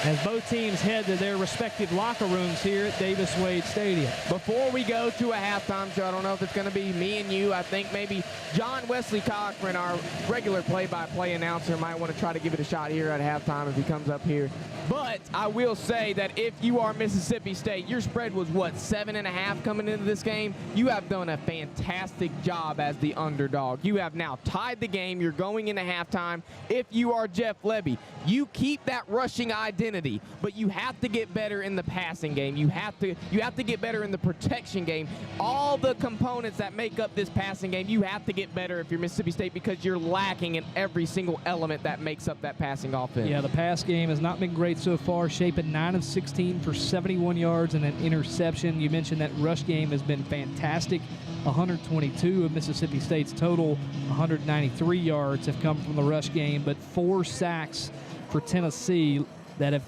As both teams head to their respective locker rooms here at Davis-Wade Stadium. Before we go to a halftime show, I don't know if it's going to be me and you. I think maybe John Wesley Cochran, our regular play-by-play announcer, might want to try to give it a shot here at halftime if he comes up here. But I will say that if you are Mississippi State, your spread was, 7.5 coming into this game? You have done a fantastic job as the underdog. You have now tied the game. You're going into halftime. If you are Jeff Lebby, you keep that rushing identity, but you have to get better in the passing game. You have to get better in the protection game. All the components that make up this passing game, you have to get better if you're Mississippi State, because you're lacking in every single element that makes up that passing offense. Yeah, the pass game has not been great so far. Chapin 9 of 16 for 71 yards and an interception. You mentioned that rush game has been fantastic. 122 of Mississippi State's total, 193 yards have come from the rush game, but 4 sacks for Tennessee that have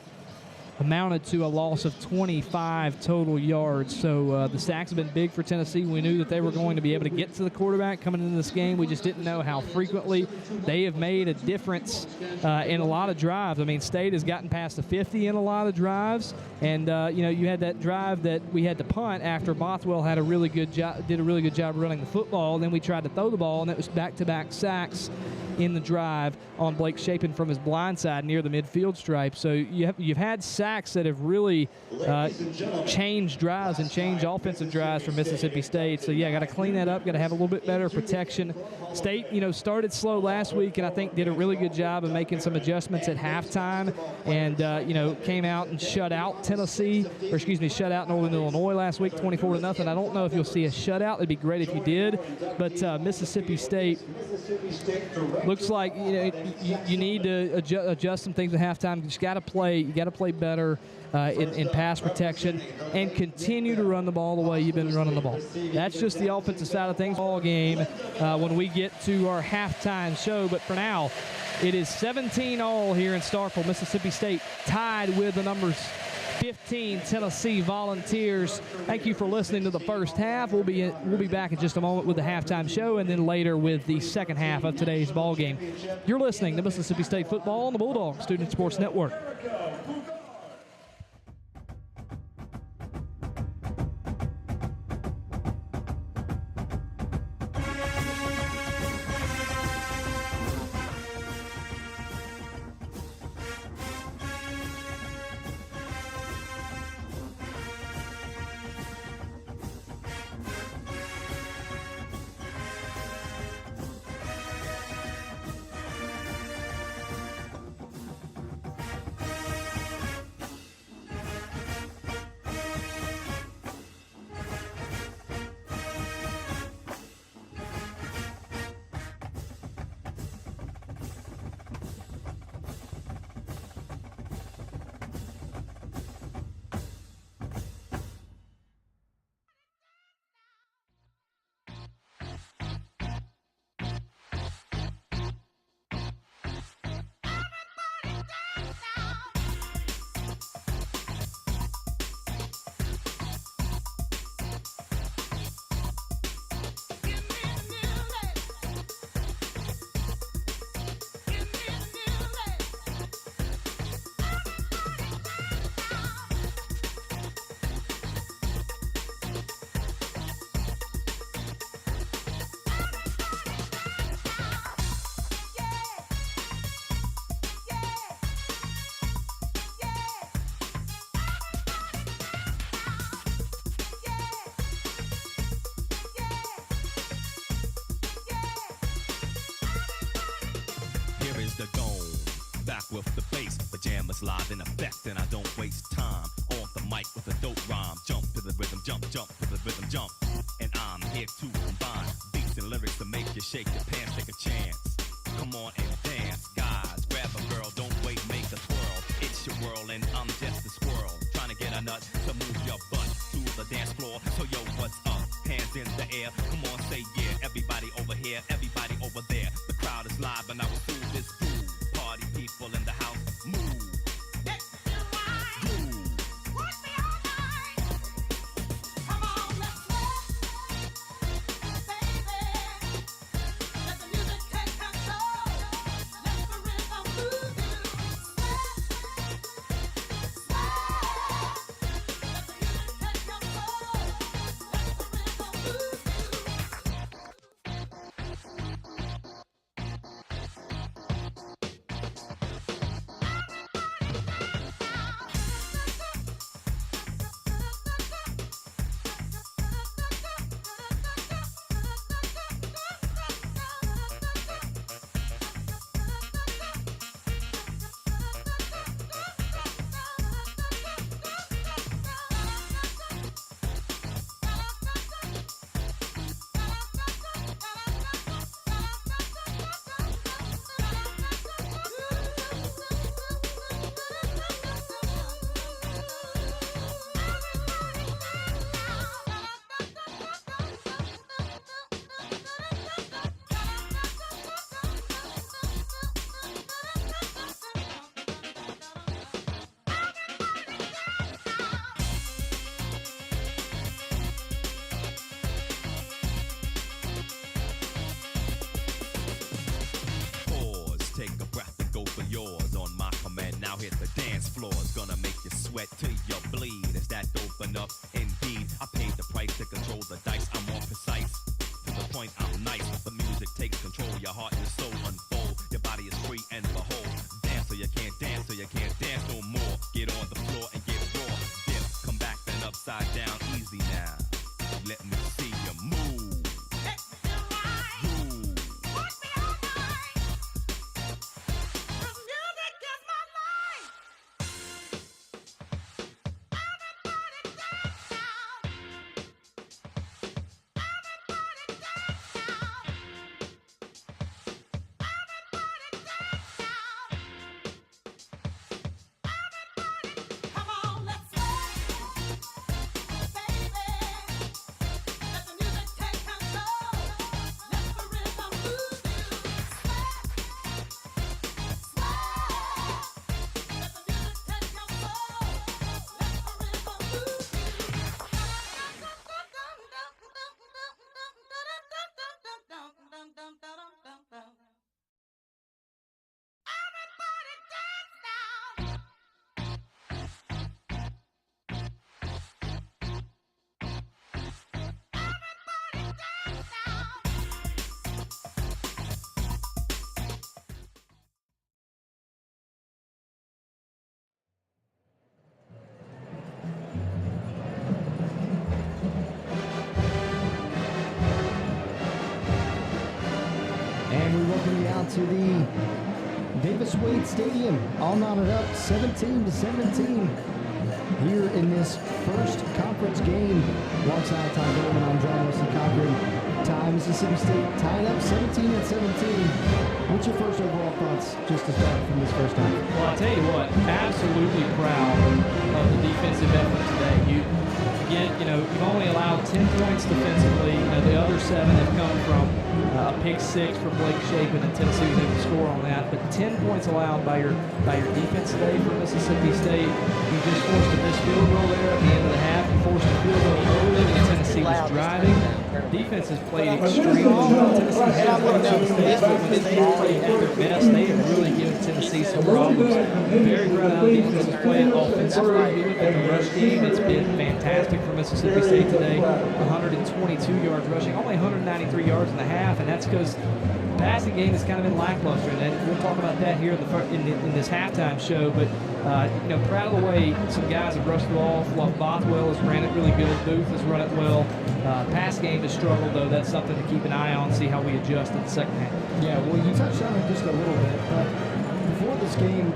amounted to a loss of 25 total yards. So the sacks have been big for Tennessee. We knew that they were going to be able to get to the quarterback coming into this game. We just didn't know how frequently. They have made a difference in a lot of drives. I mean, State has gotten past the 50 in a lot of drives. And, you had that drive that we had to punt after Bothwell had did a really good job running the football. And then we tried to throw the ball, and it was back-to-back sacks in the drive on Blake Shapen from his blind side near the midfield stripe. So you've had sacks that have really changed drives and changed offensive drives for Mississippi State. So, yeah, got to clean that up, got to have a little bit better protection. State, started slow last week and I think did a really good job of making some adjustments at halftime and, came out and shut out shut out Northern Illinois last week, 24-0. I don't know if you'll see a shutout. It'd be great if you did. But Mississippi State looks like you need to adjust some things at halftime. You got to play better in pass protection and continue to run the ball the way you've been running the ball. That's just the offensive side of things all game when we get to our halftime show. But for now, it is 17-all here in Starkville. Mississippi State tied with the numbers 15 Tennessee Volunteers. Thank you for listening to the first half. We'll be back in just a moment with the halftime show and then later with the second half of today's ball game. You're listening to Mississippi State football on the Bulldog Student Sports Network. With the bass, pajamas live in effect, and I don't waste time on the mic with a dope rhyme. Jump to the rhythm, jump to the rhythm, jump. And I'm here to combine beats and lyrics to make you shake your pants, take a chance. Come on and dance, guys. Grab a girl, don't wait, make a twirl. It's your world, and I'm just a squirrel trying to get a nut to move your butt to the dance floor. So yo, what's up? Hands in the air. Come on, say yeah. Everybody over here, everybody over there. The crowd is live, and I will do this fool. Party people in the house, move. Yours on my command. Now hit the dance floor. It's gonna make you sweat till you bleed. Is that dope enough? Indeed. I paid the price to control the dice. I'm more precise. To the point, I'm nice. The music takes control. Your heart and soul unfold. And we welcome you out to the Davis Wade Stadium, all knotted up 17-17 here in this first conference game. Alongside Ty Goldman, I'm John Wilson Cochran. Ty, Mississippi State tied up 17-17. What's your first overall thoughts just to start from this first half? Well, I'll tell you what, absolutely proud of the defensive effort today. You've only allowed 10 points defensively. The other 7 have come from a pick 6 from Blake Shapen, and Tennessee was able to score on that. But 10 points allowed by your defense today for Mississippi State. You just forced a missed field goal there at the end of the half. You forced a field goal early when Tennessee was driving. Defense has played extremely well. Tennessee has played some mistakes, but when they play at their best, they have really given Tennessee some problems. Very proud of how the defense has played offensively. You look at the rush game, it's been fantastic for Mississippi State today. 122 yards rushing, only 193 yards in the half, and that's because the passing game has kind of been lackluster. And we'll talk about that here in this halftime show. But proud of the way some guys have rushed the ball. Fluff Bothwell has ran it really good. Booth has run it well. Pass game has struggled, though. That's something to keep an eye on, see how we adjust in the second half. Yeah, well, you touched on it just a little bit, but before this game,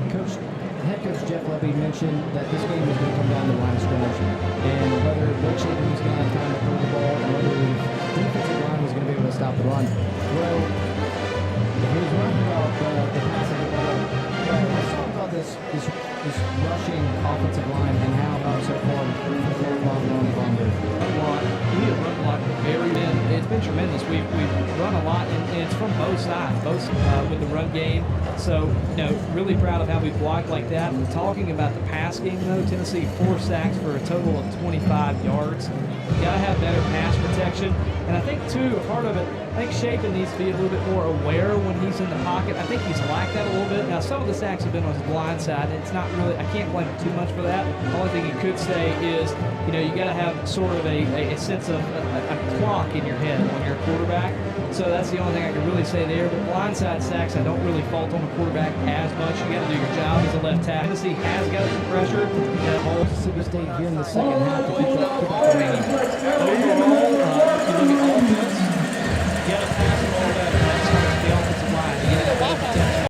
head coach Jeff Levy mentioned that this game was going to come down to line of scrimmage, and whether Blake Shapen was going to have time to throw the ball, and whether the defensive line was going to be able to stop the run. Well, he was running about the passing. Let's talk about this rushing offensive line and how so far We have run block very good. It's been tremendous. We've run a lot, and it's from both sides, both with the run game. So, really proud of how we blocked like that. And talking about the pass game, though, Tennessee 4 sacks for a total of 25 yards. You got to have better pass protection. And I think, too, a part of it, I think Shapen needs to be a little bit more aware when he's in the pocket. I think he's lacked that a little bit. Now, some of the sacks have been on his blind side, and it's not really, I can't blame him too much for that. The only thing you could say is, you got to have sort of a sense of a clock in your head when you're a quarterback. So that's the only thing I can really say there. But blindside sacks, I don't really fault on the quarterback as much. You got to do your job as a left tackle. Tennessee has got some pressure. Mississippi State here in the second half to pick up